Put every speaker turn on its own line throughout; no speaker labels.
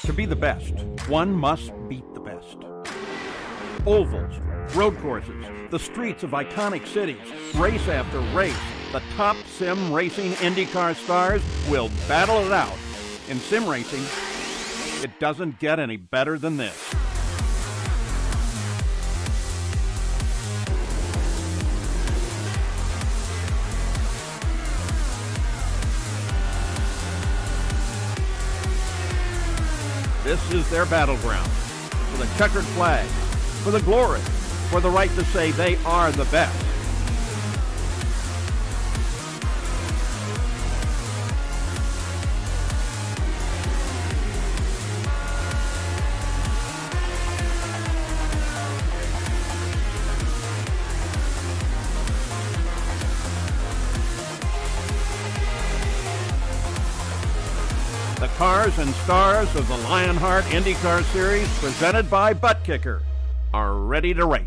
To be the best, one must beat the best. Ovals, road courses, the streets of iconic cities, race after race, the top sim racing IndyCar stars will battle it out. In sim racing, it doesn't get any better than this. This is their battleground, for the checkered flag, for the glory, for the right to say they are the best. The cars and stars of the Lionheart IndyCar Series, presented by Butt Kicker, are ready to race.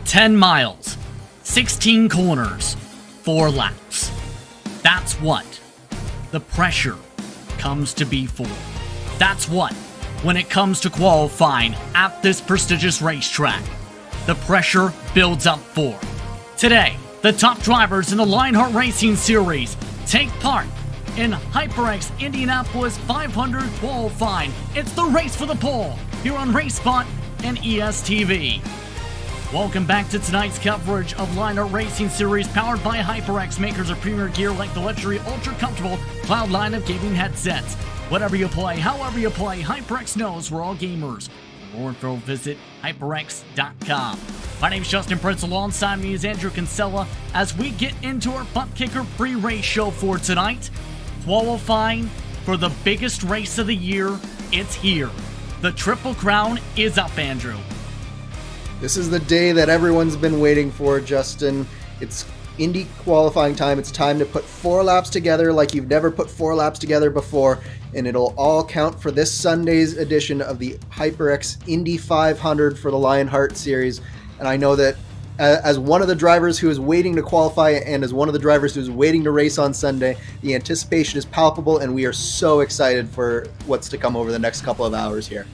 "10 miles, 16 corners, 4 laps. That's what the pressure comes to be for. That's what, when it comes to qualifying at this prestigious racetrack, the pressure builds up for. Today, the top drivers in the Lionheart Racing Series take part in HyperX Indianapolis 500 qualifying. It's the race for the pole here on RaceSpot and ESTV. Welcome back to tonight's coverage of Lionheart Racing Series, powered by HyperX, makers of premier gear like the luxury ultra-comfortable Cloud line of gaming headsets. Whatever you play, however you play, HyperX knows we're all gamers. For more info, visit HyperX.com. My name is Justin Prince. Alongside me is Andrew Kinsella as we get into our butt kicker pre-race show for tonight. Qualifying for the biggest race of the year, it's here. The Triple Crown is up, Andrew.
This is the day that everyone's been waiting for, Justin. It's Indy qualifying time. It's time to put 4 laps together like you've never put 4 laps together before, and it'll all count for this Sunday's edition of the HyperX Indy 500 for the Lionheart Series. And I know that as one of the drivers who is waiting to qualify and as one of the drivers who's waiting to race on Sunday, the anticipation is palpable, and we are so excited for what's to come over the next couple of hours here.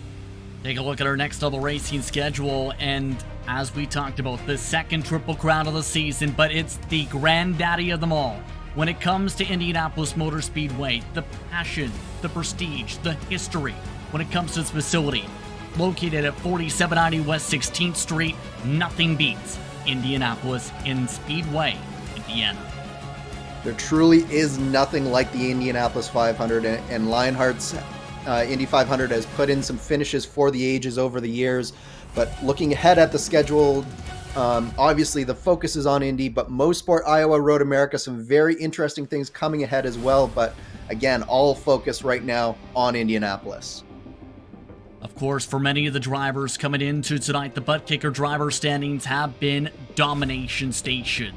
Take a look at our next level racing schedule, and as we talked about, the second Triple Crown of the season, but it's the granddaddy of them all. When it comes to Indianapolis Motor Speedway, the passion, the prestige, the history, when it comes to this facility, located at 4790 West 16th Street, nothing beats Indianapolis in Speedway, Indiana.
There truly is nothing like the Indianapolis 500, and Lionheart's Indy 500 has put in some finishes for the ages over the years. But looking ahead at the schedule, obviously the focus is on Indy, but Mosport, Iowa, Road America, some very interesting things coming ahead as well. But again, all focus right now on Indianapolis.
Of course, for many of the drivers coming into tonight, the butt kicker driver standings have been domination stations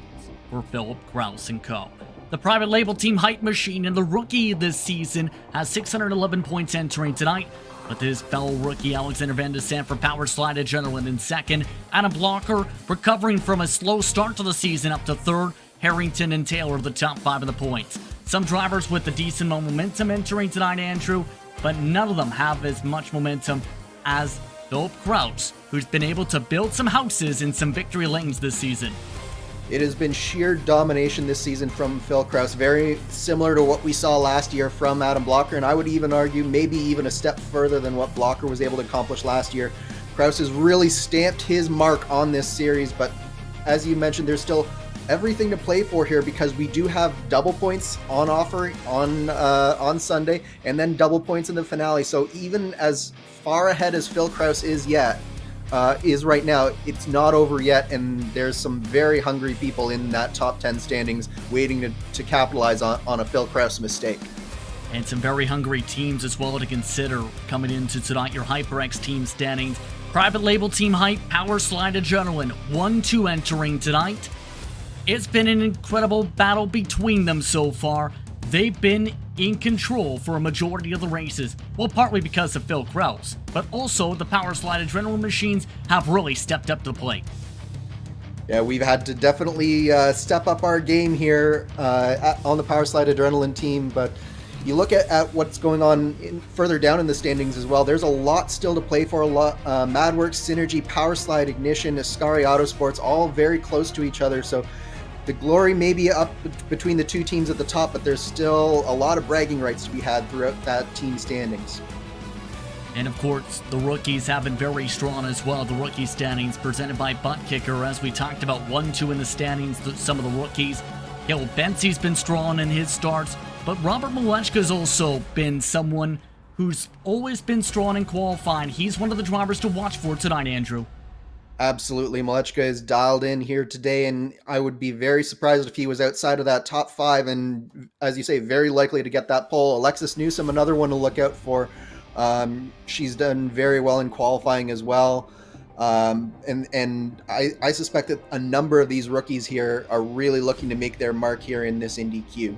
for Philip Kraus and co. The private label team Hype Machine and the rookie this season has 611 points entering tonight, but this fellow rookie Alexander Vander-Sand for Power Slide Adrenaline in second. Adam Blocker recovering from a slow start to the season up to third. Harrington and Taylor the top 5 of the points. Some drivers with a decent momentum entering tonight, Andrew, but none of them have as much momentum as Philip Kraus, who's been able to build some houses in some victory lanes this season.
It has been sheer domination this season from Phil Kraus, very similar to what we saw last year from Adam Blocker, and I would even argue maybe even a step further than what Blocker was able to accomplish last year. Kraus has really stamped his mark on this series, but as you mentioned, there's still everything to play for here because we do have double points on offer on Sunday, and then double points in the finale. So even as far ahead as Phil Kraus is right now, it's not over yet, and there's some very hungry people in that top 10 standings waiting to capitalize on a Phil Kraus mistake.
And some very hungry teams as well to consider coming into tonight. Your HyperX team standings. Private label team Hype, Power Slide Adrenaline, 1-2 entering tonight. It's been an incredible battle between them so far. They've been in control for a majority of the races. Well, partly because of Phil Kraus, but also the Power Slide Adrenaline machines have really stepped up to the plate.
Yeah, we've had to definitely step up our game here on the Power Slide Adrenaline team, but you look at what's going on further down in the standings as well. There's a lot still to play for. A lot. Madworks, Synergy, Power Slide, Ignition, Ascari Autosports, all very close to each other. So the glory may be up between the two teams at the top, but there's still a lot of bragging rights to be had throughout that team standings.
And of course, the rookies have been very strong as well. The rookie standings presented by Butt Kicker, as we talked about 1-2 in the standings, some of the rookies. Yeah, well, Bensey's been strong in his starts, but Robert Malechka's also been someone who's always been strong in qualifying. He's one of the drivers to watch for tonight, Andrew.
Absolutely. Malechka is dialed in here today, and I would be very surprised if he was outside of that top 5, and as you say, very likely to get that pole. Alexis Newsome, another one to look out for. She's done very well in qualifying as well. And I suspect that a number of these rookies here are really looking to make their mark here in this Indy Q.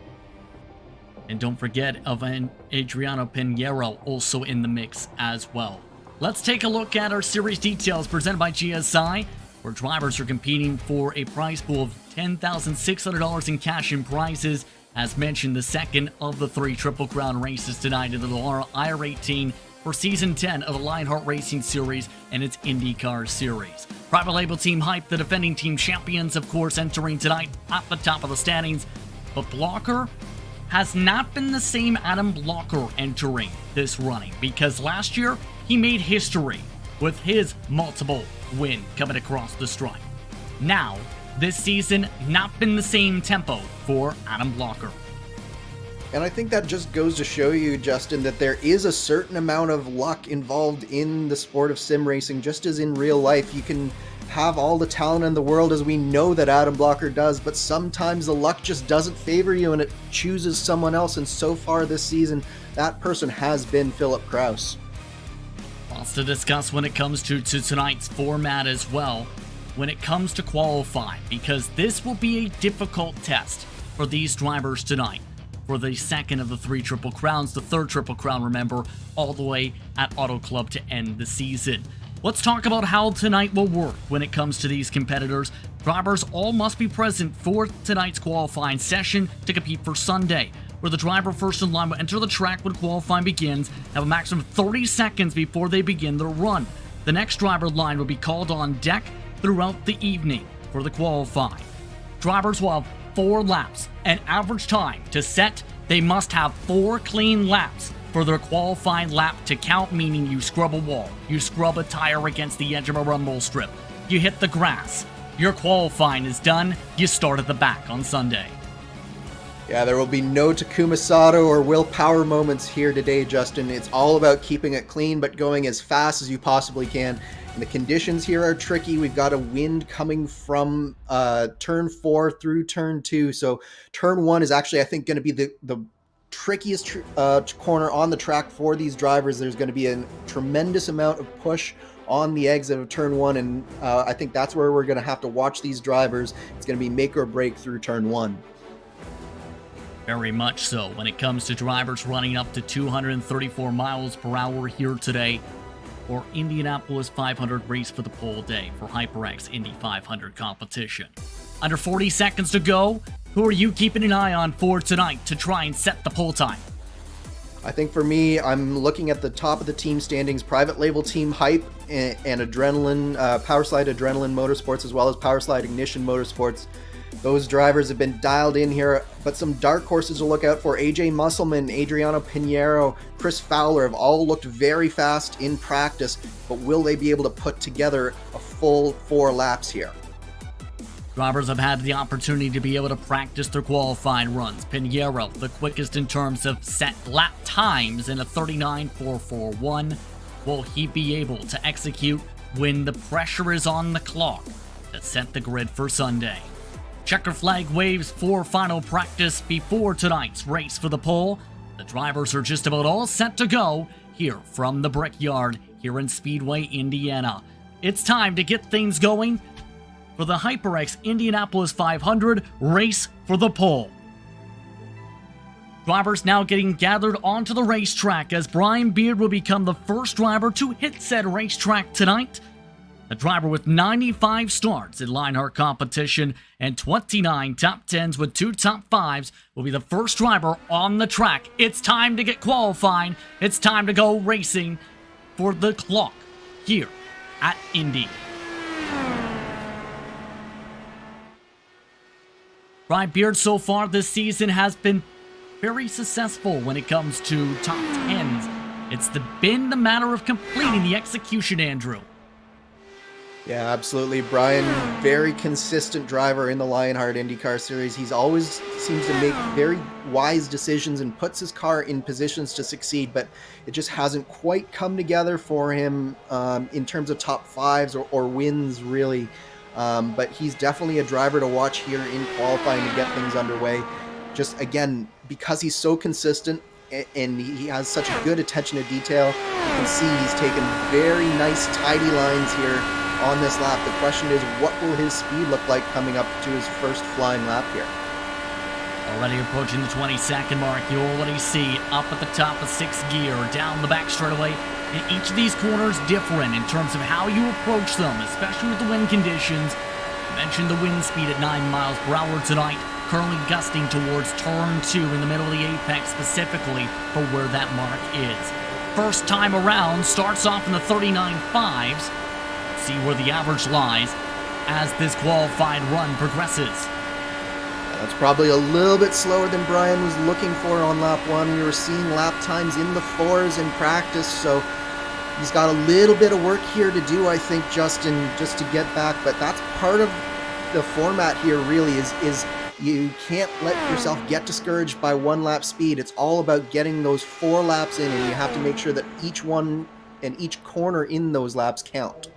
And don't forget of Adriano Pinheiro also in the mix as well. Let's take a look at our series details presented by GSI, where drivers are competing for a prize pool of $10,600 in cash and prizes. As mentioned, the second of the 3 Triple Crown races tonight in the Lara IR18 for Season 10 of the Lionheart Racing Series and its IndyCar Series. Private label team Hype, the defending team champions, of course, entering tonight at the top of the standings. But Blocker has not been the same Adam Blocker entering this running, because last year he made history with his multiple win coming across the stripe. Now, this season, not been the same tempo for Adam Blocker.
And I think that just goes to show you, Justin, that there is a certain amount of luck involved in the sport of sim racing, just as in real life. You can have all the talent in the world, as we know that Adam Blocker does, but sometimes the luck just doesn't favor you and it chooses someone else. And so far this season, that person has been Philip Kraus.
Lots to discuss when it comes to tonight's format as well, when it comes to qualifying, because this will be a difficult test for these drivers tonight. For the second of the 3 Triple Crowns, the third Triple Crown, remember, all the way at Auto Club to end the season. Let's talk about how tonight will work when it comes to these competitors. Drivers all must be present for tonight's qualifying session to compete for Sunday, where the driver first in line will enter the track when qualifying begins, have a maximum of 30 seconds before they begin their run. The next driver line will be called on deck throughout the evening for the qualifying. Drivers will have 4 laps, an average time to set. They must have 4 clean laps for their qualifying lap to count, meaning you scrub a wall, you scrub a tire against the edge of a rumble strip, you hit the grass. Your qualifying is done, you start at the back on Sunday.
Yeah, there will be no Takuma Sato or willpower moments here today, Justin. It's all about keeping it clean, but going as fast as you possibly can. And the conditions here are tricky. We've got a wind coming from turn 4 through turn 2. So turn 1 is actually, I think, going to be the trickiest corner on the track for these drivers. There's going to be a tremendous amount of push on the exit of turn 1. And I think that's where we're going to have to watch these drivers. It's going to be make or break through turn 1.
Very much so when it comes to drivers running up to 234 miles per hour here today for Indianapolis 500 race for the pole day for HyperX Indy 500 competition. Under 40 seconds to go. Who are you keeping an eye on for tonight to try and set the pole time?
I think for me, I'm looking at the top of the team standings, private label team Hype and Adrenaline, Powerslide Adrenaline Motorsports, as well as Powerslide Ignition Motorsports. Those drivers have been dialed in here, but some dark horses to look out for. AJ Musselman, Adriano Pinheiro, Chris Fowler have all looked very fast in practice, but will they be able to put together a full 4 laps here?
Drivers have had the opportunity to be able to practice their qualifying runs. Pinheiro, the quickest in terms of set lap times in a 39.441. Will he be able to execute when the pressure is on the clock to set the grid for Sunday? Checker flag waves for final practice before tonight's race for the pole. The drivers are just about all set to go here from the Brickyard here in Speedway, Indiana. It's time to get things going for the HyperX Indianapolis 500 race for the pole. Drivers now getting gathered onto the racetrack as Brian Beard will become the first driver to hit said racetrack tonight. A driver with 95 starts in Lionheart competition and 29 top 10s with 2 top 5s will be the first driver on the track. It's time to get qualifying. It's time to go racing for the clock here at Indy. Brian Beard so far this season has been very successful when it comes to top 10s. It's been the matter of completing the execution, Andrew.
Yeah, absolutely. Brian, very consistent driver in the Lionheart IndyCar series. He's always seems to make very wise decisions and puts his car in positions to succeed, but it just hasn't quite come together for him in terms of top 5s or wins, really. But he's definitely a driver to watch here in qualifying to get things underway. Just, again, because he's so consistent and he has such a good attention to detail, you can see he's taken very nice, tidy lines here on this lap. The question is, what will his speed look like coming up to his first flying lap here?
Already approaching the 20-second mark, you already see up at the top of 6th gear, down the back straightaway. And each of these corners different in terms of how you approach them, especially with the wind conditions. I mentioned the wind speed at 9 miles per hour tonight, currently gusting towards turn 2 in the middle of the apex, specifically for where that mark is. First time around starts off in the 39.5s. See where the average lies as this qualified run progresses.
That's probably a little bit slower than Brian was looking for on lap 1. We were seeing lap times in the 4s in practice, so He's got a little bit of work here to do, I think, Justin, just to get back. But that's part of the format here, really, is you can't let yourself get discouraged by one lap speed. It's all about getting those 4 laps in, and you have to make sure that each one and each corner in those laps count.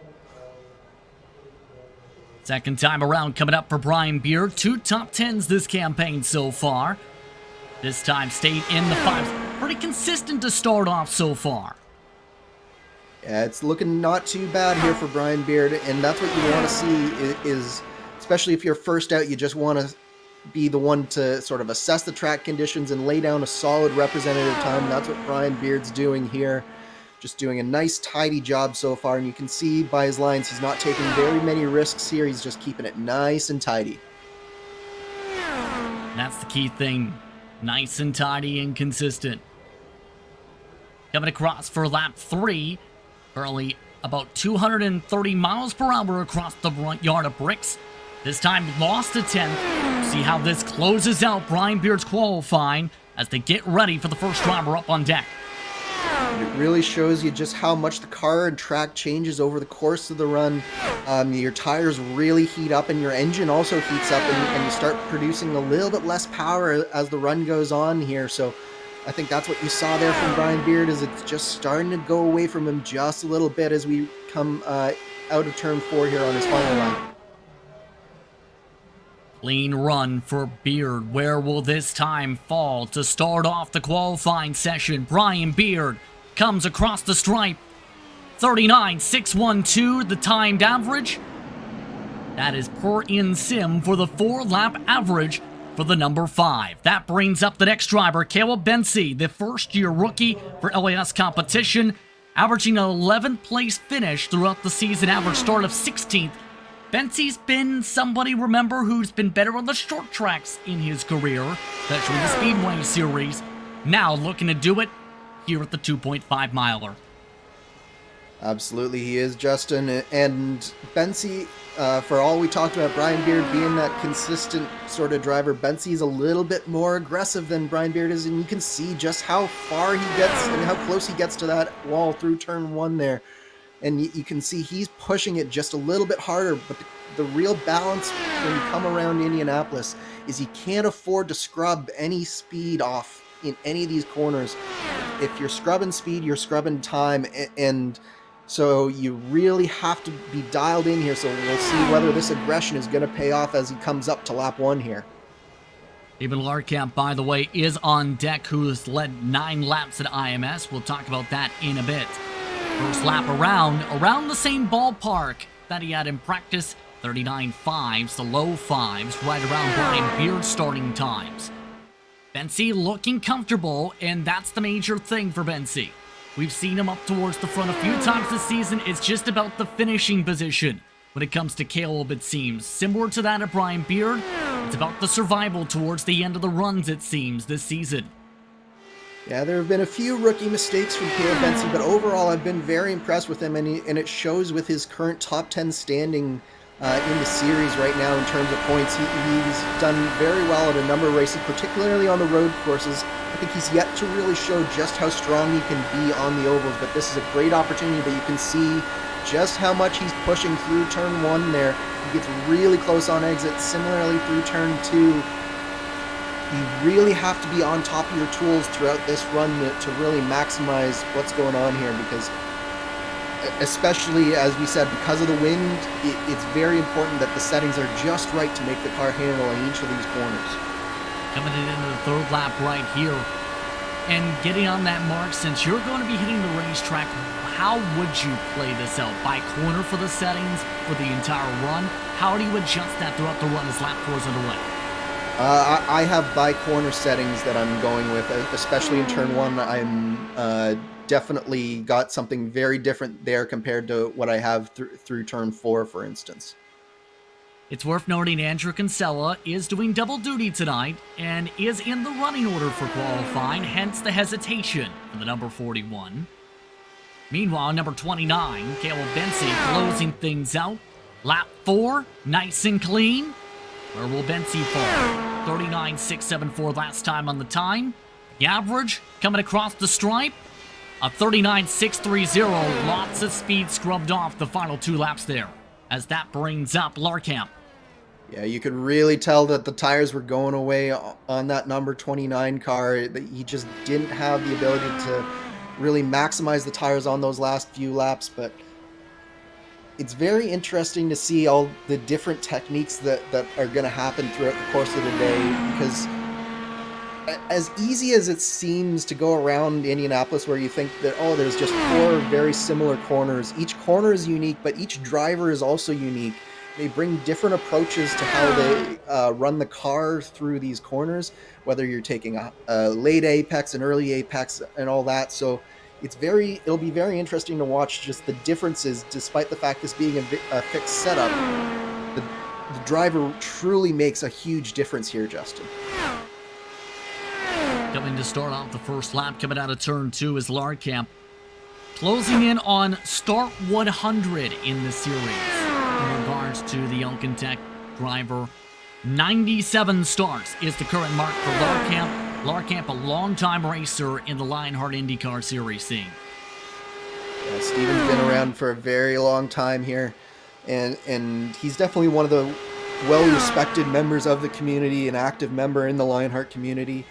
Second time around coming up for Brian Beard. 2 top 10s this campaign so far. This time stayed in the 5s. Pretty consistent to start off so far.
Yeah, it's looking not too bad here for Brian Beard, and that's what you want to see is, especially if you're first out, you just want to be the one to sort of assess the track conditions and lay down a solid representative time. That's what Brian Beard's doing here. Just doing a nice, tidy job so far, and you can see by his lines he's not taking very many risks here. He's just keeping it nice and tidy.
That's the key thing. Nice and tidy and consistent. Coming across for lap 3. Currently about 230 miles per hour across the front yard of bricks. This time lost a 10th. See how this closes out Brian Beard's qualifying as they get ready for the first driver up on deck.
It really shows you just how much the car and track changes over the course of the run. Your tires really heat up and your engine also heats up, and you start producing a little bit less power as the run goes on here. So I think that's what you saw there from Brian Beard, is it's just starting to go away from him just a little bit as we come out of turn 4 here on his final line.
Clean run for Beard. Where will this time fall to start off the qualifying session? Brian Beard comes across the stripe. 39.612, the timed average. That is per in sim for the 4-lap average for the number 5. That brings up the next driver, Caleb Bensey, the first-year rookie for LAS competition, averaging an 11th place finish throughout the season, average start of 16th. Bensey's been somebody, remember, who's been better on the short tracks in his career, especially the Speedway Series. Now looking to do it here at the 2.5 miler.
Absolutely, he is, Justin. And Bensey, for all we talked about Brian Beard being that consistent sort of driver, Bensey's a little bit more aggressive than Brian Beard is, and you can see just how far he gets and how close he gets to that wall through turn 1 there. And you can see he's pushing it just a little bit harder, but the real balance when you come around Indianapolis is he can't afford to scrub any speed off in any of these corners. If you're scrubbing speed, you're scrubbing time, and so you really have to be dialed in here. So we'll see whether this aggression is going to pay off as he comes up to lap 1 here.
Even Larcamp, by the way, is on deck, who has led 9 laps at IMS. We'll talk about that in a bit. First lap around the same ballpark that he had in practice. 39.5s, the low 5s, right around Brian Beard's starting times. Bensey looking comfortable, and that's the major thing for Bensey. We've seen him up towards the front a few times this season. It's just about the finishing position. When it comes to Caleb, it seems similar to that of Brian Beard. It's about the survival towards the end of the runs, it seems, this season.
Yeah, there have been a few rookie mistakes from Caleb Bensey, but overall I've been very impressed with him, and it shows with his current top 10 standing in the series right now in terms of points. He's done very well at a number of races, particularly on the road courses. I think he's yet to really show just how strong he can be on the ovals, but this is a great opportunity that you can see just how much he's pushing through turn 1 there. He gets really close on exit, similarly through turn 2. You really have to be on top of your tools throughout this run to really maximize what's going on here, because especially, as we said, because of the wind, it's very important that the settings are just right to make the car handle in each of these corners.
Coming into the 3rd lap right here and getting on that mark. Since you're going to be hitting the racetrack, how would you play this out? By corner for the settings for the entire run? How do you adjust that throughout the run as lap 4 is underway?
I have by-corner settings that I'm going with, especially in turn 1. I'm definitely got something very different there compared to what I have through turn 4, for instance.
It's worth noting Andrew Kinsella is doing double duty tonight and is in the running order for qualifying, hence the hesitation for the number 41. Meanwhile, number 29, Caleb Bensey, closing things out. Lap 4, nice and clean. Where will Bensey fall? 39.674 last time on the time. The average coming across the stripe. A 39.630, lots of speed scrubbed off the final 2 laps there, as that brings up Larcamp.
Yeah, you could really tell that the tires were going away on that number 29 car. That he just didn't have the ability to really maximize the tires on those last few laps, but it's very interesting to see all the different techniques that are going to happen throughout the course of the day, because as easy as it seems to go around Indianapolis, where you think that, oh, there's just 4 very similar corners. Each corner is unique, but each driver is also unique. They bring different approaches to how they run the car through these corners, whether you're taking a late apex, an early apex, and all that. So it'll be very interesting to watch just the differences, despite the fact this being a fixed setup. The driver truly makes a huge difference here, Justin.
Coming to start off the first lap, coming out of turn 2 is Larcamp, closing in on start 100 in the series. In regards to the Tech driver, 97 starts is the current mark for Larcamp. Larcamp, a long-time racer in the Lionheart IndyCar Series scene.
Yeah, Steven's been around for a very long time here, and he's definitely one of the well-respected members of the community, an active member in the Lionheart community.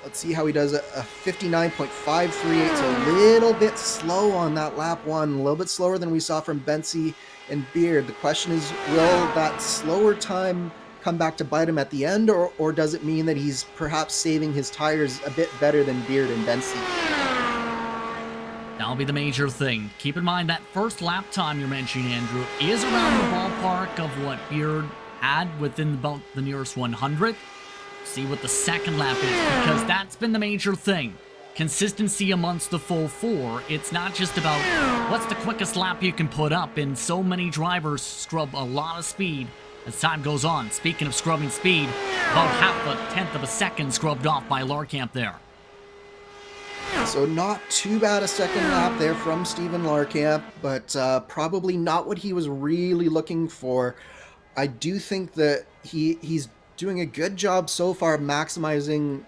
Let's see how he does. A 59.538, so a little bit slow on that lap 1, a little bit slower than we saw from Bensey and Beard. The question is, will that slower time come back to bite him at the end, or does it mean that he's perhaps saving his tires a bit better than Beard and Bensey?
That'll be the major thing. Keep in mind that first lap time you're mentioning, Andrew, is around the ballpark of what Beard had within about the nearest 100th. See what the second lap is, because that's been the major thing. Consistency amongst the full 4. It's not just about what's the quickest lap you can put up, and so many drivers scrub a lot of speed as time goes on. Speaking of scrubbing speed, about half a tenth of a second scrubbed off by Larcamp there.
So not too bad a second lap there from Steven Larcamp, but probably not what he was really looking for. I do think that he's doing a good job so far of maximizing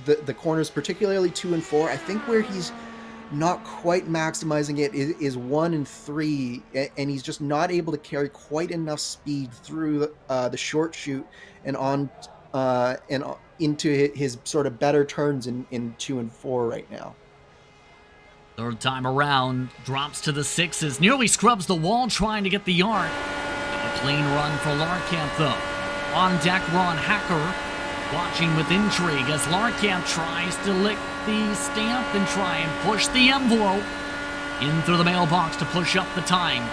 the corners, particularly 2 and 4. I think where he's not quite maximizing it is 1 and 3, and he's just not able to carry quite enough speed through the short chute and on and into his sort of better turns in 2 and 4 right now.
Third time around, drops to the 6s, nearly scrubs the wall trying to get the yard. A clean run for Larcamp though. On deck, Ron Hacker, watching with intrigue as Larcamp tries to lick the stamp and try and push the envelope in through the mailbox to push up the time.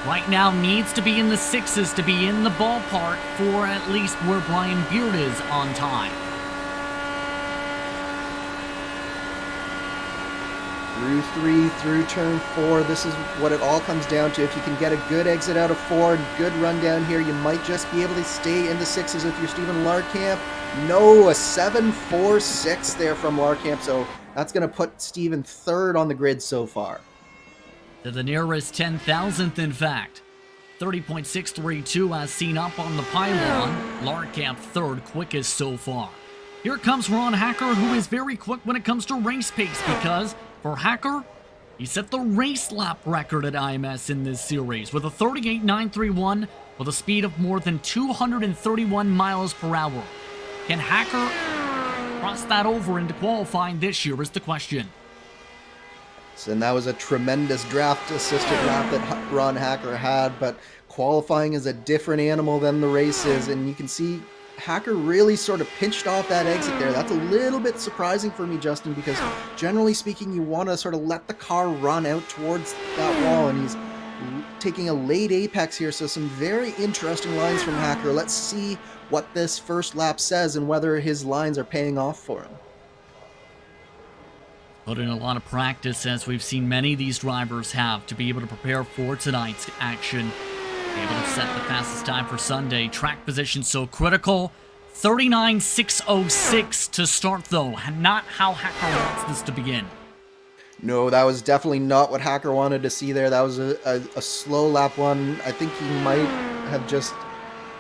Right now needs to be in the 6s to be in the ballpark for at least where Brian Beard is on time.
Through 3, through turn 4, this is what it all comes down to. If you can get a good exit out of 4 and good run down here, you might just be able to stay in the 6s if you're Steven Larcamp. No, a 7.46 there from Larcamp, so that's going to put Steven 3rd on the grid so far.
To the nearest 10,000th, in fact. 30.632 as seen up on the pylon. Larcamp 3rd, quickest so far. Here comes Ron Hacker, who is very quick when it comes to race pace, because for Hacker, he set the race lap record at IMS in this series with a 38.931 with a speed of more than 231 miles per hour. Can Hacker cross that over into qualifying this year is the question.
And that was a tremendous draft assisted lap that Ron Hacker had, but qualifying is a different animal than the races, and you can see Hacker really sort of pinched off that exit there. That's a little bit surprising for me, Justin, because generally speaking, you want to sort of let the car run out towards that wall, and he's taking a late apex here, so some very interesting lines from Hacker. Let's see what this first lap says and whether his lines are paying off for him.
Put in a lot of practice, as we've seen many of these drivers have, to be able to prepare for tonight's action. Be able to set the fastest time for Sunday. Track position so critical. 39.606 to start, though. Not how Hacker wants this to begin.
No, that was definitely not what Hacker wanted to see there. That was a slow lap 1. I think he might have just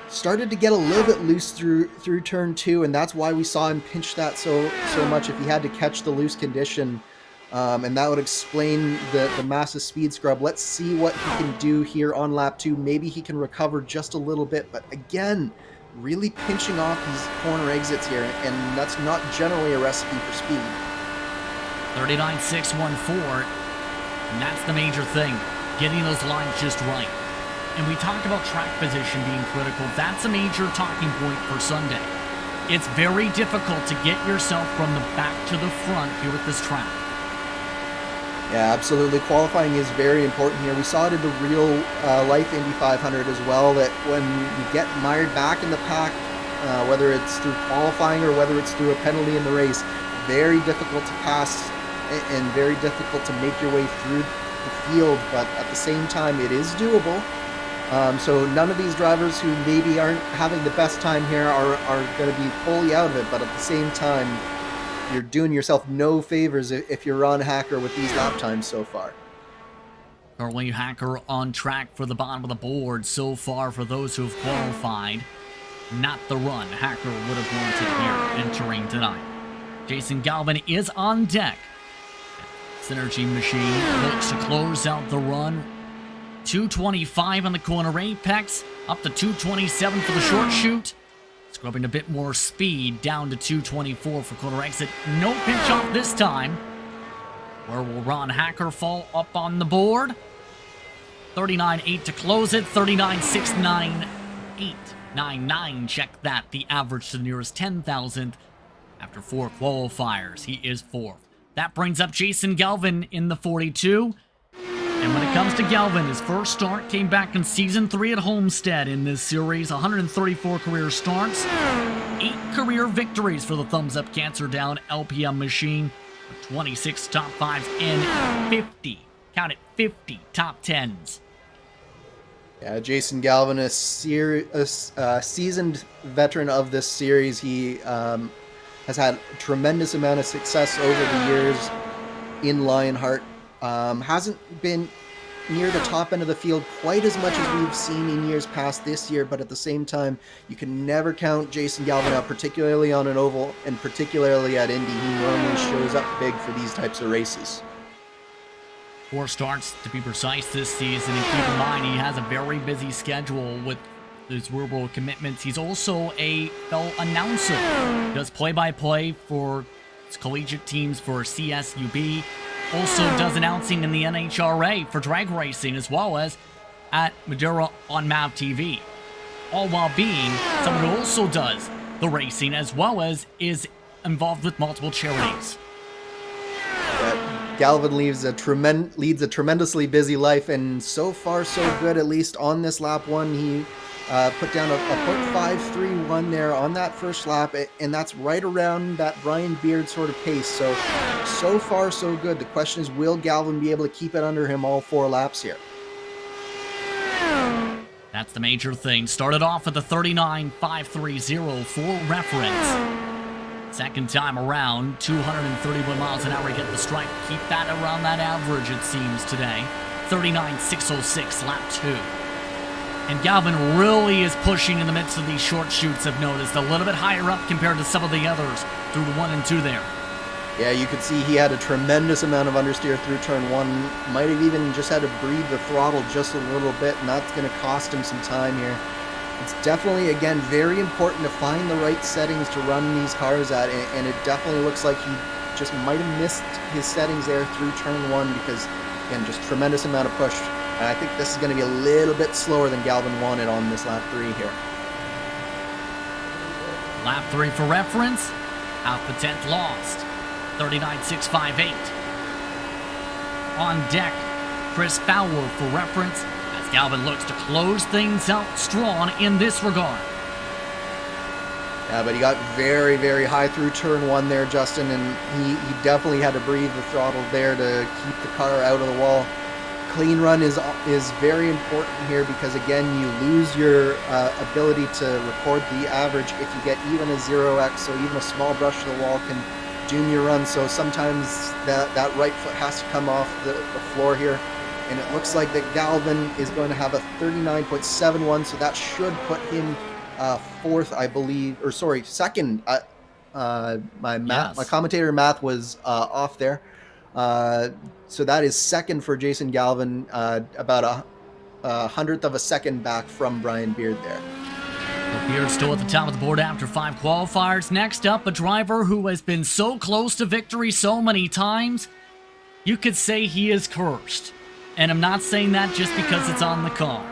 started to get a little bit loose through turn 2, and that's why we saw him pinch that so much if he had to catch the loose condition. And that would explain the massive speed scrub. Let's see what he can do here on lap 2. Maybe he can recover just a little bit, but again, really pinching off these corner exits here, and that's not generally a recipe for speed.
39.614, and that's the major thing, getting those lines just right. And we talk about track position being critical. That's a major talking point for Sunday. It's very difficult to get yourself from the back to the front here at this track.
Yeah, absolutely. Qualifying is very important here. We saw it in the real life Indy 500 as well, that when you get mired back in the pack, whether it's through qualifying or whether it's through a penalty in the race, very difficult to pass and very difficult to make your way through the field, but at the same time, it is doable. So none of these drivers who maybe aren't having the best time here are going to be fully out of it, but at the same time, you're doing yourself no favors if you're on Hacker with these lap times so far.
Currently, Hacker on track for the bottom of the board so far for those who have qualified. Not the run Hacker would have wanted here entering tonight. Jason Galvin is on deck. Synergy Machine looks to close out the run. 225 on the corner apex, up to 227 for the short shoot. Scrubbing a bit more speed down to 224 for corner exit. No pinch off this time. Where will Ron Hacker fall up on the board? 39.8 to close it. 39.698.99. Check that. The average to the nearest 10,000 after 4 qualifiers. He is 4th. That brings up Jason Galvin in the 42. And when it comes to Galvin, his first start came back in Season 3 at Homestead in this series. 134 career starts, 8 career victories for the Thumbs Up Cancer Down LPM machine, 26 top 5s and 50, count it, 50 top 10s.
Yeah, Jason Galvin, a seasoned veteran of this series. He has had a tremendous amount of success over the years in Lionheart. Hasn't been near the top end of the field quite as much as we've seen in years past this year, but at the same time, you can never count Jason Galvin out, particularly on an oval and particularly at Indy. He normally shows up big for these types of races.
4 starts to be precise this season, and keep in mind he has a very busy schedule with his real-world commitments. He's also a fellow announcer. He does play-by-play for his collegiate teams for CSUB. Also does announcing in the NHRA for drag racing, as well as at Madeira on MAV TV. All while being someone who also does the racing, as well as is involved with multiple charities.
Galvin leads a tremendously busy life, and so far so good, at least on this lap 1. He put down a .531 there on that first lap, and that's right around that Brian Beard sort of pace. So far so good. The question is, will Galvin be able to keep it under him all 4 laps here?
That's the major thing. Started off with a 39.530 for reference. Second time around, 231 miles an hour to get the stripe. Keep that around that average, it seems, today. 39.606, lap 2. And Galvin really is pushing in the midst of these short shoots, I've noticed. A little bit higher up compared to some of the others through the 1 and 2 there.
Yeah, you could see he had a tremendous amount of understeer through turn 1. Might have even just had to breathe the throttle just a little bit, and that's going to cost him some time here. It's definitely, again, very important to find the right settings to run these cars at, and it definitely looks like he just might have missed his settings there through turn 1 because, again, just tremendous amount of push. And I think this is going to be a little bit slower than Galvin wanted on this lap 3 here.
Lap 3 for reference, Alpha 10th lost, 39.658. On deck, Chris Fowler for reference, as Galvin looks to close things out strong in this regard.
Yeah, but he got very, very high through turn 1 there, Justin, and he definitely had to breathe the throttle there to keep the car out of the wall. Clean run is very important here because, again, you lose your ability to record the average if you get even a 0x, so even a small brush to the wall can doom your run. So sometimes that right foot has to come off the floor here, and it looks like that Galvin is going to have a 39.71, so that should put him fourth, I believe, or sorry, second. My commentator math was off there. So that is second for Jason Galvin, about a hundredth of a second back from Brian Beard there.
Beard still at the top of the board after 5 qualifiers. Next up, a driver who has been so close to victory so many times, you could say he is cursed. And I'm not saying that just because it's on the car.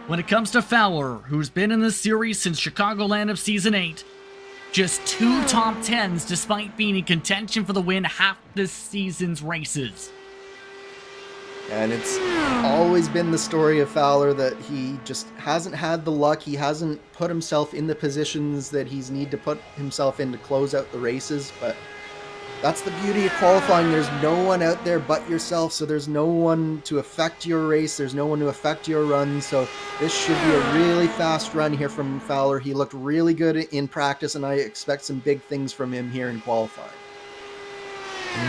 When it comes to Fowler, who's been in this series since Chicagoland of Season 8, just 2 top 10s despite being in contention for the win half this season's races.
And it's always been the story of Fowler that he just hasn't had the luck. He hasn't put himself in the positions that he's need to put himself in to close out the races. But that's the beauty of qualifying. There's no one out there but yourself, so there's no one to affect your race. There's no one to affect your run. So this should be a really fast run here from Fowler. He looked really good in practice, and I expect some big things from him here in qualifying.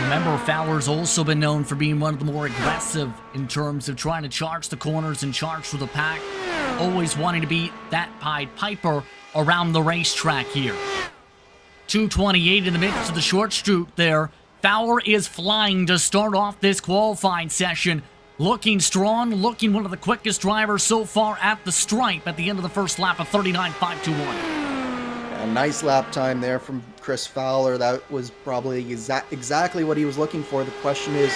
Remember, Fowler's also been known for being one of the more aggressive in terms of trying to charge the corners and charge for the pack, always wanting to be that Pied Piper around the racetrack here. 2:28 in the midst of the short streak there. Fowler is flying to start off this qualifying session. Looking strong, looking one of the quickest drivers so far at the stripe at the end of the first lap of 39.521.
A nice lap time there from Chris Fowler. That was probably exactly what he was looking for. The question is,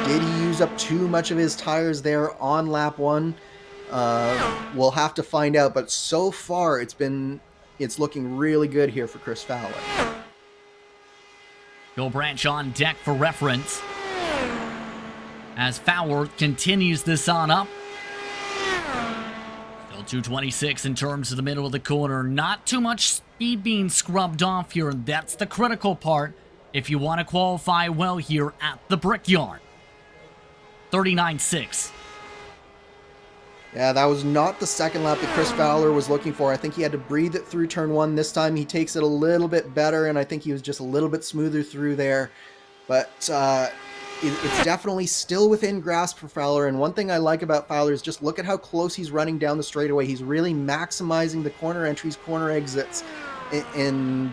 did he use up too much of his tires there on lap 1? We'll have to find out, but so far it's looking really good here for Chris Fowler.
Joe Branch on deck for reference as Fowler continues this on up. 226 in terms of the middle of the corner. Not too much speed being scrubbed off here, and that's the critical part if you want to qualify well here at the Brickyard. 39.6.
Yeah, that was not the second lap that Chris Fowler was looking for. I think he had to breathe it through turn 1. This time he takes it a little bit better, and I think he was just a little bit smoother through there. But it's definitely still within grasp for Fowler, and one thing I like about Fowler is just look at how close he's running down the straightaway. He's really maximizing the corner entries, corner exits, and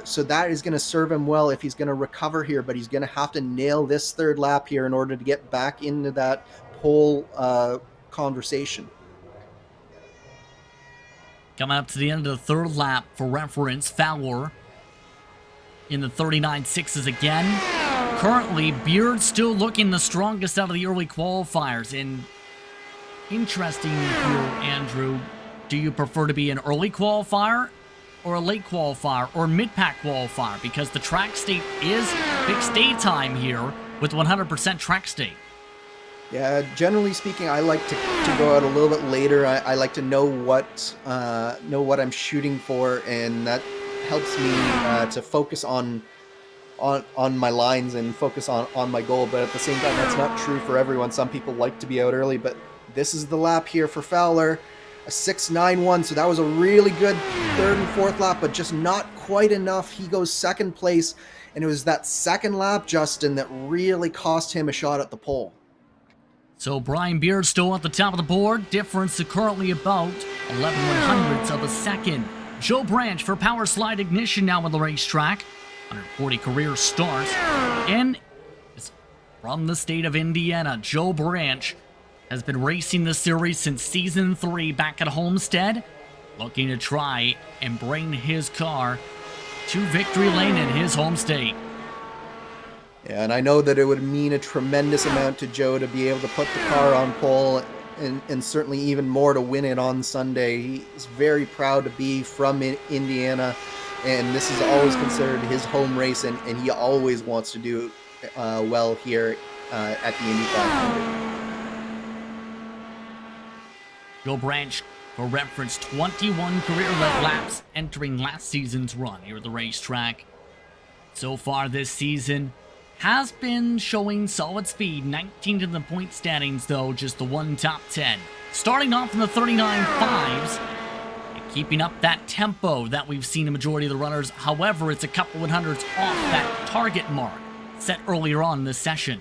so that is going to serve him well if he's going to recover here, but he's going to have to nail this third lap here in order to get back into that pole conversation.
Coming up to the end of the third lap for reference, Fowler in the 39.6s again. Currently, Beard still looking the strongest out of the early qualifiers. And interesting here, Andrew, do you prefer to be an early qualifier or a late qualifier or mid-pack qualifier? Because the track state is fixed daytime here with 100% track state.
Yeah, generally speaking, I like to go out a little bit later. I like to know what I'm shooting for, and that helps me to focus on my lines and focus on my goal. But at the same time, that's not true for everyone. Some people like to be out early, but this is the lap here for Fowler, a 6.91. So that was a really good third and fourth lap, but just not quite enough. He goes second place, and it was that second lap, Justin, that really cost him a shot at the pole.
So Brian Beard still at the top of the board. Difference to currently about 11/100ths of a second. Joe Branch for Power Slide Ignition now on the racetrack. 140 career starts. And from the state of Indiana, Joe Branch has been racing the series since Season 3 back at Homestead, looking to try and bring his car to victory lane in his home state.
Yeah, and I know that it would mean a tremendous amount to Joe to be able to put the car on pole, and certainly even more to win it on Sunday. He's very proud to be from Indiana, and this is always considered his home race, and he always wants to do well here at the Indy 500.
Joe Branch, for reference, 21 career-led laps entering last season's run here at the racetrack. So far this season, has been showing solid speed. 19th in the point standings, though, just the one top 10. Starting off in the 39.5s, and keeping up that tempo that we've seen a majority of the runners. However, it's a couple 100s off that target mark set earlier on in this session.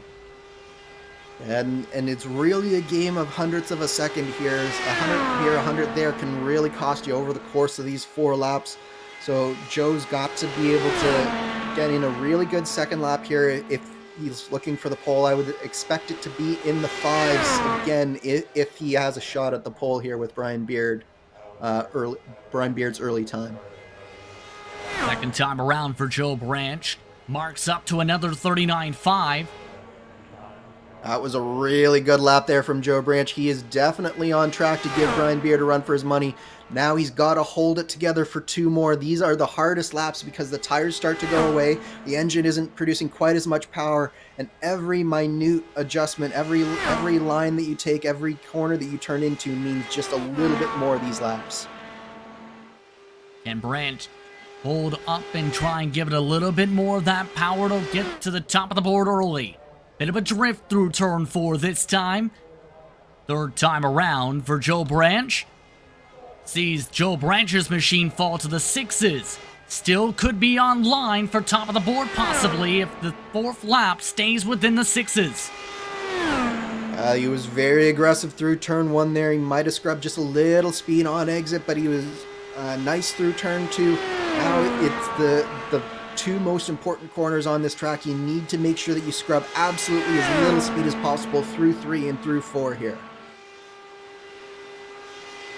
And it's really a game of hundredths of a second here. 100 here, 100 there can really cost you over the course of these 4 laps. So Joe's got to be able to get in a really good second lap here. If he's looking for the pole, I would expect it to be in the 5s again if he has a shot at the pole here with Brian Beard's early time.
Second time around for Joe Branch. Marks up to another 39.5.
That was a really good lap there from Joe Branch. He is definitely on track to give Brian Beard a run for his money. Now he's got to hold it together for 2 more. These are the hardest laps because the tires start to go away. The engine isn't producing quite as much power, and every minute adjustment, every line that you take, every corner that you turn into means just a little bit more of these laps.
Can Branch hold up and try and give it a little bit more of that power to get to the top of the board early? Bit of a drift through turn 4 this time. Third time around for Joe Branch. Sees Joe Branch's machine fall to the 6s. Still could be on line for top of the board possibly if the 4th lap stays within the 6s.
He was very aggressive through turn 1 there. He might have scrubbed just a little speed on exit, but he was nice through turn 2. Now it's the 2 most important corners on this track. You need to make sure that you scrub absolutely as little speed as possible through 3 and through 4 here.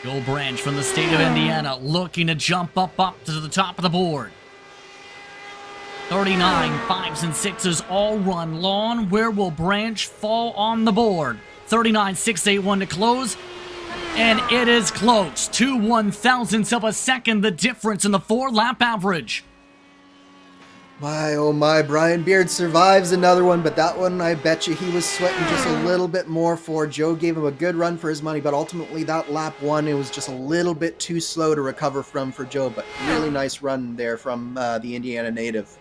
Joe Branch from the state of Indiana looking to jump up to the top of the board. 39, 5s and 6s all run long. Where will Branch fall on the board? 39, 6, 8, 1 to close. And it is close. 2 1,000ths of a second, the difference in the 4-lap average.
My, oh my, Brian Beard survives another one, but that one, I bet you he was sweating just a little bit more for. Joe gave him a good run for his money, but ultimately that lap 1, it was just a little bit too slow to recover from for Joe, but really nice run there from the Indiana native.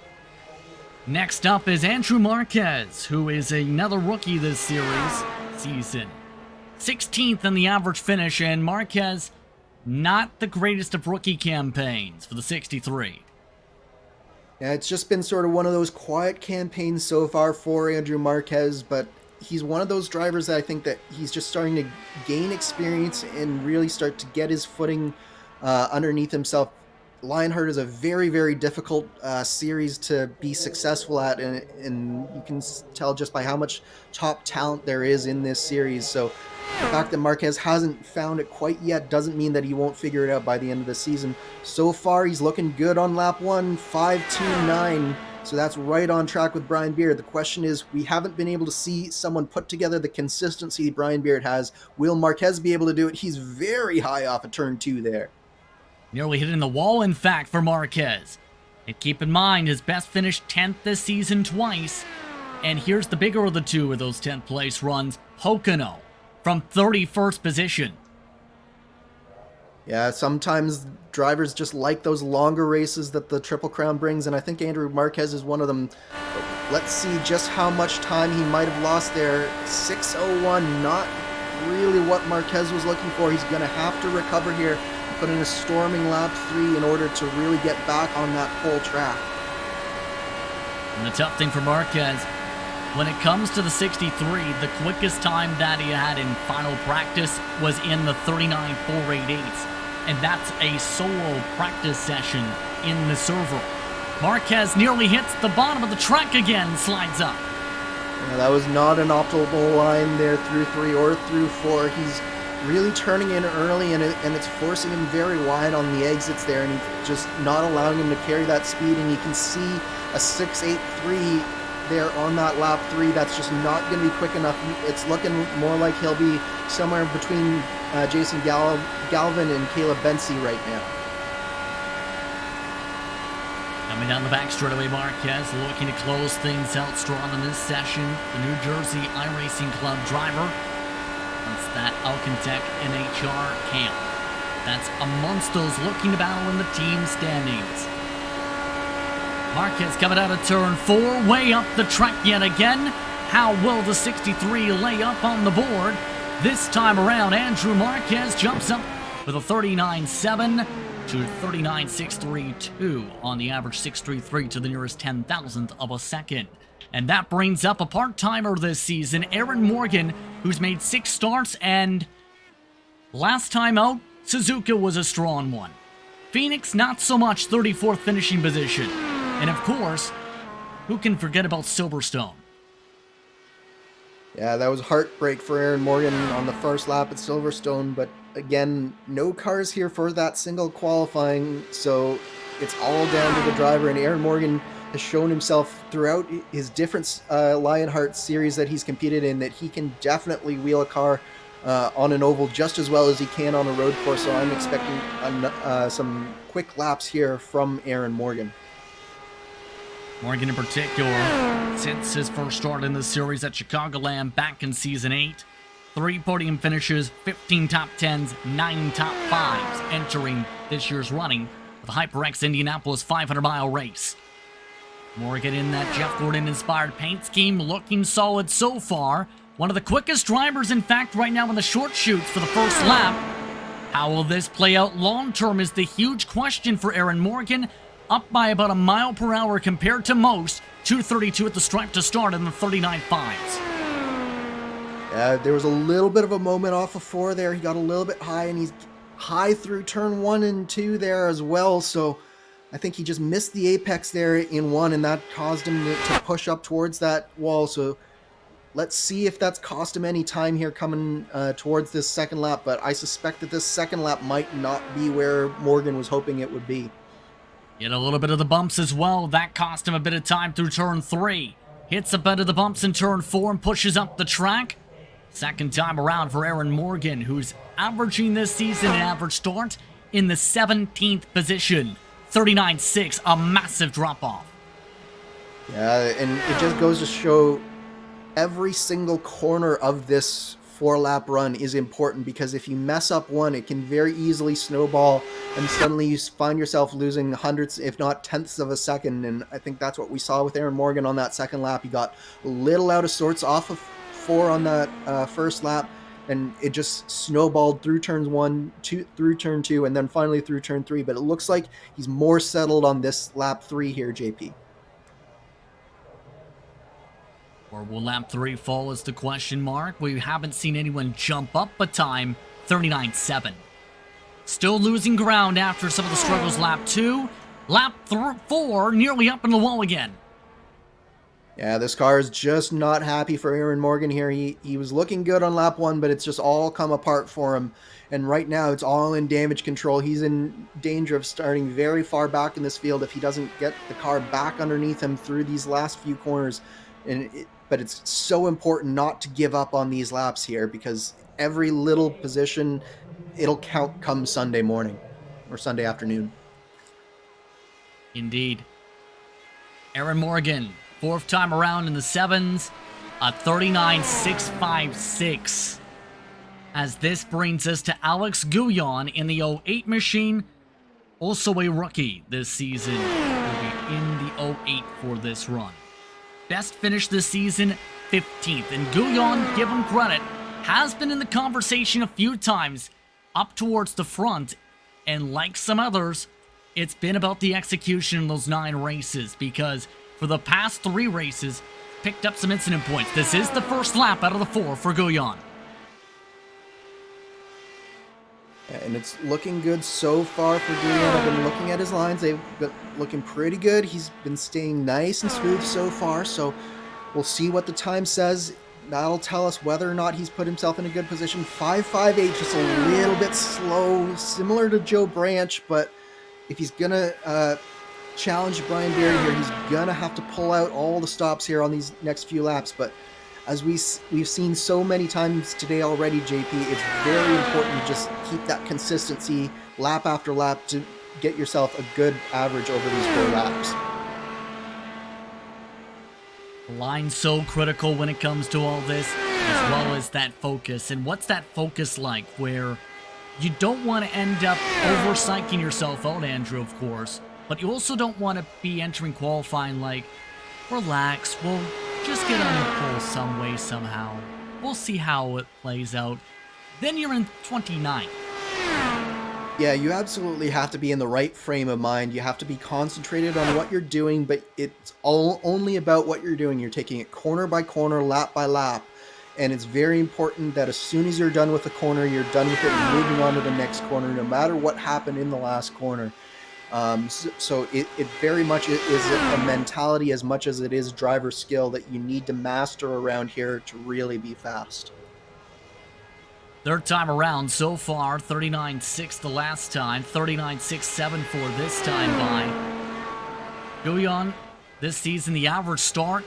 Next up is Andrew Marquez, who is another rookie this season. 16th in the average finish, and Marquez, not the greatest of rookie campaigns for the 63.
Yeah, it's just been sort of one of those quiet campaigns so far for Andrew Marquez, but he's one of those drivers that I think that he's just starting to gain experience and really start to get his footing underneath himself. Lionheart is a very, very difficult series to be successful at, and you can tell just by how much top talent there is in this series. So the fact that Marquez hasn't found it quite yet doesn't mean that he won't figure it out by the end of the season. So far, he's looking good on lap 1, 5.29. So that's right on track with Brian Beard. The question is, we haven't been able to see someone put together the consistency Brian Beard has. Will Marquez be able to do it? He's very high off of turn 2 there.
Nearly hitting the wall, in fact, for Marquez. And keep in mind, his best finished 10th this season twice. And here's the bigger of the 2 of those 10th place runs, Pocono, from 31st position.
Yeah, sometimes drivers just like those longer races that the Triple Crown brings, and I think Andrew Marquez is one of them. Let's see just how much time he might have lost there. 6:01, not really what Marquez was looking for. He's going to have to recover here, put in a storming lap 3 in order to really get back on that pole track.
And the tough thing for Marquez, when it comes to the 63, the quickest time that he had in final practice was in the 39.488, and that's a solo practice session in the servo. Marquez nearly hits the bottom of the track again, slides up.
Yeah, that was not an optimal line there through 3 or through 4. He's really turning in early, and it's forcing him very wide on the exits there, and he's just not allowing him to carry that speed, and you can see a 6.83 there on that lap 3. That's just not going to be quick enough. It's looking more like he'll be somewhere between Jason Galvin and Caleb Bensey right now.
Coming down the back straightaway, Marquez looking to close things out strong in this session. The New Jersey iRacing Club driver. That's that Alcantech NHR camp. That's amongst those looking to battle in the team standings. Marquez coming out of turn 4, way up the track yet again. How will the 63 lay up on the board? This time around, Andrew Marquez jumps up with a 39.7. to 39.632 on the average 6.33 to the nearest 10,000th of a second. And that brings up a part-timer this season, Aaron Morgan, who's made 6 starts, and last time out, Suzuka was a strong one. Phoenix, not so much, 34th finishing position. And of course, who can forget about Silverstone?
Yeah, that was heartbreak for Aaron Morgan on the first lap at Silverstone, but again, no cars here for that single qualifying, so it's all down to the driver, and Aaron Morgan has shown himself throughout his different Lionheart series that he's competed in that he can definitely wheel a car on an oval just as well as he can on a road course, so I'm expecting some quick laps here from Aaron Morgan.
Morgan in particular, since his first start in the series at Chicagoland back in Season 8, 3 podium finishes, 15 top 10s, 9 top 5s, entering this year's running of the HyperX Indianapolis 500-mile race. Morgan in that Jeff Gordon-inspired paint scheme, looking solid so far. One of the quickest drivers, in fact, right now in the short chutes for the first lap. How will this play out long-term is the huge question for Aaron Morgan. Up by about a mile per hour compared to most. 2:32 at the stripe to start in the 39.5s.
There was a little bit of a moment off of 4 there. He got a little bit high, and he's high through turn 1 and 2 there as well. So I think he just missed the apex there in 1, and that caused him to push up towards that wall. So let's see if that's cost him any time here coming towards this second lap. But I suspect that this second lap might not be where Morgan was hoping it would be.
Get a little bit of the bumps as well. That cost him a bit of time through turn 3. Hits a bit of the bumps in turn 4 and pushes up the track. Second time around for Aaron Morgan, who's averaging this season an average start in the 17th position. 39.6, a massive drop-off.
Yeah, and it just goes to show every single corner of this 4-lap run is important, because if you mess up one, it can very easily snowball, and suddenly you find yourself losing hundreds, if not tenths of a second, and I think that's what we saw with Aaron Morgan on that second lap. He got a little out of sorts off of 4 on that first lap, and it just snowballed through turns 1, 2, through turn 2, and then finally through turn 3, but it looks like he's more settled on this lap 3 here, JP.
Or will lap 3 fall is the question mark. We haven't seen anyone jump up a time. 39.7. Still losing ground after some of the struggles lap 2. Lap 4 nearly up in the wall again.
Yeah, this car is just not happy for Aaron Morgan here. He was looking good on lap 1, but it's just all come apart for him. And right now, it's all in damage control. He's in danger of starting very far back in this field if he doesn't get the car back underneath him through these last few corners. But it's so important not to give up on these laps here, because every little position, it'll count come Sunday morning or Sunday afternoon.
Indeed. Aaron Morgan, 4th time around in the 7s, a 39.656. As this brings us to Alex Guyon in the 08 machine, also a rookie this season. Will be in the 08 for this run. Best finish this season, 15th. And Guyon, give him credit, has been in the conversation a few times up towards the front. And like some others, it's been about the execution in those 9 races, because for the past 3 races, picked up some incident points. This is the first lap out of the 4 for Guyon.
And it's looking good so far for Guyon. I've been looking at his lines. They've been looking pretty good. He's been staying nice and smooth so far. So we'll see what the time says. That'll tell us whether or not he's put himself in a good position. 5.58, just a little bit slow, similar to Joe Branch. But if he's going to challenge Brian Berry here, he's going to have to pull out all the stops here on these next few laps. But as we've seen so many times today already, JP, it's very important to just keep that consistency lap after lap to get yourself a good average over these 4 laps.
The line's so critical when it comes to all this, as well as that focus. And what's that focus like, where you don't want to end up over-psyching yourself out, Andrew, of course, but you also don't want to be entering qualifying like, relax, we'll just get on the pole some way, somehow. We'll see how it plays out. Then you're in 29th.
Yeah, you absolutely have to be in the right frame of mind. You have to be concentrated on what you're doing, but it's only about what you're doing. You're taking it corner by corner, lap by lap. And it's very important that as soon as you're done with the corner, you're done with it and moving on to the next corner, no matter what happened in the last corner. So it very much is a mentality as much as it is driver skill that you need to master around here to really be fast.
Third time around so far, 39.6 the last time, 39.67 for this time by Guyon. This season, the average start,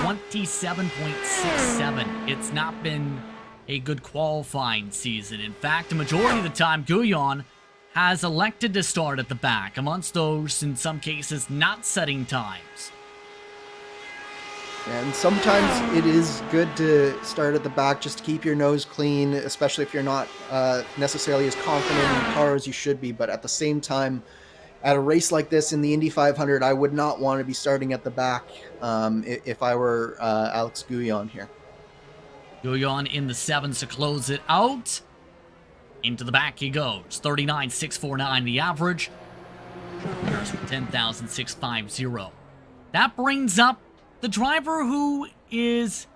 27.67. It's not been a good qualifying season. In fact, the majority of the time, Guyon has elected to start at the back, amongst those, in some cases, not setting times.
And sometimes it is good to start at the back just to keep your nose clean, especially if you're not necessarily as confident in the car as you should be. But at the same time, at a race like this in the Indy 500, I would not want to be starting at the back if I were Alex Guyon here.
Guyon in the 7s to close it out. Into the back he goes. 39.649 the average. Here's 10,650. That brings up the driver who is,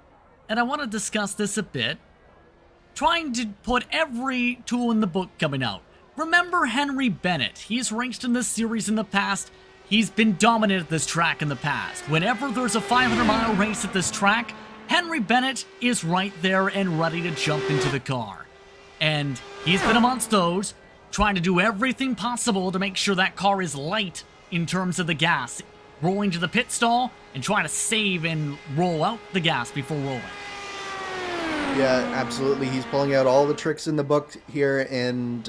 and I want to discuss this a bit, trying to put every tool in the book coming out. Remember Henry Bennett. He's raced in this series in the past. He's been dominant at this track in the past. Whenever there's a 500-mile race at this track, Henry Bennett is right there and ready to jump into the car. And he's been amongst those, trying to do everything possible to make sure that car is light in terms of the gas, rolling to the pit stall and trying to save and roll out the gas before rolling.
Yeah, absolutely. He's pulling out all the tricks in the book here, and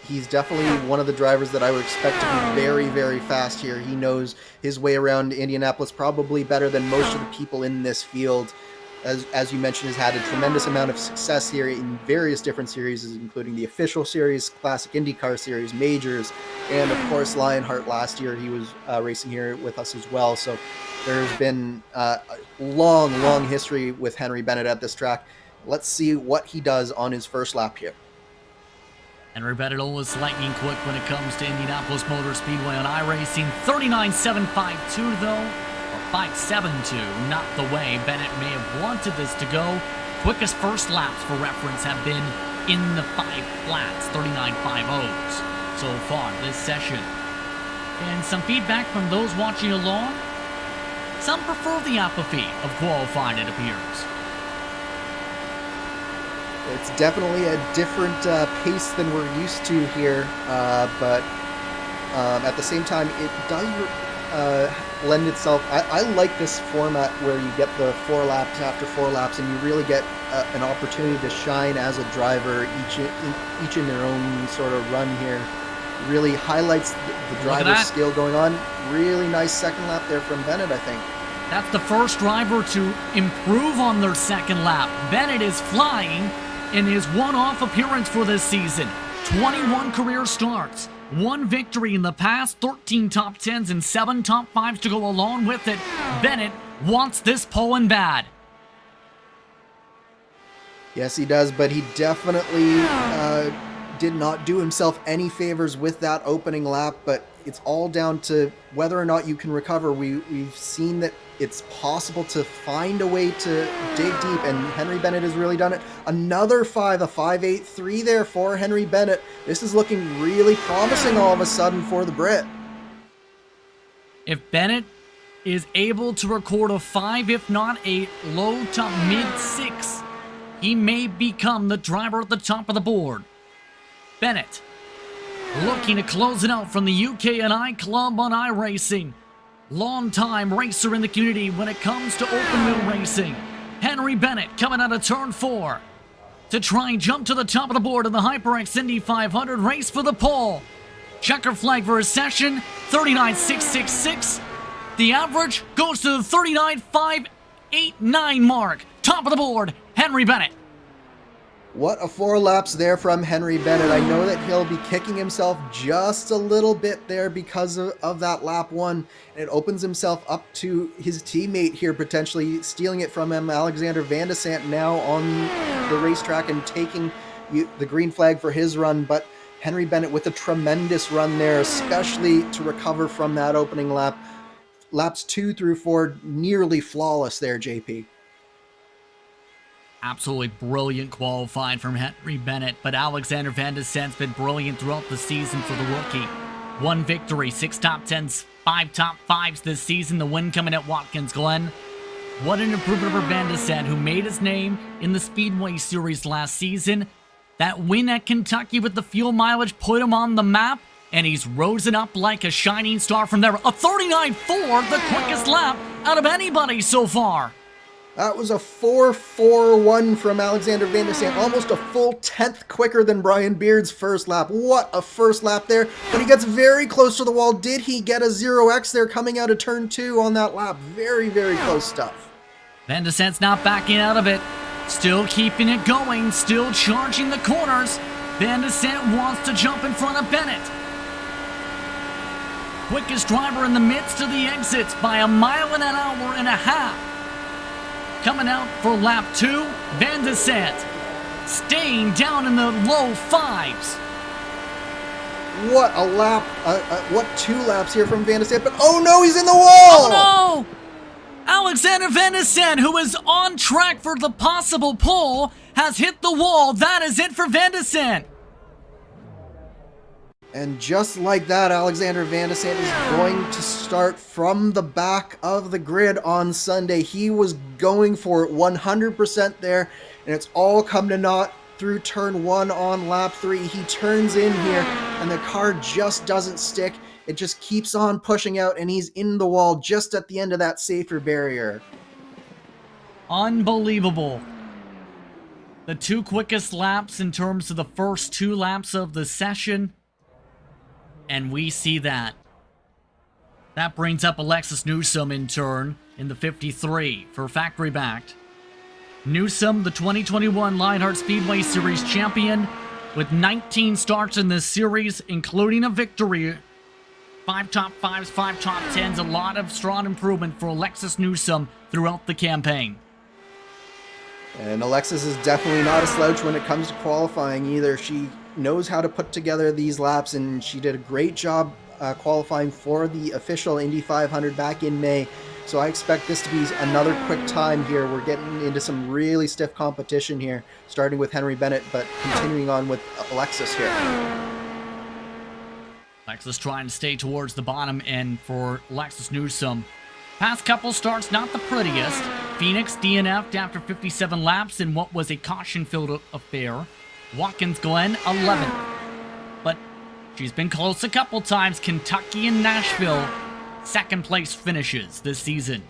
he's definitely one of the drivers that I would expect to be very, very fast here. He knows his way around Indianapolis probably better than most of the people in this field. As you mentioned, has had a tremendous amount of success here in various different series, including the official series, classic IndyCar series, majors, and of course Lionheart last year. He was racing here with us as well. So there's been a long history with Henry Bennett at this track. Let's see what he does on his first lap here.
Henry Bennett always lightning quick when it comes to Indianapolis Motor Speedway on iRacing. 39.752 though. 5.72, not the way Bennett may have wanted this to go. Quickest first laps for reference have been in the 5 flats, 39.50s so far this session. And some feedback from those watching along. Some prefer the apathy of qualifying, it appears.
It's definitely a different pace than we're used to here, but at the same time, it does lend itself. I like this format where you get the 4 laps after 4 laps, and you really get an opportunity to shine as a driver, each in their own sort of run here. Really highlights the driver's skill going on. Really nice second lap there from Bennett, I think.
That's the first driver to improve on their second lap. Bennett is flying in his one-off appearance for this season. 21 career starts. 1 victory in the past, 13 top 10s and 7 top 5s to go along with it. Bennett wants this pole bad.
Yes, he does, but he definitely did not do himself any favors with that opening lap, but it's all down to whether or not you can recover. We've seen that it's possible to find a way to dig deep, and Henry Bennett has really done it. Another 5, a 5.83 there for Henry Bennett. This is looking really promising all of a sudden for the Brit.
If Bennett is able to record a 5, if not a low to mid 6, he may become the driver at the top of the board. Bennett looking to close it out from the UK&I Club on iRacing. Long-time racer in the community when it comes to open wheel racing. Henry Bennett coming out of turn 4 to try and jump to the top of the board in the HyperX Indy 500 race for the pole. Checker flag for his session, 39.666. The average goes to the 39.589 mark. Top of the board, Henry Bennett.
What a 4 laps there from Henry Bennett. I know that he'll be kicking himself just a little bit there because of that lap 1. And it opens himself up to his teammate here, potentially stealing it from him, Alexander Vander-Sand, now on the racetrack and taking the green flag for his run. But Henry Bennett with a tremendous run there, especially to recover from that opening lap. Laps 2 through 4, nearly flawless there, JP.
Absolutely brilliant qualifying from Henry Bennett, but Alexander Vander-Sand's been brilliant throughout the season for the rookie. 1 victory, 6 top 10s, 5 top 5s this season, the win coming at Watkins Glen. What an improvement for Vander-Sand, who made his name in the Speedway Series last season. That win at Kentucky with the fuel mileage put him on the map, and he's risen up like a shining star from there. A 39.4, the quickest lap out of anybody so far.
That was a 4.41 from Alexander Vander-Sand, almost a full 10th quicker than Brian Beard's first lap. What a first lap there, but he gets very close to the wall. Did he get a 0x there coming out of turn 2 on that lap? Very, very close stuff.
Vander-Sand's not backing out of it, still keeping it going, still charging the corners. Vander-Sand wants to jump in front of Bennett. Quickest driver in the midst of the exits by 1.5 miles. Coming out for lap 2, Vander-Sand staying down in the low 5s.
What a lap, what 2 laps here from Vander-Sand, but oh no, he's in the wall!
Oh no! Alexander Vander-Sand, who is on track for the possible pole, has hit the wall. That is it for Vander-Sand.
And just like that, Alexander Vander-Sand is going to start from the back of the grid on Sunday. He was going for it 100% there, and it's all come to naught through turn 1 on lap 3. He turns in here, and the car just doesn't stick. It just keeps on pushing out, and he's in the wall just at the end of that safer barrier.
Unbelievable. The 2 quickest laps in terms of the first 2 laps of the session. And we see that. That brings up Alexis Newsome in turn in the 53 for factory-backed. Newsome, the 2021 Lionheart Speedway Series champion, with 19 starts in this series, including a victory. 5 top 5s, 5 top 10s, a lot of strong improvement for Alexis Newsome throughout the campaign.
And Alexis is definitely not a slouch when it comes to qualifying either. She knows how to put together these laps, and she did a great job qualifying for the official Indy 500 back in May. So I expect this to be another quick time here. We're getting into some really stiff competition here, starting with Henry Bennett, but continuing on with Alexis here.
Alexis trying to stay towards the bottom end for Alexis Newsome. Past couple starts, not the prettiest. Phoenix DNF'd after 57 laps in what was a caution-filled affair. Watkins Glen, 11th. But she's been close a couple times. Kentucky and Nashville, second place finishes this season.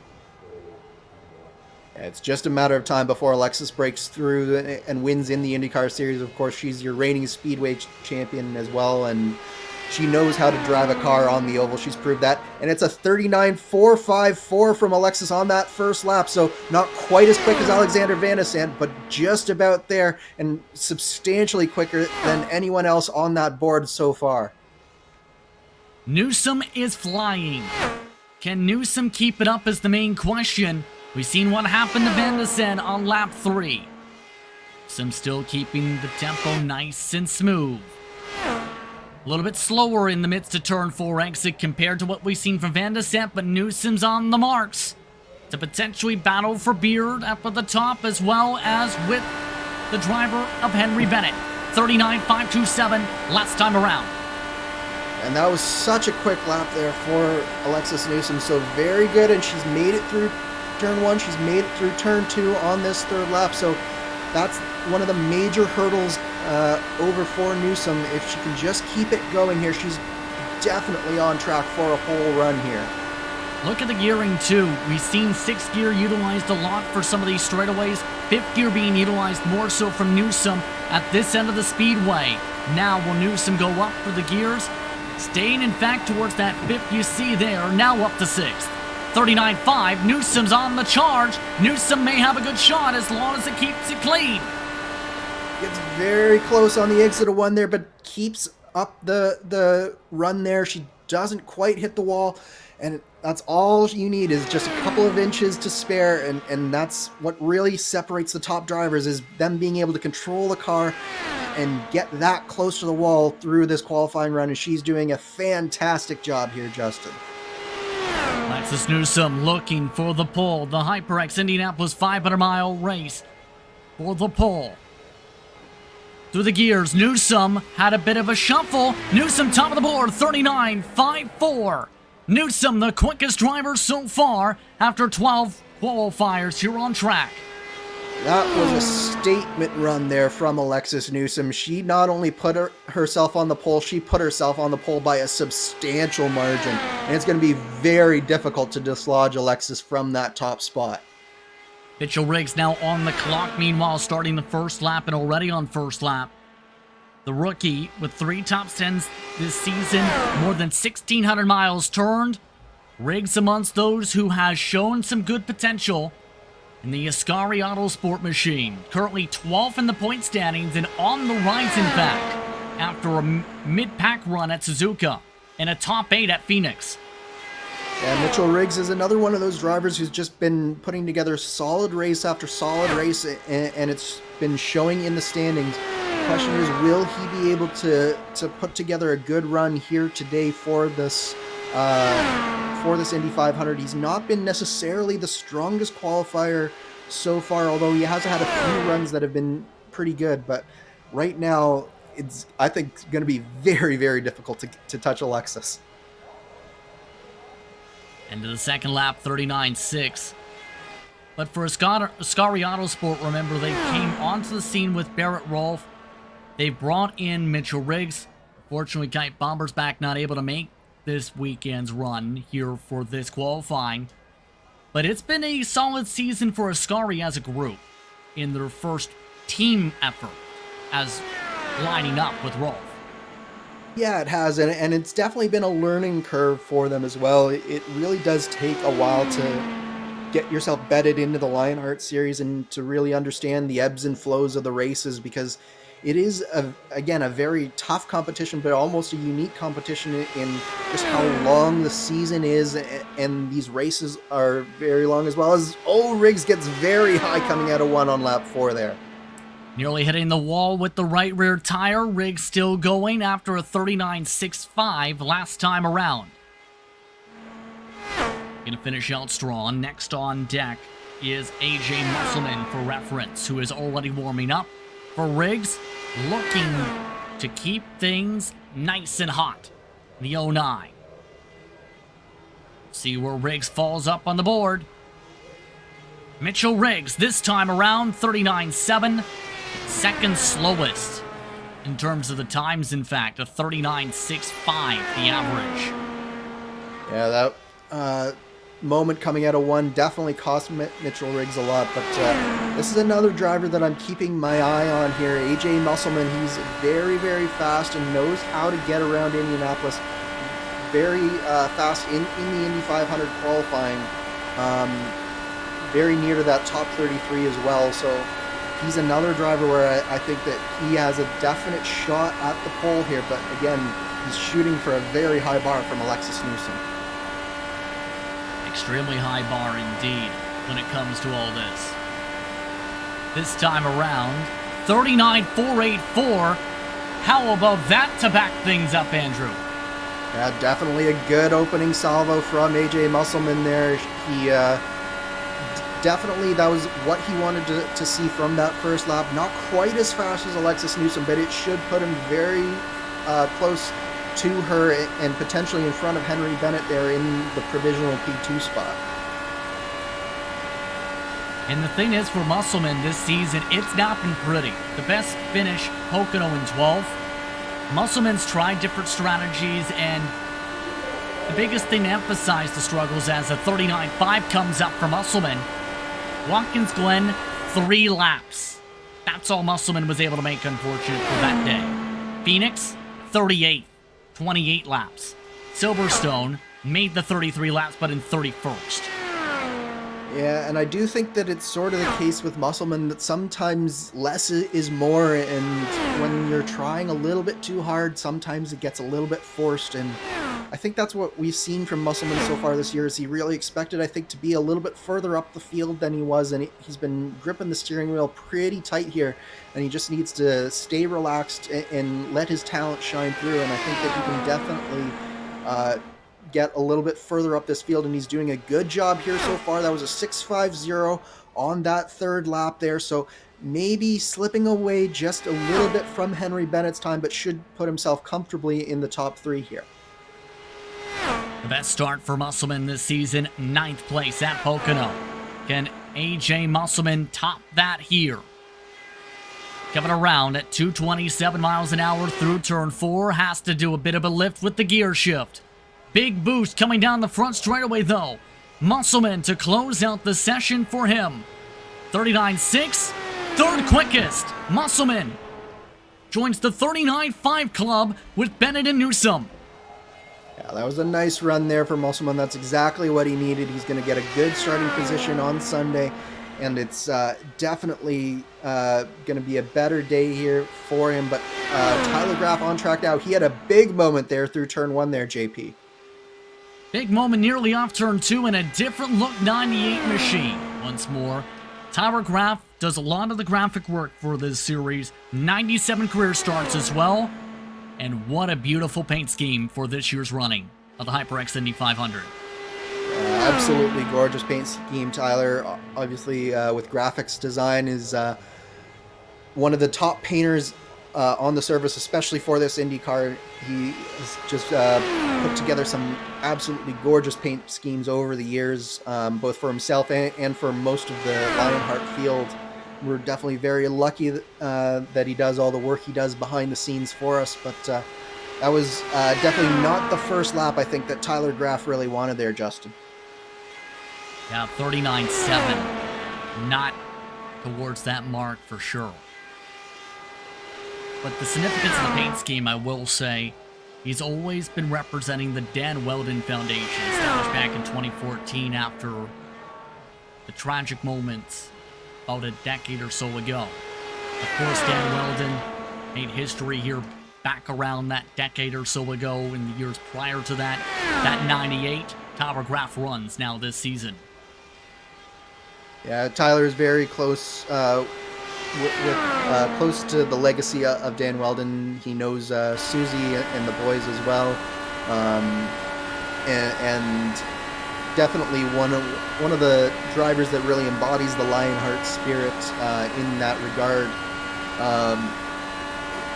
It's just a matter of time before Alexis breaks through and wins in the IndyCar Series. Of course, she's your reigning Speedway champion as well, and she knows how to drive a car on the oval. She's proved that. And it's a 39.454 from Alexis on that first lap. So not quite as quick as Alexander Vander-Sand, but just about there, and substantially quicker than anyone else on that board so far.
Newsome is flying. Can Newsome keep it up is the main question. We've seen what happened to Vander-Sand on lap 3. Newsome still keeping the tempo nice and smooth. A little bit slower in the midst of turn 4 exit compared to what we've seen from Vander-Sand, but Newsome's on the marks to potentially battle for Beard up at the top, as well as with the driver of Henry Bennett. 39.527 last time around.
And that was such a quick lap there for Alexis Newsome. So very good, and she's made it through turn 1. She's made it through turn 2 on this third lap. So that's one of the major hurdles over for Newsome. If she can just keep it going here, she's definitely on track for a whole run here.
Look at the gearing too. We've seen 6th gear utilized a lot for some of these straightaways. 5th gear being utilized more so from Newsome at this end of the speedway. Now will Newsome go up for the gears? Staying in fact towards that 5th you see there, now up to 6th. 39.5, Newsome's on the charge. Newsome may have a good shot as long as it keeps it clean.
Gets very close on the exit of 1 there, but keeps up the run there. She doesn't quite hit the wall, and that's all you need is just a couple of inches to spare, and that's what really separates the top drivers, is them being able to control the car and get that close to the wall through this qualifying run, and she's doing a fantastic job here, Justin.
Alexis Newsome looking for the pole. The HyperX Indianapolis 500-mile race for the pole. Through the gears, Newsome had a bit of a shuffle. Newsome top of the board, 39.54. Newsome, the quickest driver so far after 12 qualifiers here on track.
That was a statement run there from Alexis Newsome. She not only put herself on the pole, she put herself on the pole by a substantial margin. And it's going to be very difficult to dislodge Alexis from that top spot.
Mitchell Riggs now on the clock, meanwhile starting the first lap and already on first lap. The rookie with 3 top 10s this season, more than 1,600 miles turned. Riggs amongst those who has shown some good potential in the Ascari Autosport machine. Currently 12th in the point standings and on the rise, in fact, after a mid-pack run at Suzuka and a top 8 at Phoenix.
Yeah, Mitchell Riggs is another one of those drivers who's just been putting together solid race after solid race, and it's been showing in the standings. The question is, will he be able to put together a good run here today for this Indy 500? He's not been necessarily the strongest qualifier so far, although he has had a few runs that have been pretty good. But right now, it's, I think, going to be very, very difficult to touch Alexis.
Into the second lap, 39.6. But for Ascari Autosport, remember, they came onto the scene with Barrett Rolfe. They brought in Mitchell Riggs. Unfortunately, Kite Bomber's back, not able to make this weekend's run here for this qualifying. But it's been a solid season for Ascari as a group in their first team effort as lining up with Rolfe.
Yeah, it has, and it's definitely been a learning curve for them as well. It really does take a while to get yourself bedded into the Lionheart series and to really understand the ebbs and flows of the races, because it is, again, a very tough competition, but almost a unique competition in just how long the season is, and these races are very long as well. As Riggs gets very high coming out of 1 on lap 4 there.
Nearly hitting the wall with the right rear tire. Riggs still going after a 39.65 last time around. Gonna finish out strong. Next on deck is AJ Musselman for reference, who is already warming up. For Riggs, looking to keep things nice and hot. The 09. See where Riggs falls up on the board. Mitchell Riggs, this time around, 39.7. Second slowest in terms of the times, in fact, a 39.65, the average.
Yeah, that moment coming out of 1 definitely cost Mitchell Riggs a lot, but this is another driver that I'm keeping my eye on here. AJ Musselman, he's very, very fast and knows how to get around Indianapolis. Very fast in the Indy 500 qualifying. Very near to that top 33 as well, so he's another driver where I think that he has a definite shot at the pole here, but again, he's shooting for a very high bar from Alexis Newsome.
Extremely high bar indeed when it comes to all this. This time around, 39.484. How about that to back things up, Andrew?
Yeah, definitely a good opening salvo from AJ Musselman there. He definitely, that was what he wanted to see from that first lap. Not quite as fast as Alexis Newsome, but it should put him very close to her and potentially in front of Henry Bennett there in the provisional P2 spot.
And the thing is, for Musselman this season, it's not been pretty. The best finish, Pocono in 12th. Musselman's tried different strategies, and the biggest thing to emphasize the struggles as a 39.5 comes up for Musselman. Watkins Glen, 3 laps. That's all Musselman was able to make, unfortunate for that day. Phoenix, 38, 28 laps. Silverstone made the 33 laps, but in 31st.
Yeah, and I do think that it's sort of the case with Musselman that sometimes less is more, and when you're trying a little bit too hard, sometimes it gets a little bit forced, and I think that's what we've seen from Musselman so far this year. Is he really expected, I think, to be a little bit further up the field than he was, and he's been gripping the steering wheel pretty tight here, and he just needs to stay relaxed and let his talent shine through, and I think that he can definitely get a little bit further up this field, and he's doing a good job here so far. That was a 6.50 on that third lap there, so maybe slipping away just a little bit from Henry Bennett's time, but should put himself comfortably in the top 3 here.
The best start for Musselman this season, 9th place at Pocono. Can AJ Musselman top that here? Coming around at 227 miles an hour through turn 4, has to do a bit of a lift with the gear shift. Big boost coming down the front straightaway though. Musselman to close out the session for him. 39.6, third quickest. Musselman joins the 39.5 club with Bennett and Newsome.
Yeah, that was a nice run there for Musselman. That's exactly what he needed. He's going to get a good starting position on Sunday, and it's definitely going to be a better day here for him. But Tyler Graf on track now. He had a big moment there through turn 1 there, JP.
Big moment nearly off turn 2 in a different look 98 machine. Once more, Tyler Graf does a lot of the graphic work for this series. 97 career starts as well. And what a beautiful paint scheme for this year's running of the HyperX Indy 500.
Absolutely gorgeous paint scheme, Tyler. Obviously, with graphics design, is one of the top painters on the service, especially for this IndyCar. He has just put together some absolutely gorgeous paint schemes over the years, both for himself and for most of the Lionheart field. We're definitely very lucky that he does all the work he does behind the scenes for us, but that was definitely not the first lap, I think, that Tyler Graf really wanted there, Justin.
Yeah, 39.7. Not towards that mark for sure. But the significance of the paint scheme, I will say, he's always been representing the Dan Weldon Foundation, established back in 2014 after the tragic moments about a decade or so ago. Of course, Dan Weldon made history here back around that decade or so ago in the years prior to that. That 98, Tyler Graf runs now this season.
Yeah, Tyler is very close close to the legacy of Dan Weldon. He knows Susie and the boys as well, and definitely one of the drivers that really embodies the Lionheart spirit in that regard.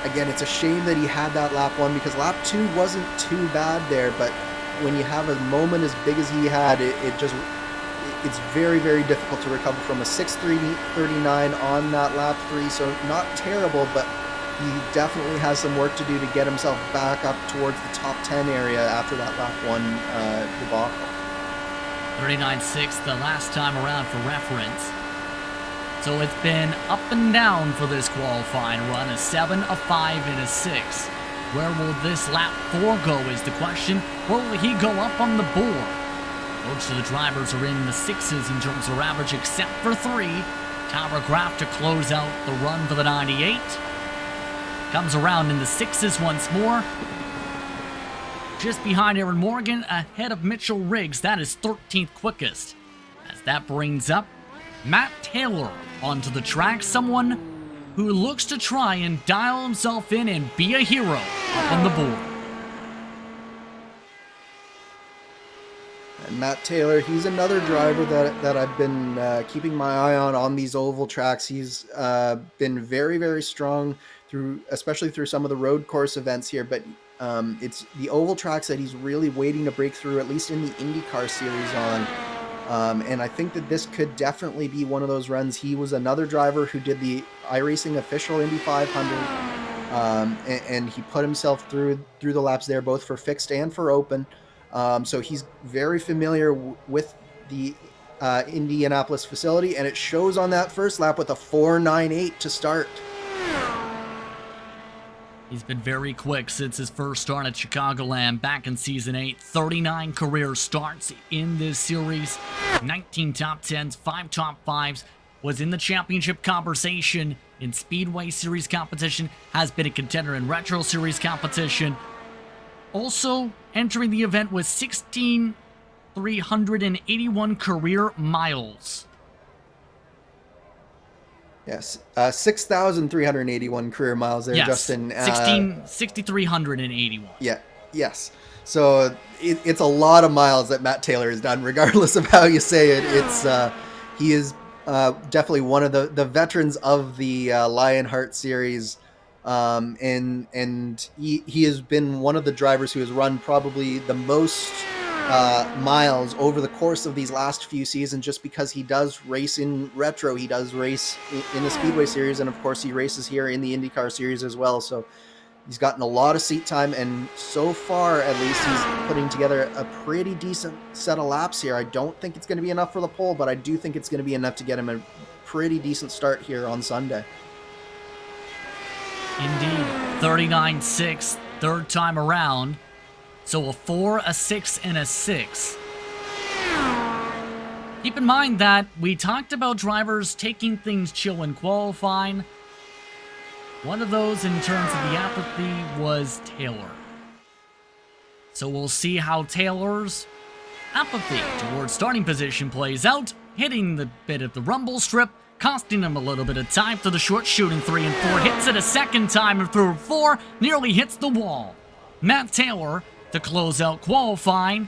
Again, it's a shame that he had that lap 1, because lap 2 wasn't too bad there, but when you have a moment as big as he had, it's very, very difficult to recover from a 6.39 on that lap 3, so not terrible, but he definitely has some work to do to get himself back up towards the top 10 area after that lap 1 debacle.
39.6 the last time around for reference. So it's been up and down for this qualifying run, a 7, a 5, and a 6. Where will this lap 4 go is the question. Where will he go up on the board? Most of the drivers are in the 6s in terms of average, except for 3. Tyler Graf to close out the run for the 98. Comes around in the 6s once more. Just behind Aaron Morgan, ahead of Mitchell Riggs. That is 13th quickest. As that brings up Matt Taylor onto the track. Someone who looks to try and dial himself in and be a hero up on the board.
And Matt Taylor, he's another driver that I've been keeping my eye on these oval tracks. He's been very, very strong especially through some of the road course events here, but it's the oval tracks that he's really waiting to break through, at least in the IndyCar series on. And I think that this could definitely be one of those runs. He was another driver who did the iRacing official Indy 500, and he put himself through the laps there, both for fixed and for open. So he's very familiar with the Indianapolis facility, and it shows on that first lap with a 4.98 to start.
He's been very quick since his first start at Chicagoland back in Season 8. 39 career starts in this series. 19 top 10s, 5 top 5s. Was in the championship conversation in Speedway Series competition. Has been a contender in Retro Series competition. Also entering the event with 16,381 career miles.
Yes, 6,381 career miles there,
Yes,
Justin.
6,381.
Yeah, yes. So it's a lot of miles that Matt Taylor has done, regardless of how you say it. He is definitely one of the veterans of the Lionheart series, and he has been one of the drivers who has run probably the most miles over the course of these last few seasons, just because he does race in retro, he does race in the Speedway series, and of course he races here in the IndyCar series as well. So he's gotten a lot of seat time, and so far at least he's putting together a pretty decent set of laps here. I don't think it's going to be enough for the pole, but I do think it's going to be enough to get him a pretty decent start here on Sunday.
Indeed, 39.6, third time around. So a 4, a 6, and a 6. Keep in mind that we talked about drivers taking things chill in qualifying. One of those in terms of the apathy was Taylor. So we'll see how Taylor's apathy towards starting position plays out, hitting the bit of the rumble strip, costing him a little bit of time to the short shooting 3 and 4, hits it a second time and through 4, nearly hits the wall. Matt Taylor to close out qualifying.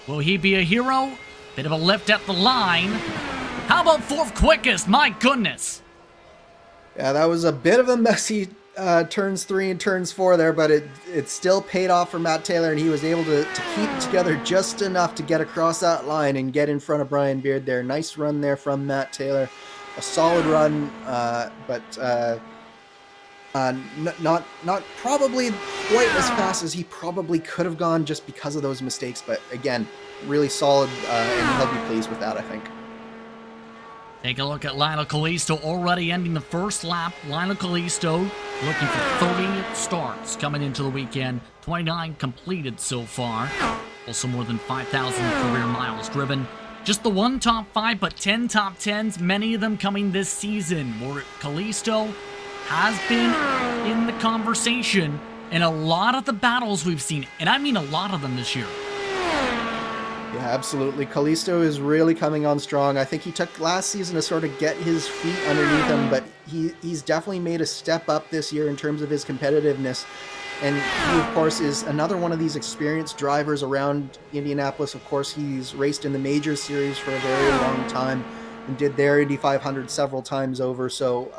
Will he be a hero? Bit of a lift at the line. How about 4th quickest? My goodness.
Yeah, that was a bit of a messy turns 3 and turns 4 there, but it still paid off for Matt Taylor, and he was able to keep it together just enough to get across that line and get in front of Brian Beard there. Nice run there from Matt Taylor. A solid run, but not probably quite as fast as he probably could have gone just because of those mistakes. But again, really solid, and he'll be pleased with that, I think.
Take a look at Lionel Kalisto already ending the first lap. Lionel Kalisto looking for 30 starts coming into the weekend. 29 completed so far. Also more than 5,000 career miles driven. Just the one top 5, but 10 top 10s, many of them coming this season, where Kalisto has been in the conversation in a lot of the battles we've seen, and I mean a lot of them this year.
Yeah, absolutely. Kalisto is really coming on strong. I think he took last season to sort of get his feet underneath him, but he's definitely made a step up this year in terms of his competitiveness. And he, of course, is another one of these experienced drivers around Indianapolis. Of course, he's raced in the major series for a very long time and did their Indy 500 several times over. So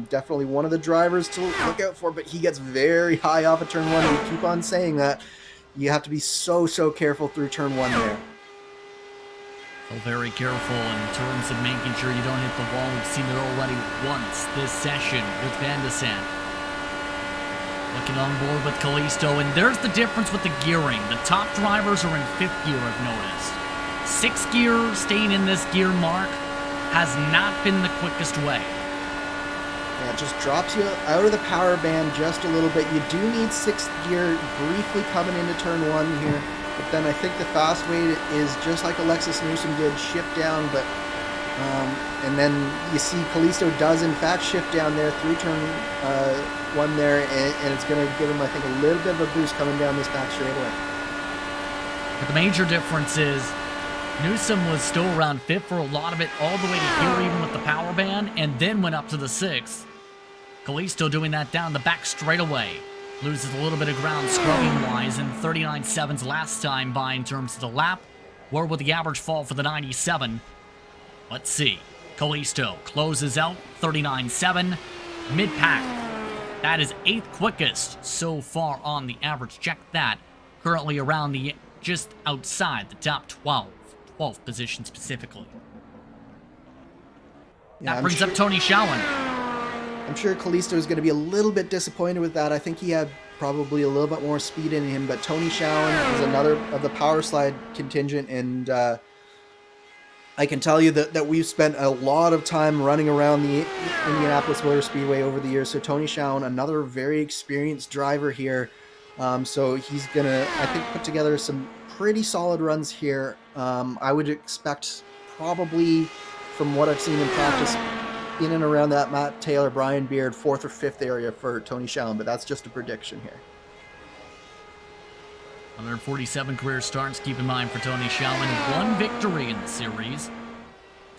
definitely one of the drivers to look out for, but he gets very high off of turn 1. We keep on saying that. You have to be so careful through turn 1 there.
So very careful in terms of making sure you don't hit the wall. We've seen it already once this session with Vander-Sand. Looking on board with Kalisto, and there's the difference with the gearing. The top drivers are in 5th gear, I've noticed. 6th gear, staying in this gear mark, has not been the quickest way.
Yeah, it just drops you out of the power band just a little bit. You do need 6th gear briefly coming into turn 1 here. But then I think the fast way is just like Alexis Newsome did, shift down, but and then you see Kalisto does in fact shift down there through turn 1 there, and it's going to give him, I think, a little bit of a boost coming down this back straightaway.
But the major difference is Newsome was still around 5th for a lot of it, all the way to here even with the power band, and then went up to the 6th. Kalisto doing that down the back straightaway. Loses a little bit of ground scrubbing-wise in 39.7s last time by in terms of the lap. Where would the average fall for the 97? Let's see. Kalisto closes out 39.7. Mid-pack. That is 8th quickest so far on the average. Check that. Currently around the just outside the top 12. 12th position specifically.
Yeah,
that brings up Tony Shalom.
I'm sure Kalisto is going to be a little bit disappointed with that. I think he had probably a little bit more speed in him, but Tony Shalom is another of the power slide contingent, and I can tell you that we've spent a lot of time running around the Indianapolis Motor Speedway over the years. So Tony Shalom, another very experienced driver here. So he's going to, I think, put together some pretty solid runs here. I would expect probably, from what I've seen in practice, in and around that Matt Taylor, Brian Beard, 4th or 5th area for Tony Shalom, but that's just a prediction here.
147 career starts, keep in mind, for Tony Shalom. 1 victory in the series.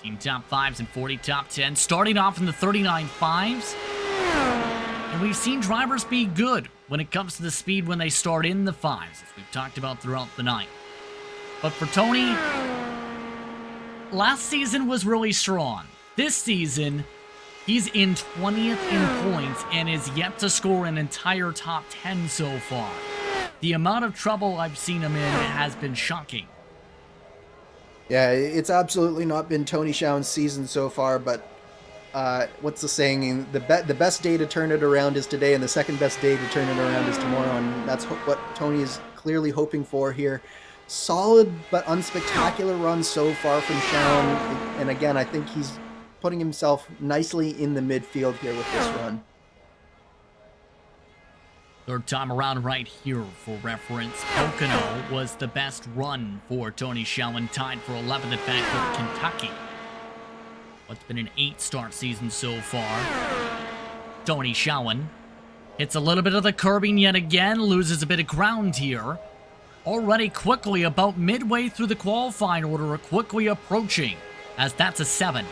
Team top 5s and 40 top 10. Starting off in the 39 5s. And we've seen drivers be good when it comes to the speed when they start in the 5s, as we've talked about throughout the night. But for Tony, last season was really strong. This season, he's in 20th in points and is yet to score an entire top 10 so far. The amount of trouble I've seen him in has been shocking.
Yeah, it's absolutely not been Tony Shalom's season so far, but what's the saying? The best day to turn it around is today, and the second best day to turn it around is tomorrow, and that's what Tony is clearly hoping for here. Solid but unspectacular run so far from Shalom, and again, I think he's putting himself nicely in the midfield here with this run.
Third time around right here for reference. Pocono was the best run for Tony Shalom, tied for 11th in fact with Kentucky. What's been an 8-start season so far. Tony Shalom hits a little bit of the curbing yet again, loses a bit of ground here. Already quickly about midway through the qualifying order, quickly approaching, as that's a 7.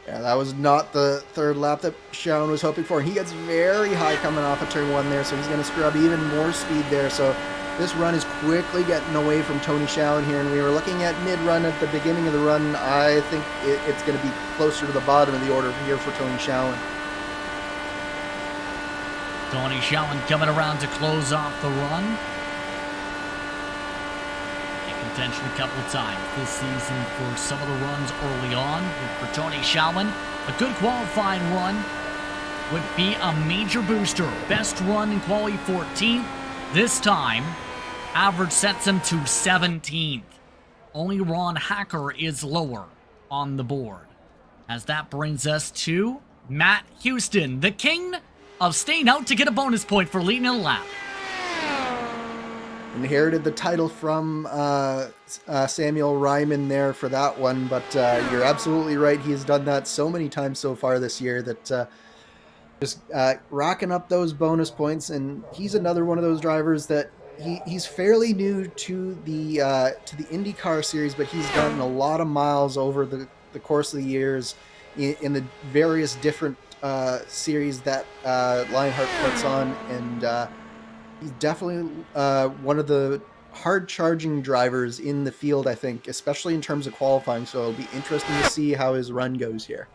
Yeah, that was not the third lap that Shalom was hoping for. He gets very high coming off of turn 1 there, so he's going to scrub even more speed there. So this run is quickly getting away from Tony Shalom here, and we were looking at mid-run at the beginning of the run. I think it's going to be closer to the bottom of the order here for Tony Shalom.
Tony Shalom coming around to close off the run. Contention a couple of times this season for some of the runs early on. For Tony Shalom, a good qualifying run would be a major booster. Best run in quali 14th. This time, average sets him to 17th. Only Ron Hacker is lower on the board. As that brings us to Matt Houston, the king of staying out to get a bonus point for leading a lap.
Inherited the title from Samuel Ryman there for that one, but you're absolutely right. He's done that so many times so far this year that just racking up those bonus points, and he's another one of those drivers that he's fairly new to the IndyCar series, but he's gotten a lot of miles over the course of the years in the various different series that Lionheart puts on, and he's definitely one of the hard-charging drivers in the field, I think, especially in terms of qualifying, so it'll be interesting to see how his run goes here.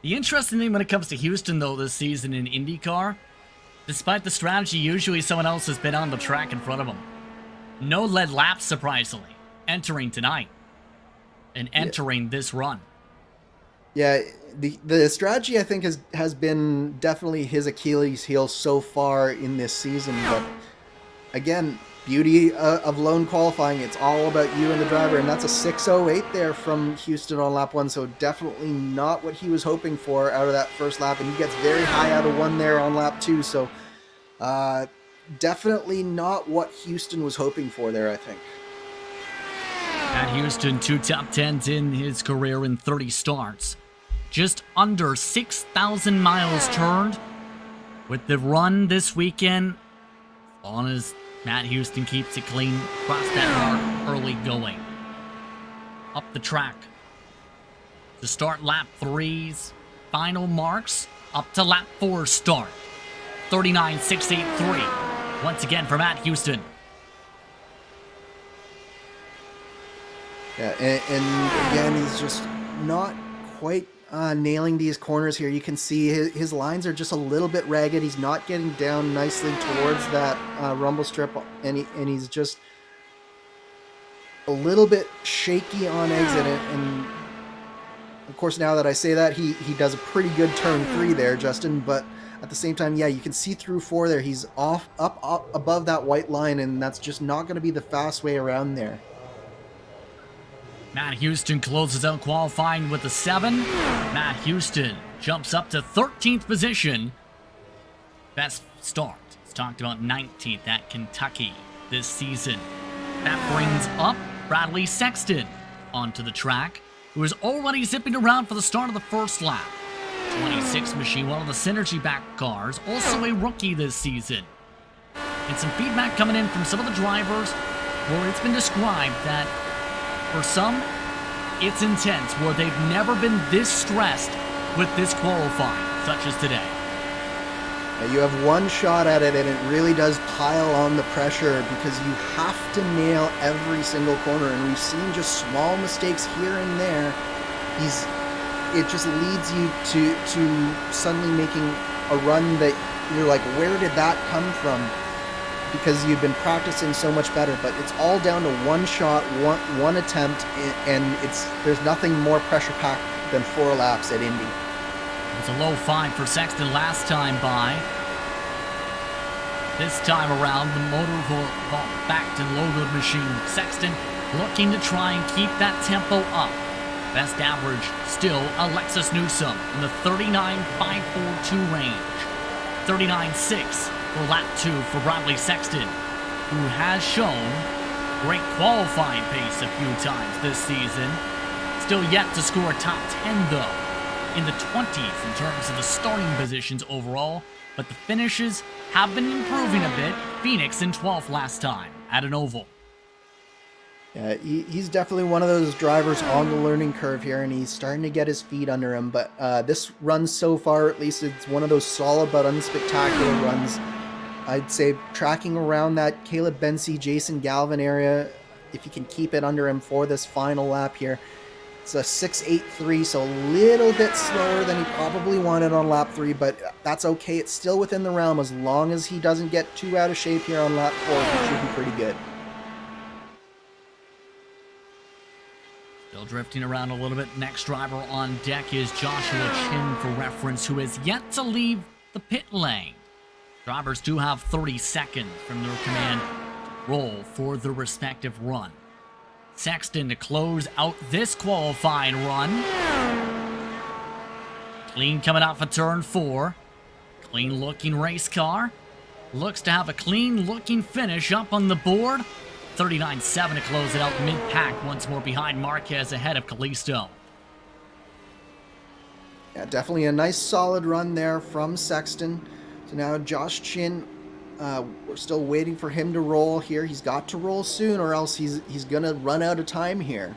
The interesting thing when it comes to Houston, though, this season in IndyCar, despite the strategy, usually someone else has been on the track in front of him. No lead laps, surprisingly, entering tonight and entering this run.
Yeah, the strategy, I think, has been definitely his Achilles heel so far in this season. But again, beauty of lone qualifying, it's all about you and the driver, and that's a 6:08 there from Houston on lap 1, so definitely not what he was hoping for out of that first lap, and he gets very high out of 1 there on lap 2, so definitely not what Houston was hoping for there, I think.
At Houston, 2 top 10s in his career in 30 starts. Just under 6,000 miles turned. With the run this weekend, on as Matt Houston keeps it clean across that mark early going. Up the track. To start lap 3's final marks, up to lap 4's start. 39.683. Once again for Matt Houston.
Yeah, and again, he's just not quite nailing these corners here. You can see his lines are just a little bit ragged. He's not getting down nicely towards that rumble strip, and he's just a little bit shaky on exit. And of course, now that I say that, he does a pretty good turn 3 there, Justin, but at the same time, yeah, you can see through 4 there. He's up above that white line, and that's just not going to be the fast way around there.
Matt Houston closes out qualifying with a 7. Matt Houston jumps up to 13th position. Best start. He's talked about 19th at Kentucky this season. That brings up Bradley Sexton onto the track, who is already zipping around for the start of the first lap. 26 machine, one of the Synergy back cars, also a rookie this season. And some feedback coming in from some of the drivers where it's been described that for some, it's intense, where they've never been this stressed with this qualifying, such as today.
You have one shot at it, and it really does pile on the pressure because you have to nail every single corner, and we've seen just small mistakes here and there. It just leads you to suddenly making a run that you're like, where did that come from? Because you've been practicing so much better, but it's all down to one shot, one attempt, and there's nothing more pressure-packed than 4 laps at Indy.
It was a low 5 for Sexton last time by. This time around, the motor backed and loaded machine. Sexton looking to try and keep that tempo up. Best average still Alexis Newsome in the 39.542 range. 39.6 for lap 2 for Bradley Sexton, who has shown great qualifying pace a few times this season. Still yet to score top 10 though, in the 20s in terms of the starting positions overall, but the finishes have been improving a bit. Phoenix in 12th last time at an oval.
Yeah, he's definitely one of those drivers on the learning curve here, and he's starting to get his feet under him. But this run so far, at least, it's one of those solid but unspectacular runs. I'd say tracking around that Caleb Bensey, Jason Galvin area, if you can keep it under him for this final lap here. It's a 6.83, so a little bit slower than he probably wanted on lap 3, but that's okay. It's still within the realm as long as he doesn't get too out of shape here on lap 4. He should be pretty good.
Still drifting around a little bit. Next driver on deck is Joshua Chin, for reference, who has yet to leave the pit lane. Drivers do have 30 seconds from their command roll for their respective run. Sexton to close out this qualifying run. Clean coming off of turn 4. Clean looking race car. Looks to have a clean looking finish up on the board. 39.7 to close it out mid-pack, once more behind Marquez, ahead of Kalisto.
Yeah, definitely a nice solid run there from Sexton. So now Josh Chin, we're still waiting for him to roll here. He's got to roll soon, or else he's gonna run out of time here.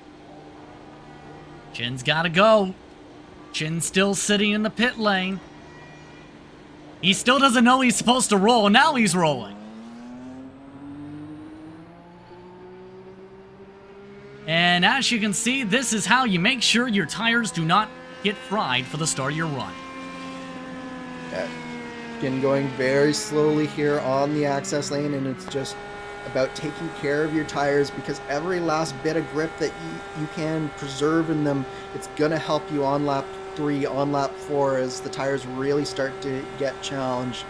Chin's gotta go. Chin's still sitting in the pit lane. He still doesn't know he's supposed to roll, and now he's rolling. And as you can see, this is how you make sure your tires do not get fried for the start of your run.
Again, going very slowly here on the access lane, and it's just about taking care of your tires, because every last bit of grip that you can preserve in them, it's going to help you on lap 3, on lap 4, as the tires really start to get challenged.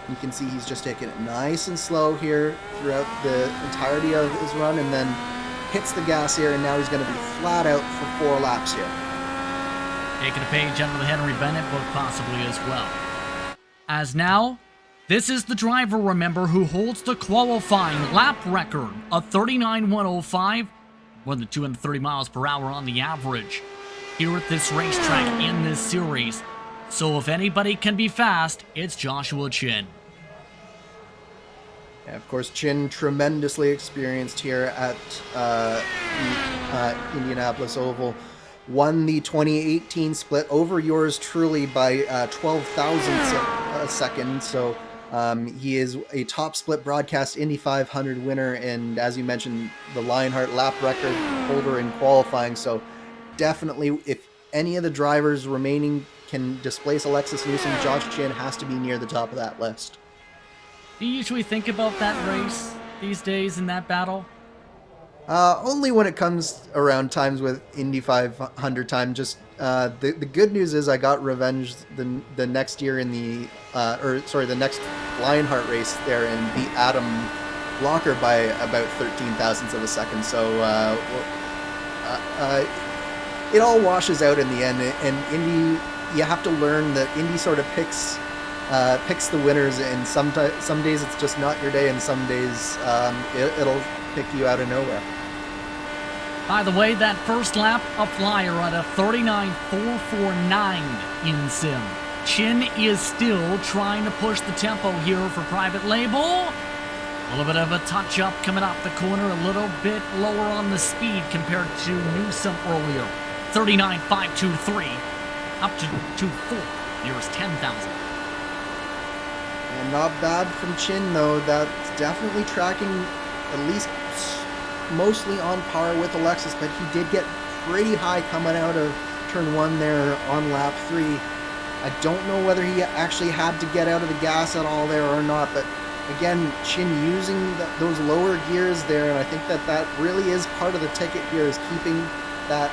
You can see he's just taking it nice and slow here throughout the entirety of his run, and then hits the gas here, and now he's going to be flat out for 4 laps here.
Taking a page out of the Henry Bennett book possibly as well. As now, this is the driver, remember, who holds the qualifying lap record, a 39.105, more than 230 miles per hour on the average, here at this racetrack in this series. So if anybody can be fast, it's Joshua Chin.
Yeah, of course, Chin tremendously experienced here at Indianapolis Oval. Won the 2018 split over yours truly by 12 thousandths a second. So he is a top split broadcast Indy 500 winner, and as you mentioned, the Lionheart lap record holder in qualifying. So definitely, if any of the drivers remaining can displace Alexis Newsome, Josh Chin has to be near the top of that list.
Do you usually think about that race these days in that battle?
Only when it comes around times with Indy 500 time. Just the good news is I got revenge the next year in the the next Lionheart race there, and beat Adam Blocker by about 13 thousandths of a second. So it all washes out in the end. And Indy, you have to learn that Indy sort of picks the winners, and some days it's just not your day, and some days it'll pick you out of nowhere.
By the way, that first lap, a flyer at a 39.449 in sim. Chin is still trying to push the tempo here for private label. A little bit of a touch-up coming off the corner, a little bit lower on the speed compared to Newsome earlier. 39.523, up to 2.4, nearest 10,000.
And not bad from Chin, though. That's definitely tracking at least mostly on par with Alexis, but he did get pretty high coming out of turn 1 there on lap 3. I don't know whether he actually had to get out of the gas at all there or not, but again, Chin using those lower gears there, and I think that really is part of the ticket here, is keeping that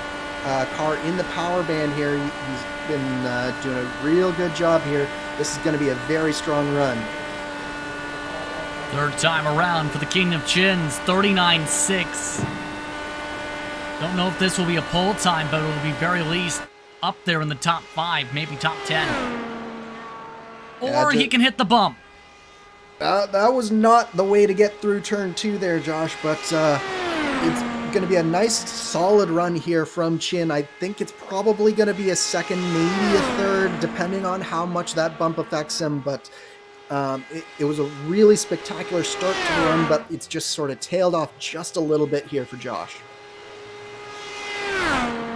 car in the power band here. He's been doing a real good job here. This is going to be a very strong run.
Third time around for the King of Chins, 39.6. Don't know if this will be a pole time, but it will be very least up there in the top 5, maybe top 10. Or he can hit the bump.
That was not the way to get through turn 2 there, Josh, but it's going to be a nice, solid run here from Chin. I think it's probably going to be a second, maybe a third, depending on how much that bump affects him, but it was a really spectacular start to the run, but it's just sort of tailed off just a little bit here for Josh.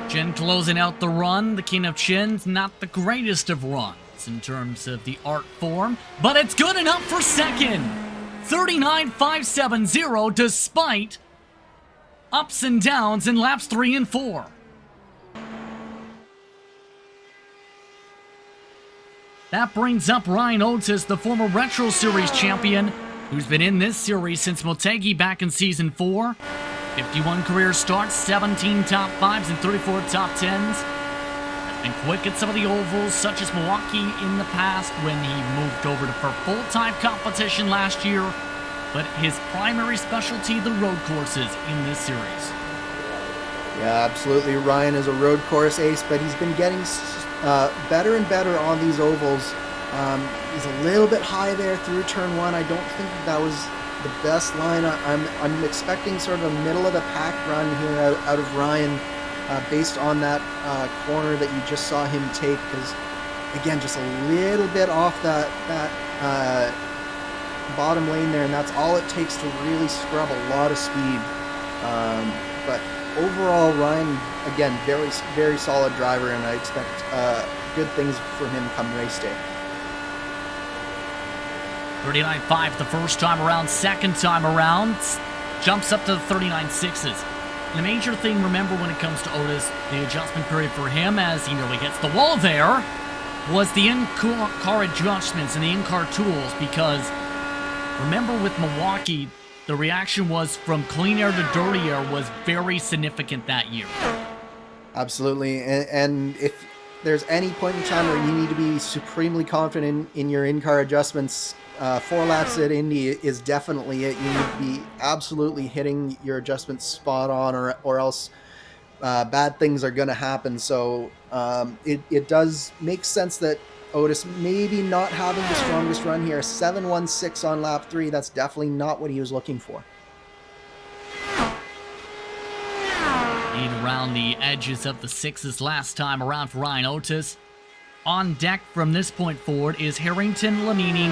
Chin closing out the run. The King of Chins, not the greatest of runs in terms of the art form, but it's good enough for second. 39.570 despite ups and downs in laps 3 and 4. That brings up Ryan Otis, the former Retro Series champion, who's been in this series since Motegi back in Season 4. 51 career starts, 17 top 5s and 34 top 10s. Has been quick at some of the ovals, such as Milwaukee in the past when he moved over for full-time competition last year. But his primary specialty, the road courses in this series.
Yeah, absolutely. Ryan is a road course ace, but he's been getting better and better on these ovals. He's a little bit high there through turn 1. I don't think that was the best line. I'm expecting sort of a middle of the pack run here out of Ryan, based on that corner that you just saw him take, because again, just a little bit off that bottom lane there, and that's all it takes to really scrub a lot of speed. But overall, Ryan, again, very, very solid driver, and I expect good things for him come race day.
39.5 the first time around, second time around, jumps up to the 39.6s. And the major thing, remember, when it comes to Otis, the adjustment period for him as he nearly hits the wall there, was the in-car adjustments and the in-car tools, because remember with Milwaukee, the reaction was from clean air to dirty air was very significant that year. Absolutely,
and if there's any point in time where you need to be supremely confident in your in-car adjustments, 4 laps at Indy is definitely it. You need to be absolutely hitting your adjustments spot on, or else bad things are going to happen. So it does make sense that Otis maybe not having the strongest run here. 7.16 on lap 3, that's definitely not what he was looking for.
In around the edges of the 6s last time around for Ryan Otis. On deck from this point forward is Harrington, Lanini,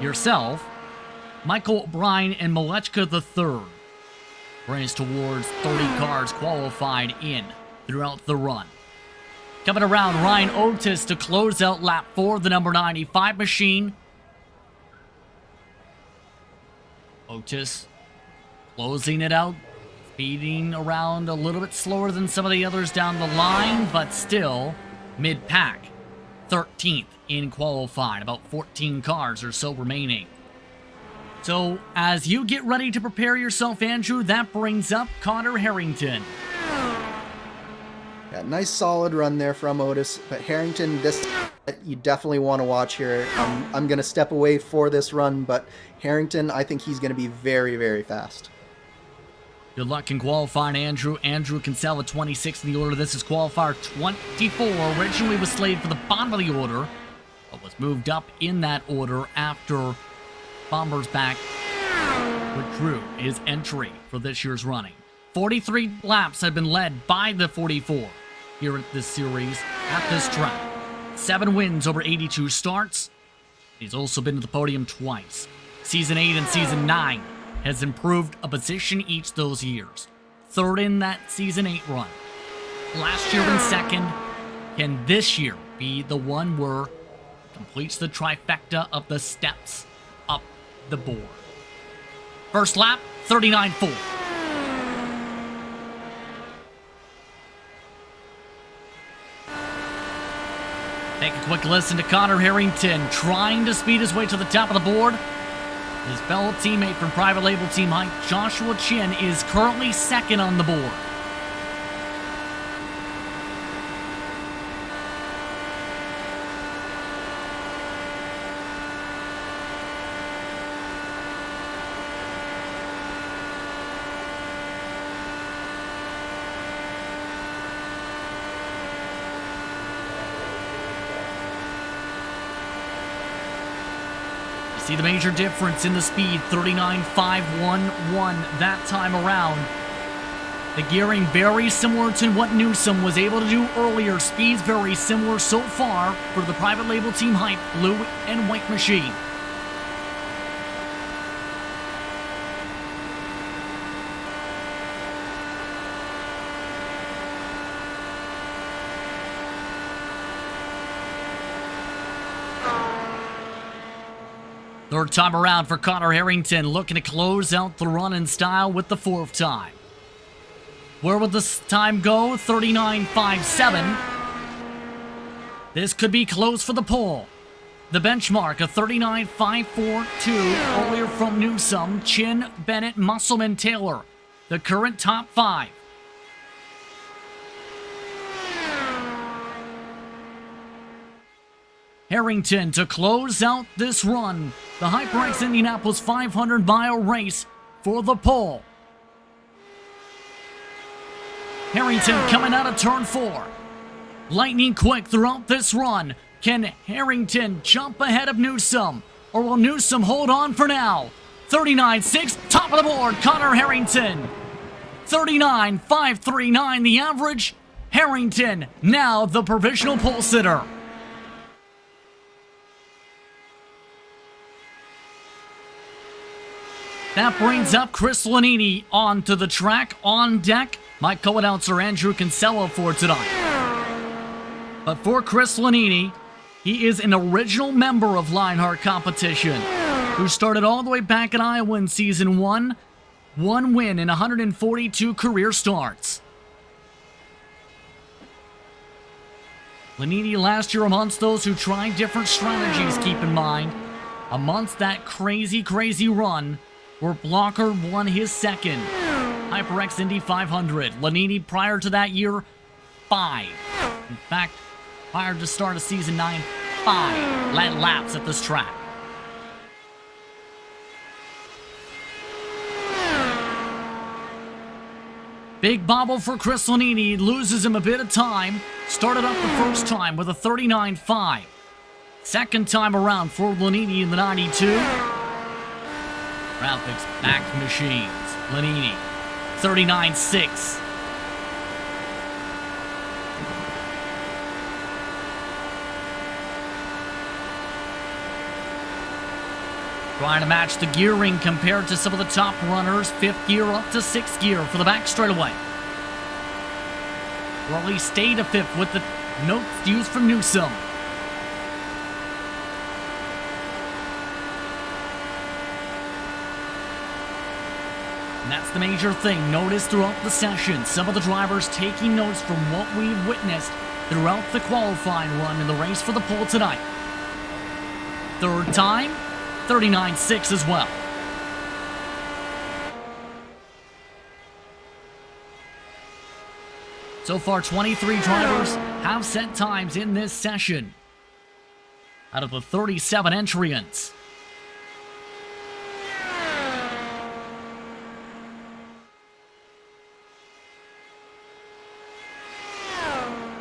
yourself, Michael O'Brien, and Malechka III. Brings towards 30 cars qualified in throughout the run. Coming around, Ryan Otis to close out lap 4, the number 95 machine. Otis closing it out, speeding around a little bit slower than some of the others down the line, but still mid-pack. 13th in qualifying, about 14 cars or so remaining. So as you get ready to prepare yourself, Andrew, that brings up Connor Harrington.
Yeah, nice solid run there from Otis, but Harrington, this you definitely want to watch here. I'm going to step away for this run, but Harrington, I think he's going to be very, very fast.
Good luck in qualifying, Andrew. Andrew Kinsella, 26 in the order. This is qualifier 24. Originally was slated for the bottom of the order, but was moved up in that order after Bombersback withdrew his entry for this year's running. 43 laps have been led by the 44 here at this series, at this track. 7 wins over 82 starts. He's also been to the podium twice. Season 8 and Season 9 has improved a position each those years. 3rd in that Season 8 run. Last year in 2nd. Can this year be the one where completes the trifecta of the steps up the board? First lap, 39.4. Take a quick listen to Connor Harrington trying to speed his way to the top of the board. His fellow teammate from private label team Hype, Joshua Chin, is currently 2nd on the board. See the major difference in the speed, 39.511 that time around. The gearing very similar to what Newsome was able to do earlier. Speeds very similar so far for the private label team Hype, blue and white machine. Third time around for Connor Harrington, looking to close out the run in style with the 4th time. Where will this time go? 39.57. This could be close for the pole. The benchmark of 39.542 earlier from Newsome, Chin, Bennett, Musselman, Taylor. The current top 5. Harrington to close out this run. The HyperX Indianapolis 500-mile race for the pole. Harrington coming out of turn 4. Lightning quick throughout this run. Can Harrington jump ahead of Newsome? Or will Newsome hold on for now? 39.6, top of the board, Connor Harrington. 39.539 the average. Harrington, now the provisional pole sitter. That brings up Chris Lanini onto the track, on deck. My co-announcer Andrew Kinsella for tonight. But for Chris Lanini, he is an original member of Lionheart competition, who started all the way back in Iowa in Season 1. 1 win in 142 career starts. Lanini last year amongst those who tried different strategies, keep in mind. Amongst that crazy run, where Blocker won his 2nd HyperX Indy 500. Lanini prior to that year, 5. In fact, prior to start of Season 9, 5 led laps at this track. Big bobble for Chris Lanini, loses him a bit of time. Started up the first time with a 39.5. Second time around for Lanini in the 92. Graphics back machines. Lanini, 39.6. Trying to match the gearing compared to some of the top runners. 5th gear up to 6th gear for the back straightaway. Or at least stay to 5th with the notes used from Newsome. And that's the major thing. Notice throughout the session, some of the drivers taking notes from what we've witnessed throughout the qualifying run in the race for the pole tonight. 3rd time, 39.6 as well. So far, 23 drivers have set times in this session out of the 37 entrants.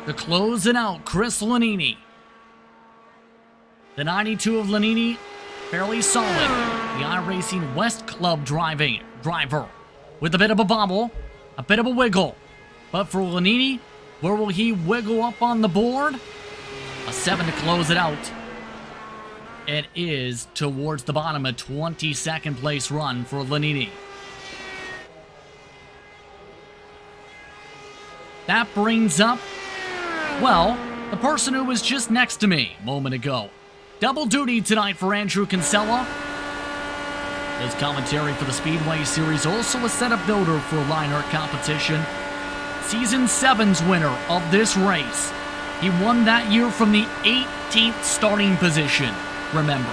To close it out, Chris Lanini. The 92 of Lanini, fairly solid. The iRacing West Club driver with a bit of a bobble. A bit of a wiggle. But for Lanini, where will he wiggle up on the board? A 7 to close it out. It is towards the bottom, a 22nd place run for Lanini. That brings up, well, the person who was just next to me a moment ago. Double duty tonight for Andrew Kinsella. His commentary for the Speedway Series, also a setup builder for Lionheart competition. Season 7's winner of this race. He won that year from the 18th starting position, remember.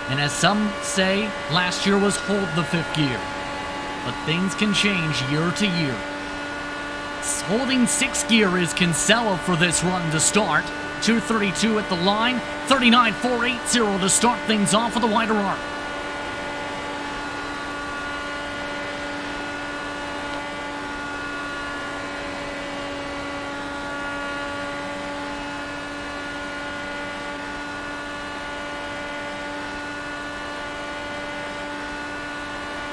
And as some say, last year was hold the 5th gear. But things can change year to year. Holding 6th gear is Kinsella for this run to start. 2:32 at the line, 39.480 to start things off with a wider arc.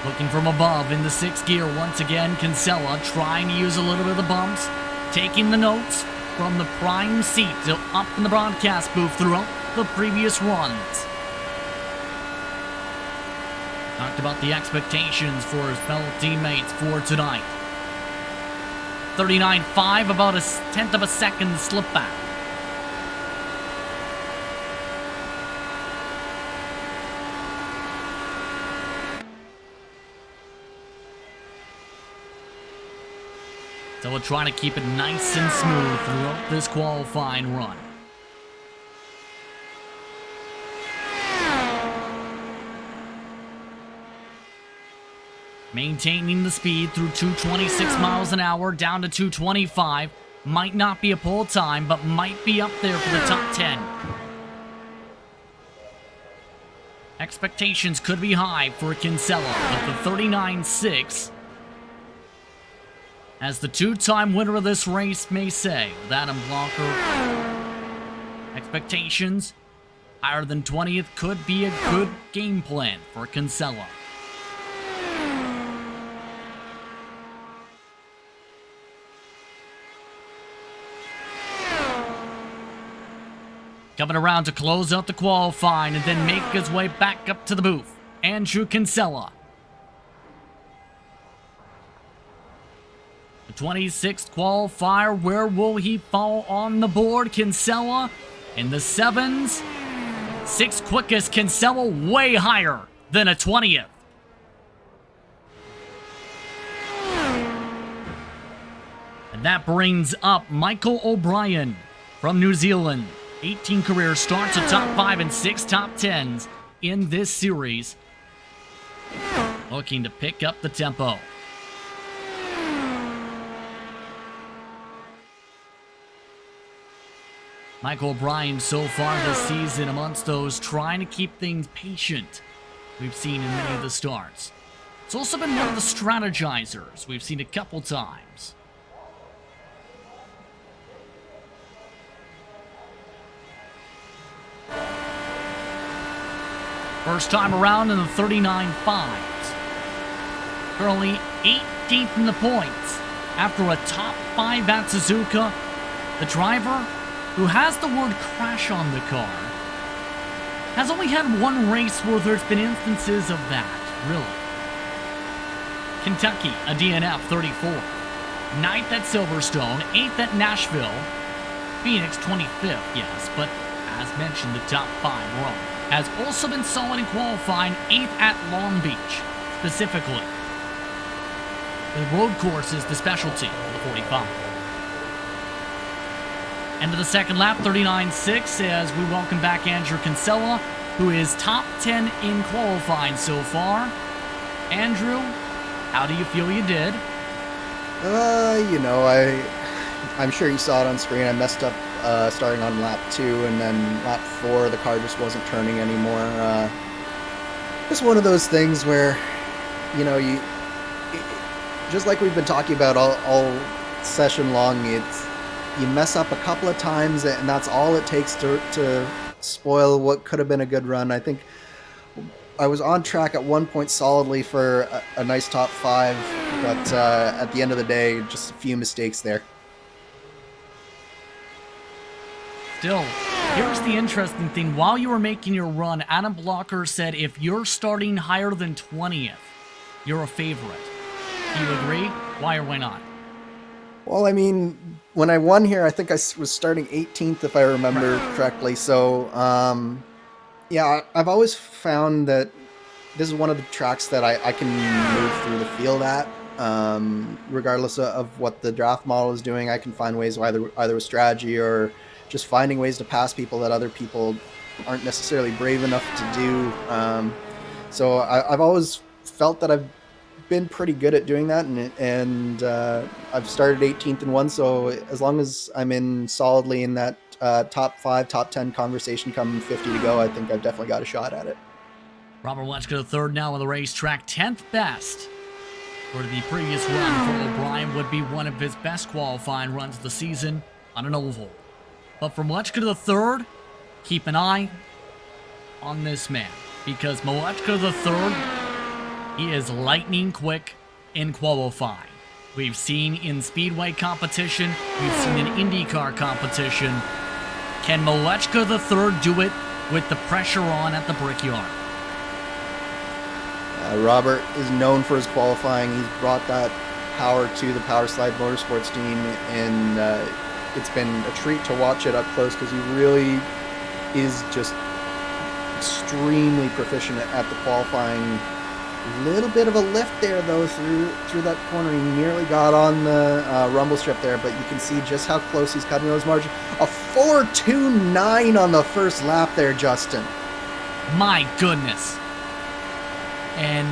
Looking from above in the 6th gear once again, Kinsella trying to use a little bit of the bumps, taking the notes from the prime seat to up in the broadcast booth throughout the previous runs. Talked about the expectations for his fellow teammates for tonight. 39.5, about a tenth of a second slip back. So we're trying to keep it nice and smooth throughout this qualifying run. Maintaining the speed through 226 miles an hour down to 225. Might not be a pole time, but might be up there for the top 10. Expectations could be high for Kinsella, but the 39.6, as the two-time winner of this race may say, with Adam Blocker, expectations higher than 20th could be a good game plan for Kinsella. Coming around to close out the qualifying and then make his way back up to the booth, Andrew Kinsella. The 26th qualifier, where will he fall on the board? Kinsella in the 7s. 6th quickest, Kinsella way higher than a 20th. And that brings up Michael O'Brien from New Zealand. 18 career starts, a top 5 and 6 top 10s in this series. Looking to pick up the tempo. Michael O'Brien so far this season amongst those trying to keep things patient we've seen in many of the starts. It's also been one of the strategizers we've seen a couple times. First time around in the 39.5s. Currently 18th in the points after a top 5 at Suzuka. The driver, who has the word crash on the car, has only had one race where there's been instances of that, really. Kentucky, a DNF 34. 9th at Silverstone, 8th at Nashville. Phoenix, 25th, yes, but as mentioned, the top 5 were on. Has also been solid in qualifying, 8th at Long Beach, specifically. The road course is the specialty for the 45. End of the second lap, 39.6, as we welcome back Andrew Kinsella, who is top 10 in qualifying so far. Andrew, how do you feel you did?
I'm sure you saw it on screen. I messed up starting on lap 2, and then lap 4, the car just wasn't turning anymore. It's one of those things where, you just like we've been talking about all session long, you mess up a couple of times, and that's all it takes to spoil what could have been a good run. I think I was on track at one point solidly for a nice top 5, but at the end of the day, just a few mistakes there.
Still, here's the interesting thing. While you were making your run, Adam Blocker said if you're starting higher than 20th, you're a favorite. Do you agree? Why or why not?
Well, I mean, when I won here, I think I was starting 18th, if I remember correctly. So, yeah, I've always found that this is one of the tracks that I can move through the field at. Regardless of what the draft model is doing, I can find ways, either with strategy or just finding ways to pass people that other people aren't necessarily brave enough to do. So I've always felt that I've been pretty good at doing that, and I've started 18th and 1, so as long as I'm in solidly in that top 5, top 10 conversation come 50 to go, I think I've definitely got a shot at it.
Robert Malechka III now on the racetrack, 10th best. For the previous run for O'Brien would be one of his best qualifying runs of the season on an oval. But for Malechka III, keep an eye on this man, because Malechka III, he is lightning quick in qualifying. We've seen in speedway competition, we've seen in IndyCar competition. Can Malechka III do it with the pressure on at the Brickyard?
Robert is known for his qualifying. He's brought that power to the Power Slide Motorsports team, and it's been a treat to watch it up close because he really is just extremely proficient at the qualifying. Little bit of a lift there though through that corner. He nearly got on the rumble strip there, but you can see just how close he's cutting those margins. A 4.29 on the first lap there, Justin.
My goodness. And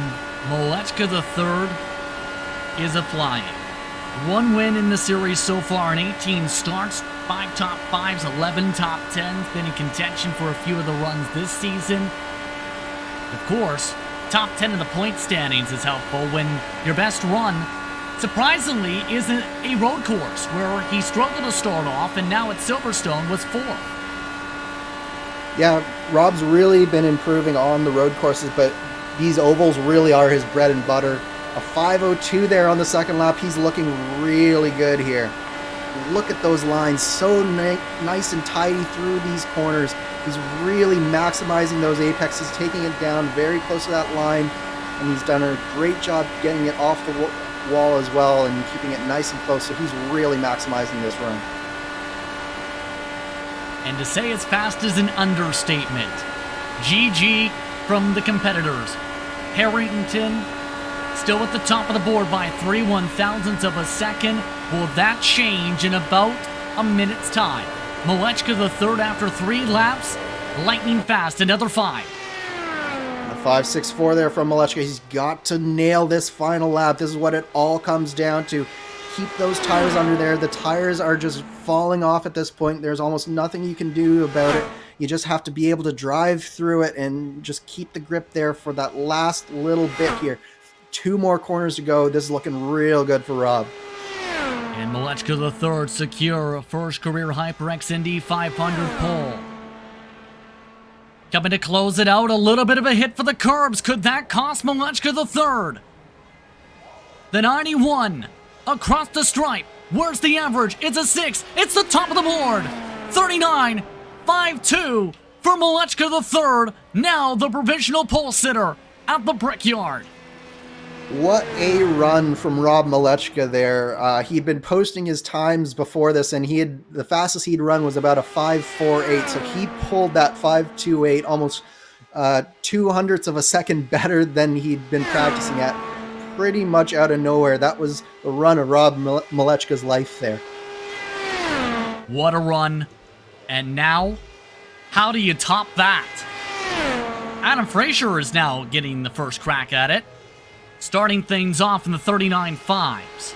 Malechka III is a flying. 1 win in the series so far in 18 starts, 5 top 5s, 11 top 10s, been in contention for a few of the runs this season. Of course, top 10 in the point standings is helpful when your best run, surprisingly, isn't a road course where he struggled to start off, and now at Silverstone was 4th.
Yeah, Rob's really been improving on the road courses, but these ovals really are his bread and butter. A 5.02 there on the second lap. He's looking really good here. Look at those lines, so nice and tidy through these corners. He's really maximizing those apexes, taking it down very close to that line, and he's done a great job getting it off the wall as well and keeping it nice and close, so he's really maximizing this run.
And to say it's fast is an understatement. GG from the competitors. Harrington still at the top of the board by 3/1000ths of a second. Will that change in about a minute's time? Malechka III after 3 laps, lightning fast, another 5.
A 5.64 there from Malechka. He's got to nail this final lap. This is what it all comes down to. Keep those tires under there. The tires are just falling off at this point. There's almost nothing you can do about it. You just have to be able to drive through it and just keep the grip there for that last little bit here. 2 more corners to go. This is looking real good for Rob.
And Malechka III secure a first career HyperX Indy 500 pole. Coming to close it out, a little bit of a hit for the curbs. Could that cost Malechka III? The 91 across the stripe. Where's the average? It's a 6. It's the top of the board. 39.52 for Malechka III. Now the provisional pole sitter at the Brickyard.
What a run from Rob Malechka there. He'd been posting his times before this, and the fastest he'd run was about a 5.48. So he pulled that 5.28, almost 0.02 of a second better than he'd been practicing at. Pretty much out of nowhere. That was the run of Rob Malechka's life there.
What a run. And now, how do you top that? Adam Frazier is now getting the first crack at it. Starting things off in the 39.5s.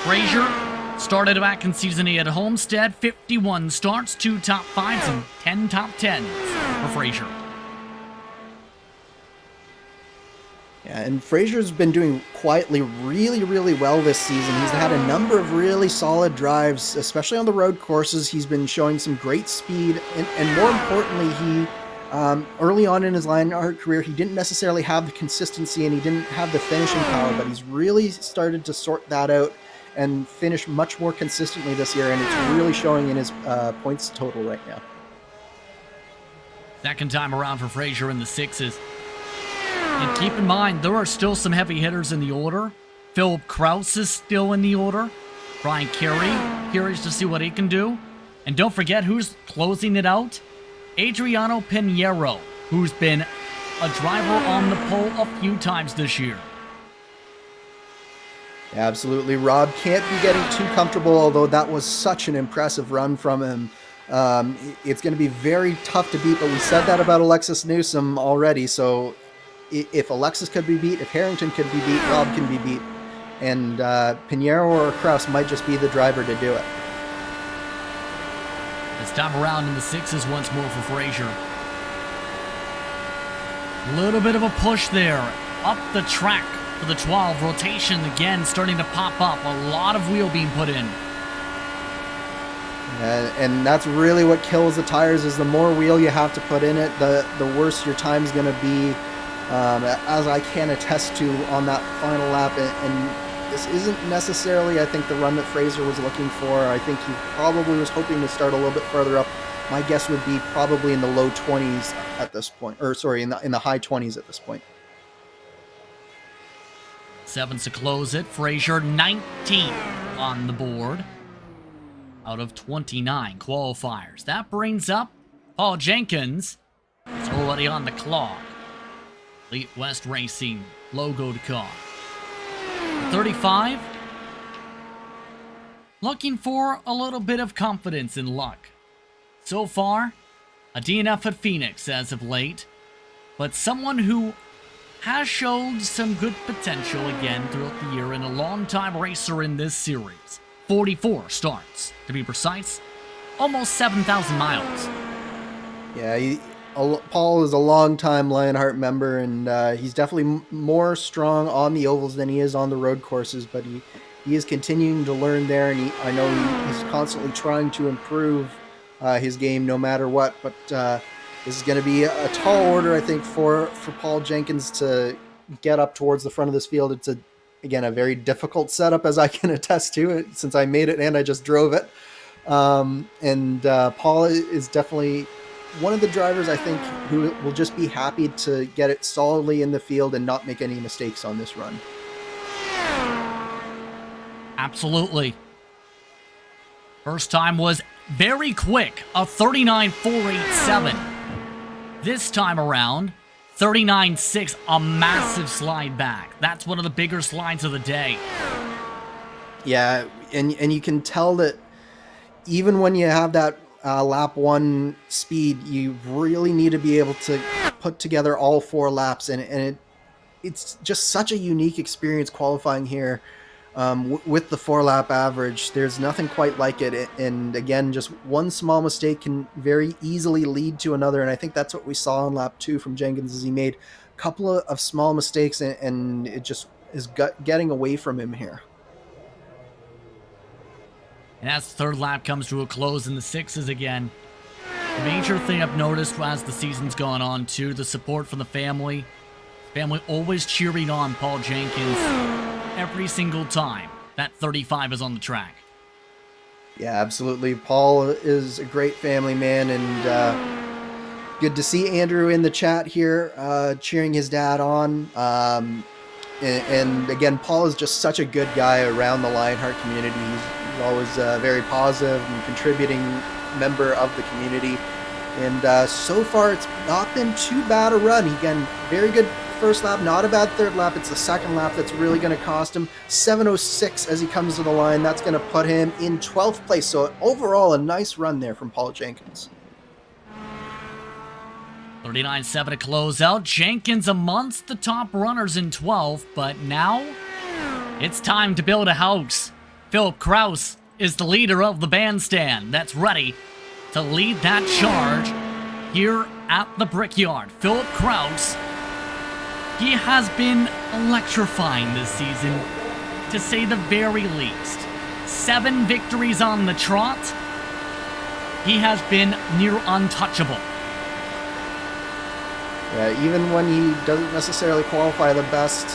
Frazier started back in season 8 at Homestead. 51 starts, 2 top 5s, and 10 top 10s for Frazier.
Yeah, and Frazier's been doing quietly really, really well this season. He's had a number of really solid drives, especially on the road courses. He's been showing some great speed, and more importantly, he Early on in his Lionheart career, he didn't necessarily have the consistency and he didn't have the finishing power, but he's really started to sort that out and finish much more consistently this year, and it's really showing in his points total right now.
Second time around for Frazier in the sixes. And keep in mind, there are still some heavy hitters in the order. Philip Kraus is still in the order. Brian Carey, curious to see what he can do. And don't forget who's closing it out. Adriano Pinheiro, who's been a driver on the pole a few times this year.
Absolutely. Rob can't be getting too comfortable, although that was such an impressive run from him. It's going to be very tough to beat, but we said that about Alexis Newsome already, so if Alexis could be beat, if Harrington could be beat, Rob can be beat, and Pinheiro or Kraus might just be the driver to do it.
This time around in the sixes once more for Frazier. A little bit of a push there, up the track for the 12, rotation again starting to pop up, a lot of wheel being put in.
And that's really what kills the tires, is the more wheel you have to put in it, the worse your time's going to be, as I can attest to on that final lap. And this isn't necessarily, I think, the run that Frazier was looking for. I think he probably was hoping to start a little bit further up. My guess would be probably in the low 20s at this point, or sorry, in the high 20s at this point.
Sevens to close it. Frazier 19 on the board out of 29 qualifiers. That brings up Paul Jenkins. It's already on the clock. Elite West Racing logo to car. 35. Looking for a little bit of confidence and luck. So far, a DNF at Phoenix as of late, but someone who has showed some good potential again throughout the year and a long-time racer in this series. 44 starts, to be precise. Almost 7,000 miles.
Yeah, Paul is a long-time Lionheart member, and he's definitely more strong on the ovals than he is on the road courses, but he is continuing to learn there, and I know he's constantly trying to improve his game no matter what, but this is going to be a tall order, I think, for Paul Jenkins to get up towards the front of this field. It's again, a very difficult setup, as I can attest to it, since I made it and I just drove it. Paul is definitely one of the drivers, I think, who will just be happy to get it solidly in the field and not make any mistakes on this run.
Absolutely. First time was very quick, a 39.487. This time around, 39.6, a massive slide back. That's one of the bigger slides of the day.
Yeah, and you can tell that even when you have that lap one speed, you really need to be able to put together all 4 laps, and it's just such a unique experience qualifying here. With the 4-lap average, there's nothing quite like it. And again, just one small mistake can very easily lead to another. And I think that's what we saw in lap 2 from Jenkins, is he made a couple of small mistakes, and it just is getting away from him here.
And as the third lap comes to a close in the sixes again, the major thing I've noticed as the season's gone on too, the support from the family. Family always cheering on Paul Jenkins every single time that 35 is on the track.
Yeah, absolutely. Paul is a great family man, and good to see Andrew in the chat here cheering his dad on. And again, Paul is just such a good guy around the Lionheart community. He's always a very positive and contributing member of the community. And so far, it's not been too bad a run. Again, very good first lap, not a bad third lap. It's the second lap that's really going to cost him. 7:06 as he comes to the line. That's going to put him in 12th place. So overall, a nice run there from Paul Jenkins.
39.7 to close out. Jenkins amongst the top runners in 12th, but now it's time to build a house. Philip Kraus is the leader of the bandstand that's ready to lead that charge here at the Brickyard. Philip Kraus, he has been electrifying this season, to say the very least. 7 victories on the trot. He has been near untouchable.
Even when he doesn't necessarily qualify the best,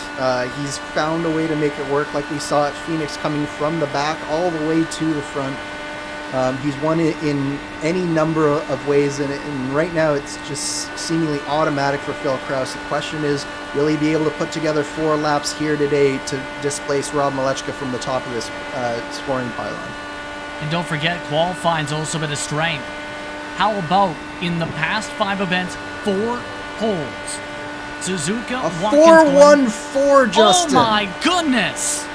he's found a way to make it work, like we saw at Phoenix, coming from the back all the way to the front. He's won it in any number of ways, and right now it's just seemingly automatic for Phil Kraus. The question is, will he be able to put together 4 laps here today to displace Rob Malechka from the top of this scoring pylon?
And don't forget, qualifying's also been a strength. How about in the past 5 events, 4 poles? Suzuka,
a 4-1-4, Justin.
Oh my goodness!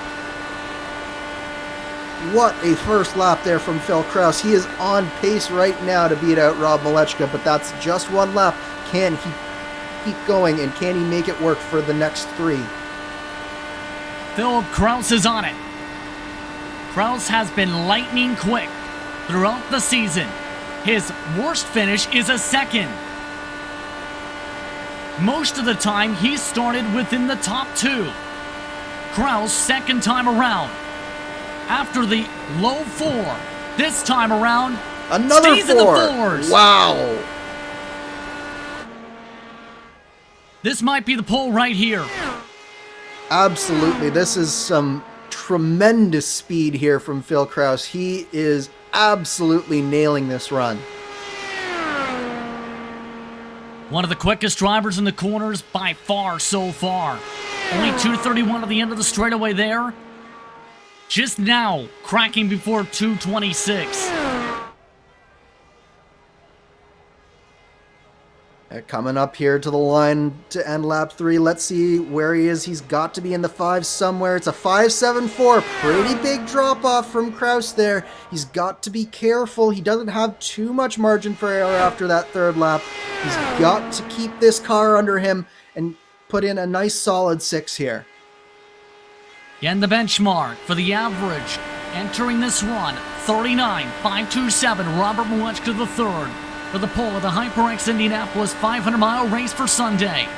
What a first lap there from Phil Kraus. He is on pace right now to beat out Rob Malechka, but that's just 1 lap. Can he keep going, and can he make it work for the next 3?
Philip Kraus is on it. Kraus has been lightning quick throughout the season. His worst finish is a 2nd. Most of the time, he started within the top 2. Kraus, 2nd time around. After the low 4, this time around,
another
stays
4.
In the 4s.
Wow.
This might be the pole right here.
Absolutely. This is some tremendous speed here from Phil Kraus. He is absolutely nailing this run.
One of the quickest drivers in the corners by far so far. Only 2:31 at the end of the straightaway there. Just now, cracking before 2:26.
Coming up here to the line to end lap 3. Let's see where he is. He's got to be in the 5 somewhere. It's a 5.74. Pretty big drop off from Kraus there. He's got to be careful. He doesn't have too much margin for error after that 3rd lap. He's got to keep this car under him and put in a nice solid 6 here.
And the benchmark for the average entering this run, 39.527. Robert Malechka III for the pole of the HyperX Indianapolis 500-mile race for Sunday.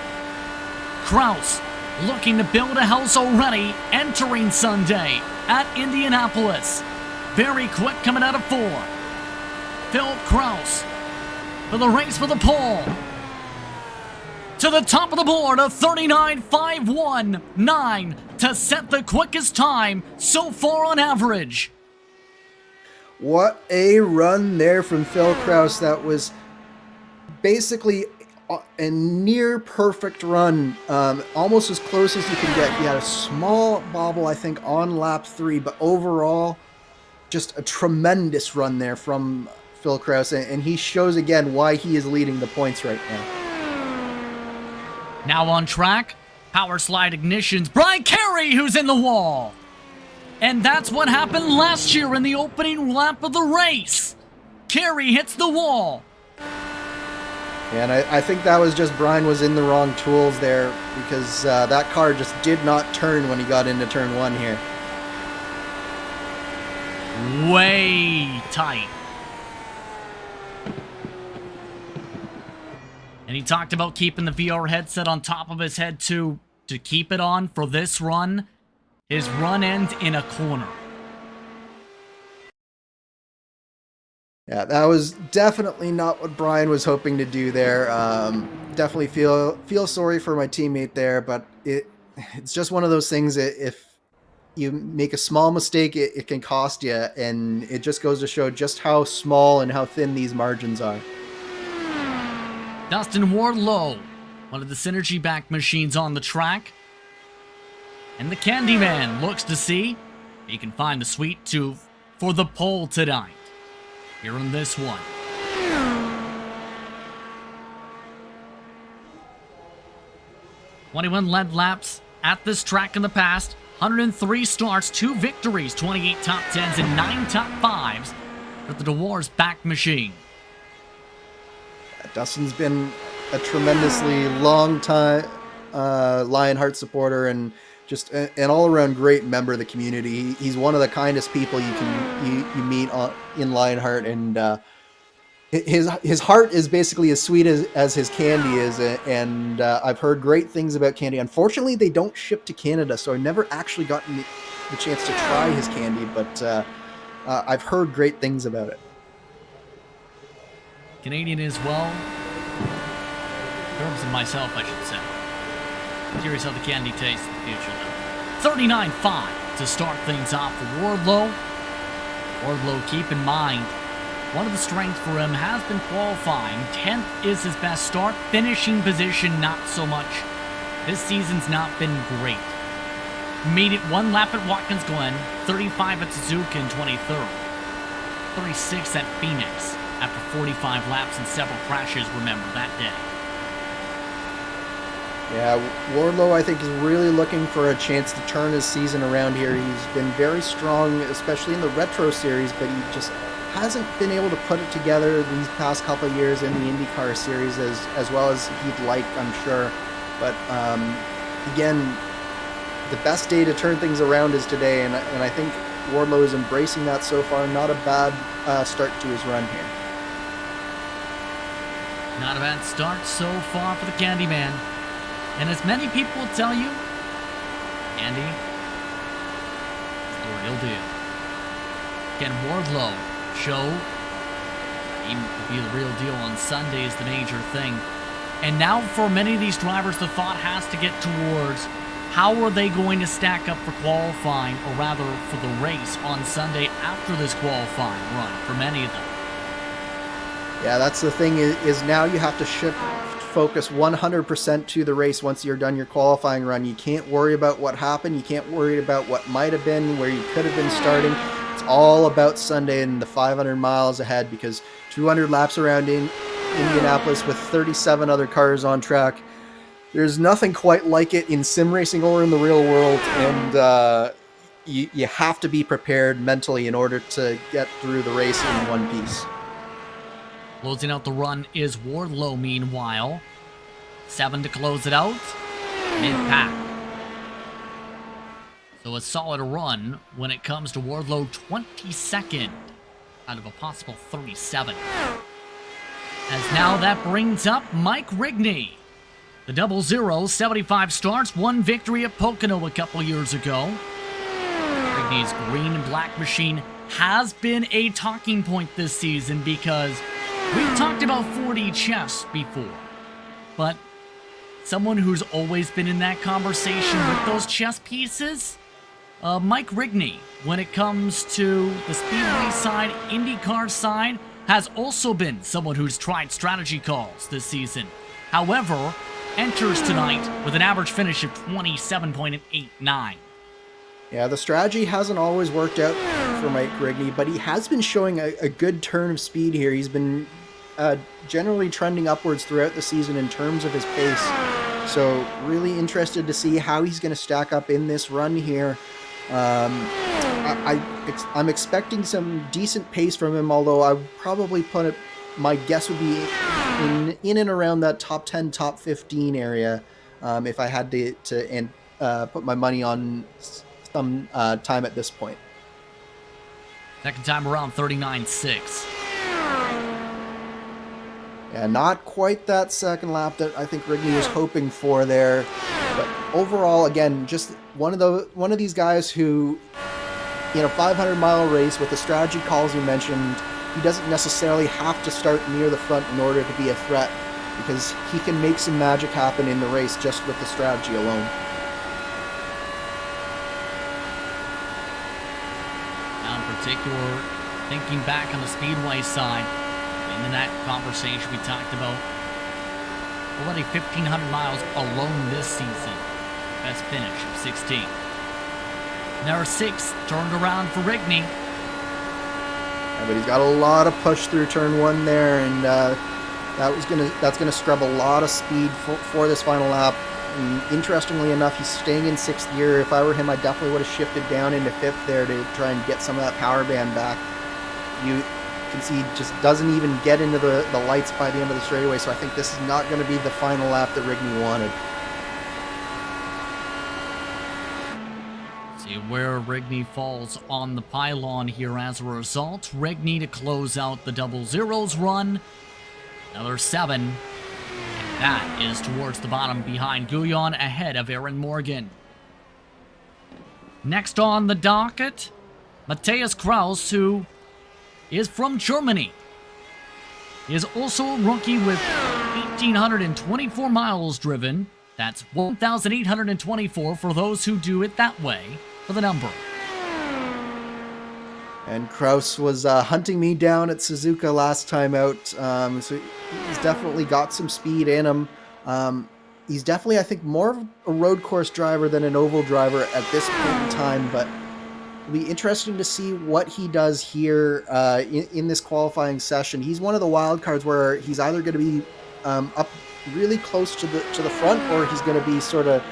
Kraus looking to build a house already entering Sunday at Indianapolis. Very quick coming out of 4. Phil Kraus for the race for the pole. To the top of the board, a 39.519 to set the quickest time so far on average.
What a run there from Phil Kraus. That was basically a near perfect run, almost as close as you can get. He had a small bobble, I think, on lap 3, but overall, just a tremendous run there from Phil Kraus, and he shows again why he is leading the points right now.
Now on track, power slide ignitions, Brian Carey who's in the wall. And that's what happened last year in the opening lap of the race. Carey hits the wall.
And I think that was just Brian was in the wrong tools there, because that car just did not turn when he got into turn 1 here.
Way tight. And he talked about keeping the VR headset on top of his head to keep it on for this run. His run ends in a corner.
Yeah, that was definitely not what Brian was hoping to do there. Definitely feel sorry for my teammate there, but it's just one of those things that if you make a small mistake, it can cost you, and it just goes to show just how small and how thin these margins are.
Dustin Wardlow, one of the Synergy back machines on the track. And the Candyman looks to see if he can find the sweet tooth for the pole tonight. Here in this one. 21 lead laps at this track in the past. 103 starts, 2 victories, 28 top 10s, and 9 top 5s for the DeWars back machine.
Dustin's been a tremendously long time Lionheart supporter and just an all-around great member of the community. He's one of the kindest people you meet in Lionheart, and his heart is basically as sweet as his candy is, and I've heard great things about candy. Unfortunately, they don't ship to Canada, so I never actually gotten the chance to try his candy, but I've heard great things about it.
Canadian as well. In terms of myself, I should say. Curious how the candy tastes in the future, though. 39.5 to start things off for Wardlow. Wardlow, keep in mind, one of the strengths for him has been qualifying. 10th is his best start. Finishing position, not so much. This season's not been great. Made it 1 lap at Watkins Glen, 35 at Suzuka in 23rd, 36 at Phoenix after 45 laps and several crashes, remember, that day.
Yeah, Wardlow, I think, is really looking for a chance to turn his season around here. He's been very strong, especially in the Retro Series, but he just hasn't been able to put it together these past couple of years in the IndyCar Series as well as he'd like, I'm sure. But again, the best day to turn things around is today, and I think Wardlow is embracing that so far. Not a bad start to his run here.
Not a bad start so far for the Candyman. And as many people will tell you, Andy is the real deal. Can Wardlow show he will be the real deal on Sunday is the major thing. And now for many of these drivers, the thought has to get towards how are they going to stack up for qualifying, or rather for the race on Sunday after this qualifying run for many of them.
Yeah, that's the thing is now you have to shift focus 100% to the race once you're done your qualifying run. You can't worry about what happened. You can't worry about what might have been, where you could have been starting. It's all about Sunday and the 500 miles ahead, because 200 laps around in Indianapolis with 37 other cars on track. There's nothing quite like it in sim racing or in the real world, and you have to be prepared mentally in order to get through the race in one piece.
Closing out the run is Wardlow, meanwhile. 7 to close it out. Mid-pack. So a solid run when it comes to Wardlow, 22nd out of a possible 37. As now that brings up Mike Rigney. The 00, 75 starts, 1 victory at Pocono a couple years ago. Rigney's green and black machine has been a talking point this season because we've talked about 4D chess before, but someone who's always been in that conversation with those chess pieces, Mike Rigney, when it comes to the Speedway side, IndyCar side, has also been someone who's tried strategy calls this season. However, enters tonight with an average finish of 27.89.
Yeah, the strategy hasn't always worked out for Mike Rigney, but he has been showing a good turn of speed here. He's been generally trending upwards throughout the season in terms of his pace. So really interested to see how he's going to stack up in this run here. I'm expecting some decent pace from him, although I would probably put it, my guess would be in and around that top 10, top 15 area if I had to put my money on some time at this point.
Second time around, 39.6.
Yeah, not quite that second lap that I think Rigney was hoping for there. But overall, again, just one of these guys who, 500-mile race with the strategy calls you mentioned, he doesn't necessarily have to start near the front in order to be a threat, because he can make some magic happen in the race just with the strategy alone.
Now in particular, thinking back on the Speedway side, in that conversation we talked about, already 1,500 miles alone this season. Best finish of 16. Number 6 turned around for Rigney.
Yeah, but he's got a lot of push through turn 1 there, and that's gonna scrub a lot of speed for this final lap. And interestingly enough, he's staying in 6th gear. If I were him, I definitely would have shifted down into 5th there to try and get some of that power band back. You can see he just doesn't even get into the lights by the end of the straightaway, so I think this is not going to be the final lap that Rigney wanted.
See where Rigney falls on the pylon here as a result. Rigney to close out the 00's run. Another 7. And that is towards the bottom behind Guyon, ahead of Aaron Morgan. Next on the docket, Matthias Kraus, who is from Germany. He is also a rookie with 1,524 miles driven. That's 1,824 for those who do it that way for the number.
And Kraus was hunting me down at Suzuka last time out, so he's definitely got some speed in him. He's definitely, I think, more of a road course driver than an oval driver at this point in time, but it'll be interesting to see what he does here in this qualifying session. He's one of the wild cards where he's either going to be up really close to the front, or he's going to be sort of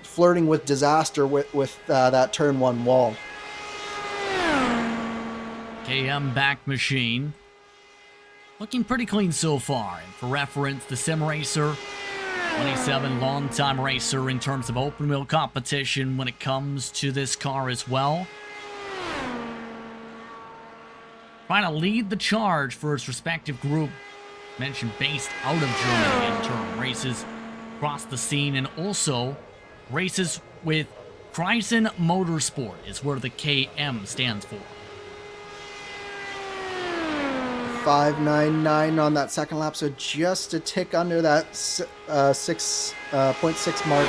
flirting with disaster with that turn one wall.
KM back machine. Looking pretty clean so far. And for reference, the Sim Racer, 27 long-time racer in terms of open wheel competition when it comes to this car as well. Trying to lead the charge for its respective group. Mentioned based out of Germany in turn. Races across the scene, and also races with Kreisen Motorsport is where the KM stands for.
5.99 on that second lap, so just a tick under that 6.6 mark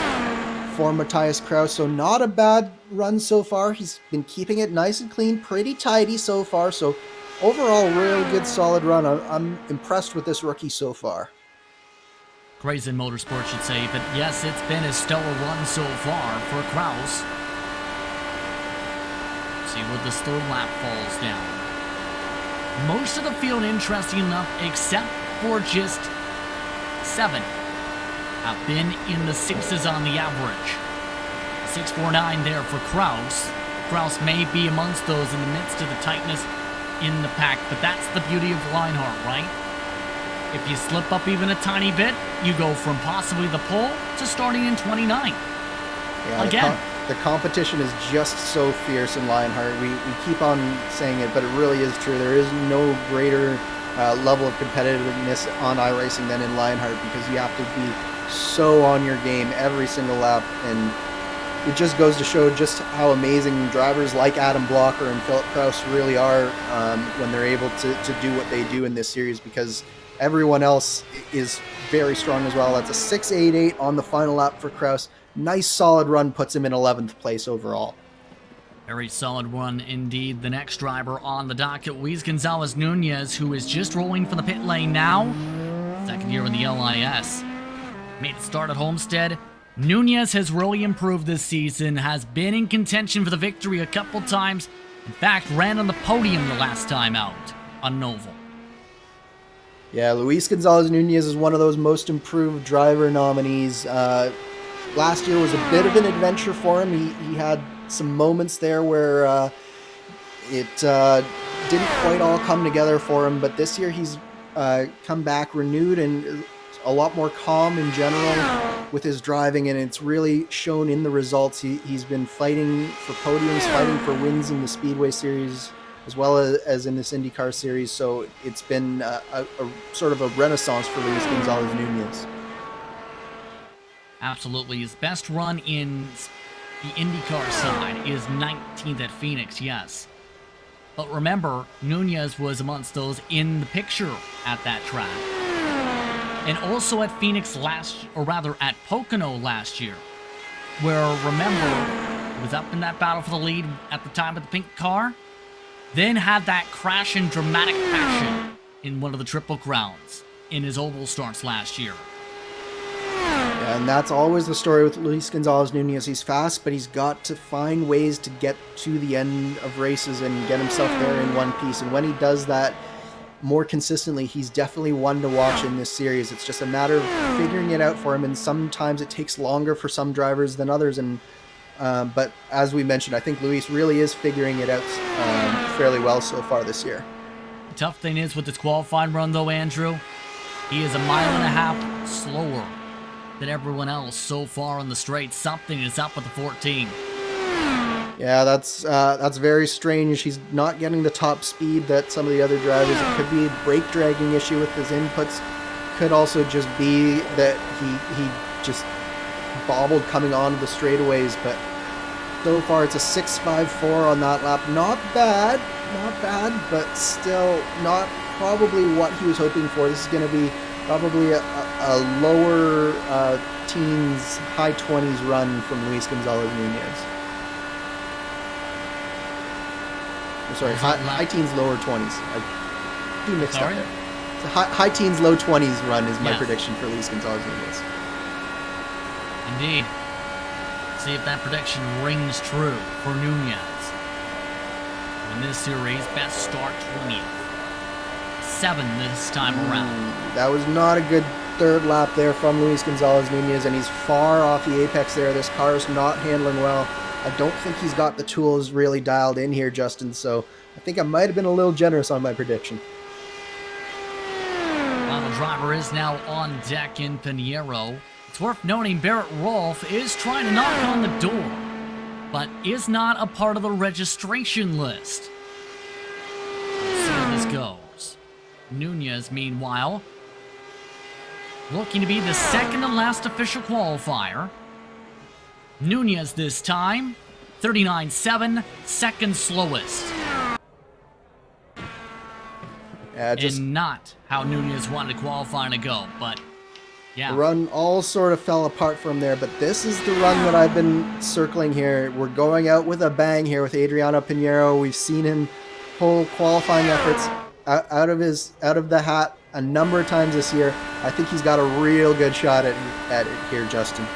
for Matthias Kraus. So not a bad run so far. He's been keeping it nice and clean, pretty tidy so far. So overall, real good, solid run. I'm impressed with this rookie so far.
Kreisen Motorsport should say, but yes, it's been a stellar run so far for Kraus. See where this third lap falls down. Most of the field, interesting enough, except for just 7, have been in the 6s on the average. 6.49 there for Kraus. Kraus may be amongst those in the midst of the tightness in the pack, but that's the beauty of Lionheart, right? If you slip up even a tiny bit, you go from possibly the pole to starting in 29.
Yeah,
again.
The competition is just so fierce in Lionheart. We keep on saying it, but it really is true. There is no greater level of competitiveness on iRacing than in Lionheart, because you have to be so on your game every single lap, and it just goes to show just how amazing drivers like Adam Blocker and Philip Kraus really are when they're able to do what they do in this series, because everyone else is very strong as well. That's a 6.88 on the final lap for Kraus. Nice solid run, puts him in 11th place overall.
Very solid one indeed. The next driver on the docket, Luis Gonzalez Nunez, who is just rolling for the pit lane now. Second year in the LIS. Made a start at Homestead. Nunez has really improved this season, has been in contention for the victory a couple times. In fact, ran on the podium the last time out on Novel.
Yeah, Luis Gonzalez Nunez is one of those most improved driver nominees. Last year was a bit of an adventure for him. He had some moments there where it didn't quite all come together for him, but this year he's come back renewed and a lot more calm in general with his driving, and it's really shown in the results. He's been fighting for podiums, fighting for wins in the Speedway Series, as well as in this IndyCar Series, so it's been a sort of a renaissance for Luis Gonzalez Nunez.
Absolutely. His best run in the IndyCar side is 19th at Phoenix, yes. But remember, Nunez was amongst those in the picture at that track. And also at Phoenix at Pocono last year, where, remember, he was up in that battle for the lead at the time with the pink car, then had that crash in dramatic fashion in one of the Triple Crowns in his oval starts last year.
And that's always the story with Luis Gonzalez Nunez. He's fast, but he's got to find ways to get to the end of races and get himself there in one piece. And when he does that more consistently, he's definitely one to watch in this series. It's just a matter of figuring it out for him, and sometimes it takes longer for some drivers than others. And but as we mentioned, I think Luis really is figuring it out fairly well so far this year.
The tough thing is with this qualifying run, though, Andrew, he is 1.5 miles slower than everyone else so far on the straight. Something is up with the 14.
Yeah, that's very strange. He's not getting the top speed that some of the other drivers. It could be a brake dragging issue with his inputs. Could also just be that he just bobbled coming onto the straightaways. But so far, it's a 6.54 on that lap. Not bad, but still not probably what he was hoping for. This is going to be Probably a lower teens, high 20s run from Luis Gonzalez Nunez. Sorry, high teens, lower 20s. I do mixed up there. So high teens, low 20s run is my prediction for Luis Gonzalez Nunez.
Indeed. See if that prediction rings true for Nunez. In this series, best start 20th. 7 this time around.
That was not a good third lap there from Luis Gonzalez Nunez, and he's far off the apex there. This car is not handling well. I don't think he's got the tools really dialed in here, Justin, so I think I might have been a little generous on my prediction.
Final driver is now on deck in Pinheiro. It's worth noting Barrett Rolfe is trying to knock on the door, but is not a part of the registration list. Let's see how this goes. Nunez, meanwhile, looking to be the second to last official qualifier. Nunez this time, 39.7, second slowest. And not how Nunez wanted qualifying to go, but yeah.
The run all sort of fell apart from there, but this is the run that I've been circling here. We're going out with a bang here with Adriano Pinheiro. We've seen him pull qualifying efforts out of the hat a number of times this year. I think he's got a real good shot at it here, Justin.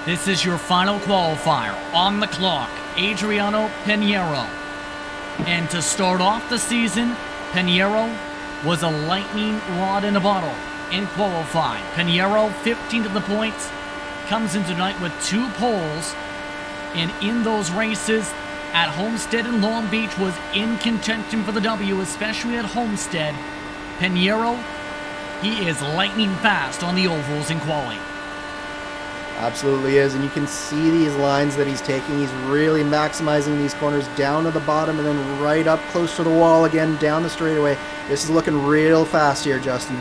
This is your final qualifier on the clock, Adriano Pinheiro. And to start off the season, Pinheiro was a lightning rod in a bottle in qualifying. Pinheiro, 15th of the points, comes in tonight with 2 poles. And in those races at Homestead and Long Beach was in contention for the W, especially at Homestead. Pinheiro, he is lightning fast on the ovals in quali.
Absolutely is, and you can see these lines that he's taking. He's really maximizing these corners down to the bottom and then right up close to the wall again, down the straightaway. This is looking real fast here, Justin.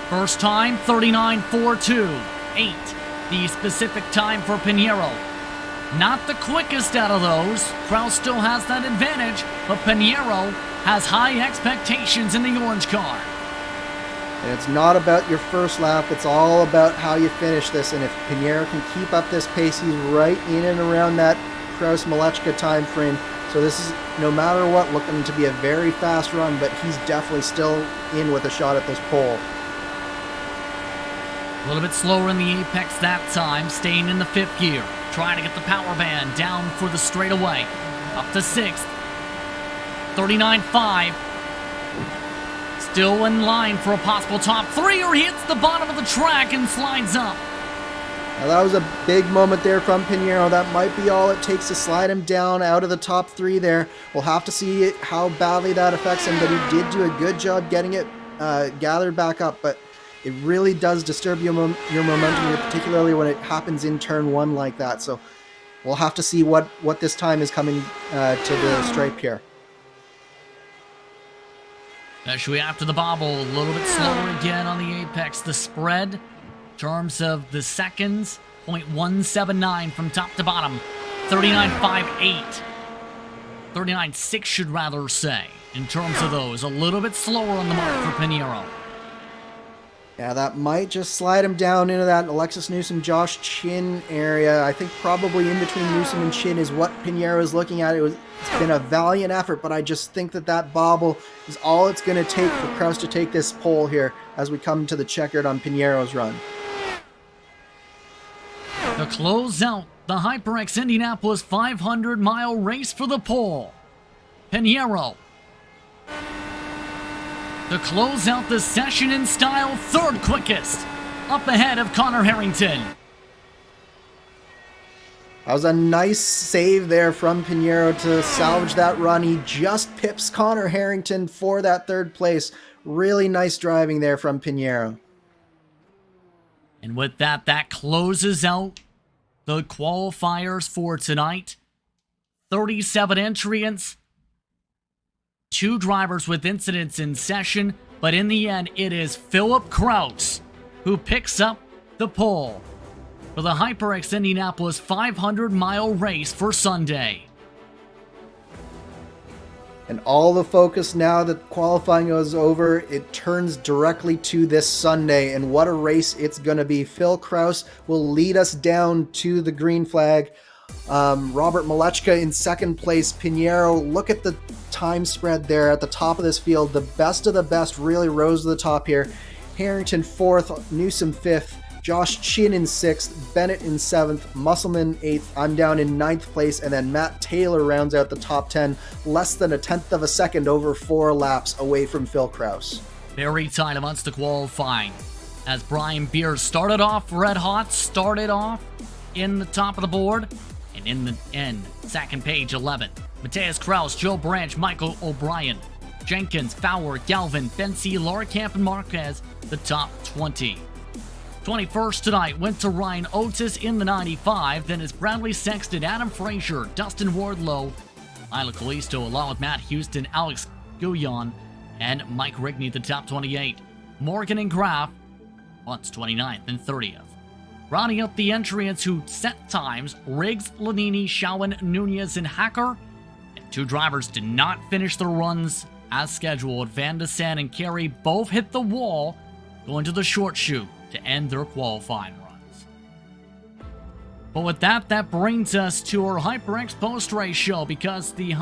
First time, 39.42. 8, the specific time for Pinheiro. Not the quickest out of those. Kraus still has that advantage, but Pinheiro has high expectations in the orange car.
And it's not about your first lap, it's all about how you finish this. And if Pinheiro can keep up this pace, he's right in and around that Kraus-Malechka time frame. So this is, no matter what, looking to be a very fast run, but he's definitely still in with a shot at this pole.
A little bit slower in the apex that time, staying in the 5th gear. Trying to get the power band down for the straightaway. Up to 6th. 39.5. Still in line for a possible top 3, or hits the bottom of the track and slides up.
Now that was a big moment there from Pinheiro. That might be all it takes to slide him down out of the top 3 there. We'll have to see how badly that affects him, but he did do a good job getting it gathered back up, but it really does disturb your momentum here, particularly when it happens in turn 1 like that. So we'll have to see what this time is coming to the stripe here.
Especially after the bobble, a little bit slower again on the apex. The spread, in terms of the seconds, 0.179 from top to bottom. 39.58. 39.6 should rather say, in terms of those. A little bit slower on the mark for Pinheiro.
Yeah, that might just slide him down into that Alexis Newsome, Josh Chin area. I think probably in between Newsome and Chin is what Pinheiro is looking at. It's been a valiant effort, but I just think that bobble is all it's going to take for Kraus to take this pole here as we come to the checkered on Pinheiro's run.
To close out the HyperX Indianapolis 500-mile race for the pole, Pinheiro. To close out the session in style, 3rd quickest, up ahead of Connor Harrington.
That was a nice save there from Pinheiro to salvage that run. He just pips Connor Harrington for that 3rd place. Really nice driving there from Pinheiro.
And with that, that closes out the qualifiers for tonight. 37 entrants. 2 drivers with incidents in session, but in the end, it is Philip Kraus who picks up the pole for the HyperX Indianapolis 500-mile race for Sunday.
And all the focus now that qualifying is over, it turns directly to this Sunday. And what a race it's going to be. Phil Kraus will lead us down to the green flag. Robert Malechka in second place. Pinheiro, look at the time spread there at the top of this field. The best of the best really rose to the top here. Harrington 4th, Newsome 5th, Josh Chin in 6th, Bennett in 7th, Musselman 8th, I'm down in 9th place, and then Matt Taylor rounds out the top 10, less than a tenth of a second over 4 laps away from Phil Kraus.
Very tight amongst the qualifying. As Brian Beers started off red hot, started off in the top of the board, and in the end, second page 11. Matthias, Kraus, Joe Branch, Michael O'Brien, Jenkins, Fowler, Galvin, Bensey, Larcamp, and Marquez, the top 20. 21st tonight went to Ryan Otis in the 95, then it's Bradley Sexton, Adam Frazier, Dustin Wardlow, Isla Kalisto, along with Matt Houston, Alex Guyon, and Mike Rigney, the top 28. Morgan and Graf, once 29th and 30th. Rounding up the entrants who set times, Riggs, Lanini, Shalom, Nunez, and Hacker. And 2 drivers did not finish their runs as scheduled. Vander-Sand and Carey both hit the wall, going to the short chute to end their qualifying runs. But with that, that brings us to our HyperX post-race show, because the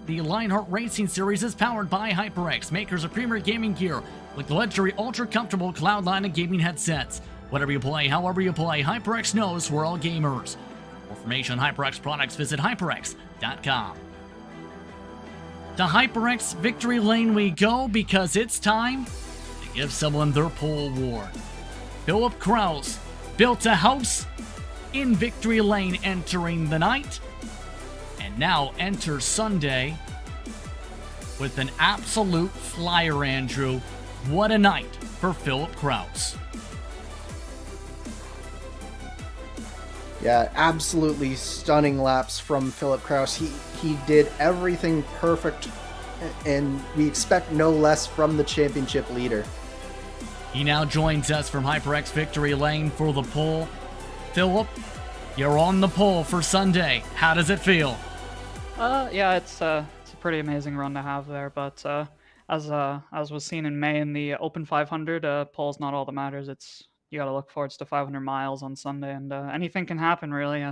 Lionheart Racing Series is powered by HyperX, makers of premier gaming gear like the luxury ultra-comfortable Cloudline and gaming headsets. Whatever you play, however you play, HyperX knows we're all gamers. For information on HyperX products, visit hyperx.com. To HyperX Victory Lane we go, because it's time to give someone their pole award. Philip Kraus built a house in Victory Lane entering the night, and now enters Sunday with an absolute flyer, Andrew. What a night for Philip Kraus.
Yeah, absolutely stunning laps from Philip Kraus. He did everything perfect, and we expect no less from the championship leader.
He now joins us from HyperX Victory Lane for the pole. Philip, you're on the pole for Sunday. How does it feel?
Yeah, it's a pretty amazing run to have there. But as was seen in May in the Open 500, pole's not all that matters. You got to look forward to 500 miles on Sunday, and anything can happen, really.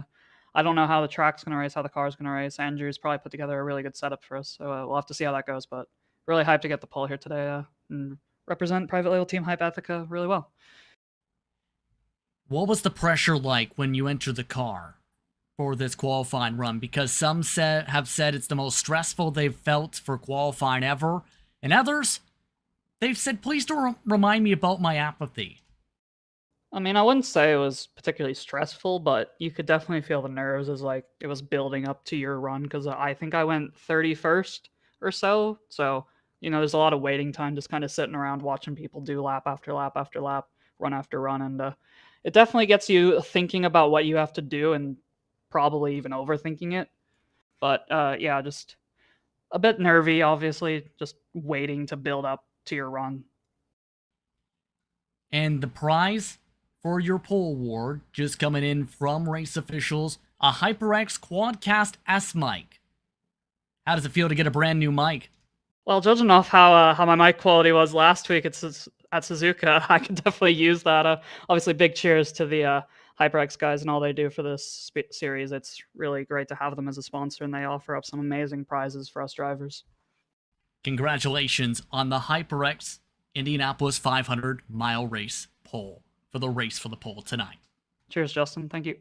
I don't know how the track's going to race, how the car's going to race. Andrew's probably put together a really good setup for us, so we'll have to see how that goes. But really hyped to get the pole here today and represent private label team Hype Ethica really well.
What was the pressure like when you entered the car for this qualifying run? Because some have said it's the most stressful they've felt for qualifying ever, and others, they've said, please don't remind me about my apathy.
I mean, I wouldn't say it was particularly stressful, but you could definitely feel the nerves as like it was building up to your run, because I think I went 31st or so. So, there's a lot of waiting time, just kind of sitting around watching people do lap after lap after lap, run after run. And it definitely gets you thinking about what you have to do and probably even overthinking it. But yeah, just a bit nervy, obviously, just waiting to build up to your run.
And the prize for your pole award, just coming in from race officials, a HyperX Quadcast S mic. How does it feel to get a brand new mic?
Well, judging off how my mic quality was last week at Suzuka, I could definitely use that. Obviously, big cheers to the HyperX guys and all they do for this series. It's really great to have them as a sponsor, and they offer up some amazing prizes for us drivers.
Congratulations on the HyperX Indianapolis 500-mile race pole for the race for the pole tonight.
Cheers, Justin. Thank you.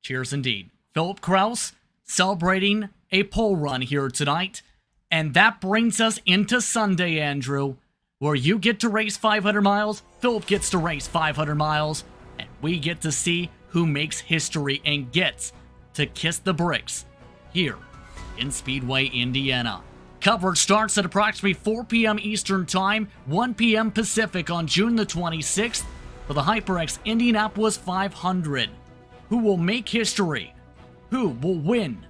Cheers indeed. Philip Kraus celebrating a pole run here tonight. And that brings us into Sunday, Andrew, where you get to race 500 miles, Philip gets to race 500 miles, and we get to see who makes history and gets to kiss the bricks here in Speedway, Indiana. Coverage starts at approximately 4 p.m. Eastern Time, 1 p.m. Pacific on June the 26th for the HyperX Indianapolis 500. Who will make history? Who will win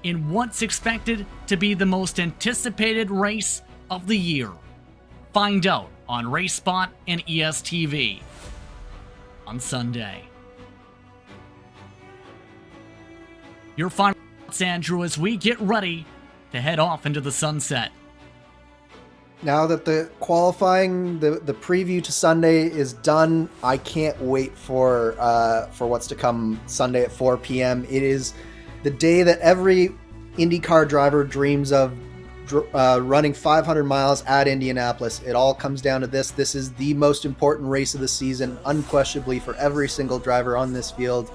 in what's expected to be the most anticipated race of the year? Find out on RaceSpot and ESTV on Sunday. Your final thoughts, Andrew, as we get ready to head off into the sunset.
Now that the qualifying, the preview to Sunday is done, I can't wait for what's to come Sunday at 4 p.m. It is the day that every IndyCar driver dreams of, running 500 miles at Indianapolis. It all comes down to this. This is the most important race of the season, unquestionably, for every single driver on this field.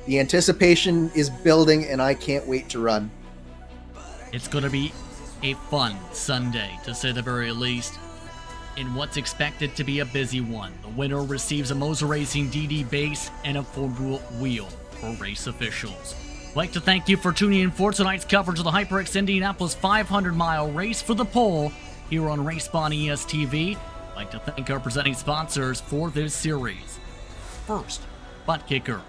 The anticipation is building, and I can't wait to run.
It's going to be a fun Sunday, to say the very least, in what's expected to be a busy one. The winner receives a Moser Racing DD base and a four-wheel wheel for race officials. I'd like to thank you for tuning in for tonight's coverage of the HyperX Indianapolis 500-mile race for the pole here on RaceSpawn ESTV. I'd like to thank our presenting sponsors for this series. First, Butt Kicker.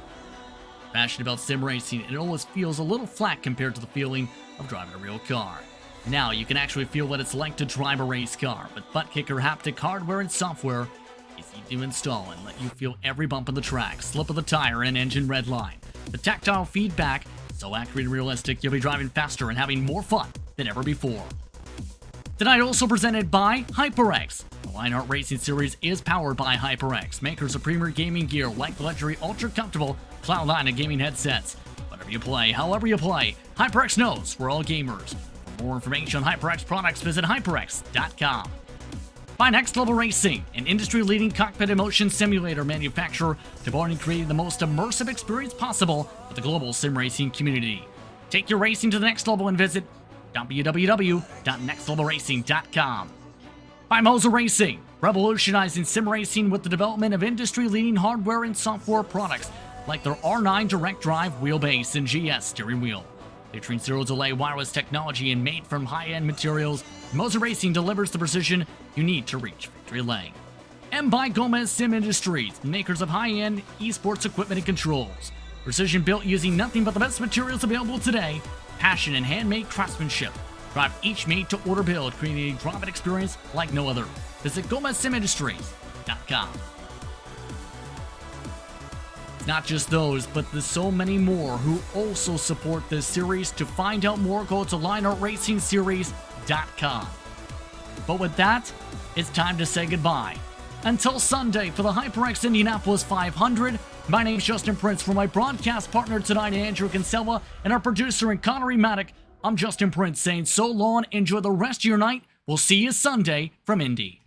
Passionate about sim racing, it always feels a little flat compared to the feeling of driving a real car. Now you can actually feel what it's like to drive a race car, but Butt Kicker haptic hardware and software is easy to install and let you feel every bump in the track, slip of the tire, and engine red line. The tactile feedback is so accurate and realistic, you'll be driving faster and having more fun than ever before. Tonight also presented by HyperX. The Lionheart Racing Series is powered by HyperX, makers of premier gaming gear like the luxury ultra-comfortable cloud line of gaming headsets. Whatever you play, however you play, HyperX knows we're all gamers. For more information on HyperX products, visit HyperX.com. By Next Level Racing, an industry-leading cockpit and motion simulator manufacturer devoted to creating the most immersive experience possible for the global sim racing community. Take your racing to the next level and visit www.nextlevelracing.com. By Moser Racing, revolutionizing sim racing with the development of industry-leading hardware and software products like their R9 direct drive wheelbase and GS steering wheel. Featuring zero-delay wireless technology and made from high-end materials, Moser Racing delivers the precision you need to reach victory lane. And by Gomez Sim Industries, makers of high-end esports equipment and controls. Precision built using nothing but the best materials available today, passion and handmade craftsmanship. Drive each made-to-order build, creating a driving experience like no other. Visit GomezSimIndustries.com. Not just those, but there's so many more who also support this series. To find out more, go to LionheartRacingSeries.com. But with that, it's time to say goodbye. Until Sunday for the HyperX Indianapolis 500, my name's Justin Prince. For my broadcast partner tonight, Andrew Kinsella, and our producer and Connery Maddock, I'm Justin Prince saying so long, enjoy the rest of your night. We'll see you Sunday from Indy.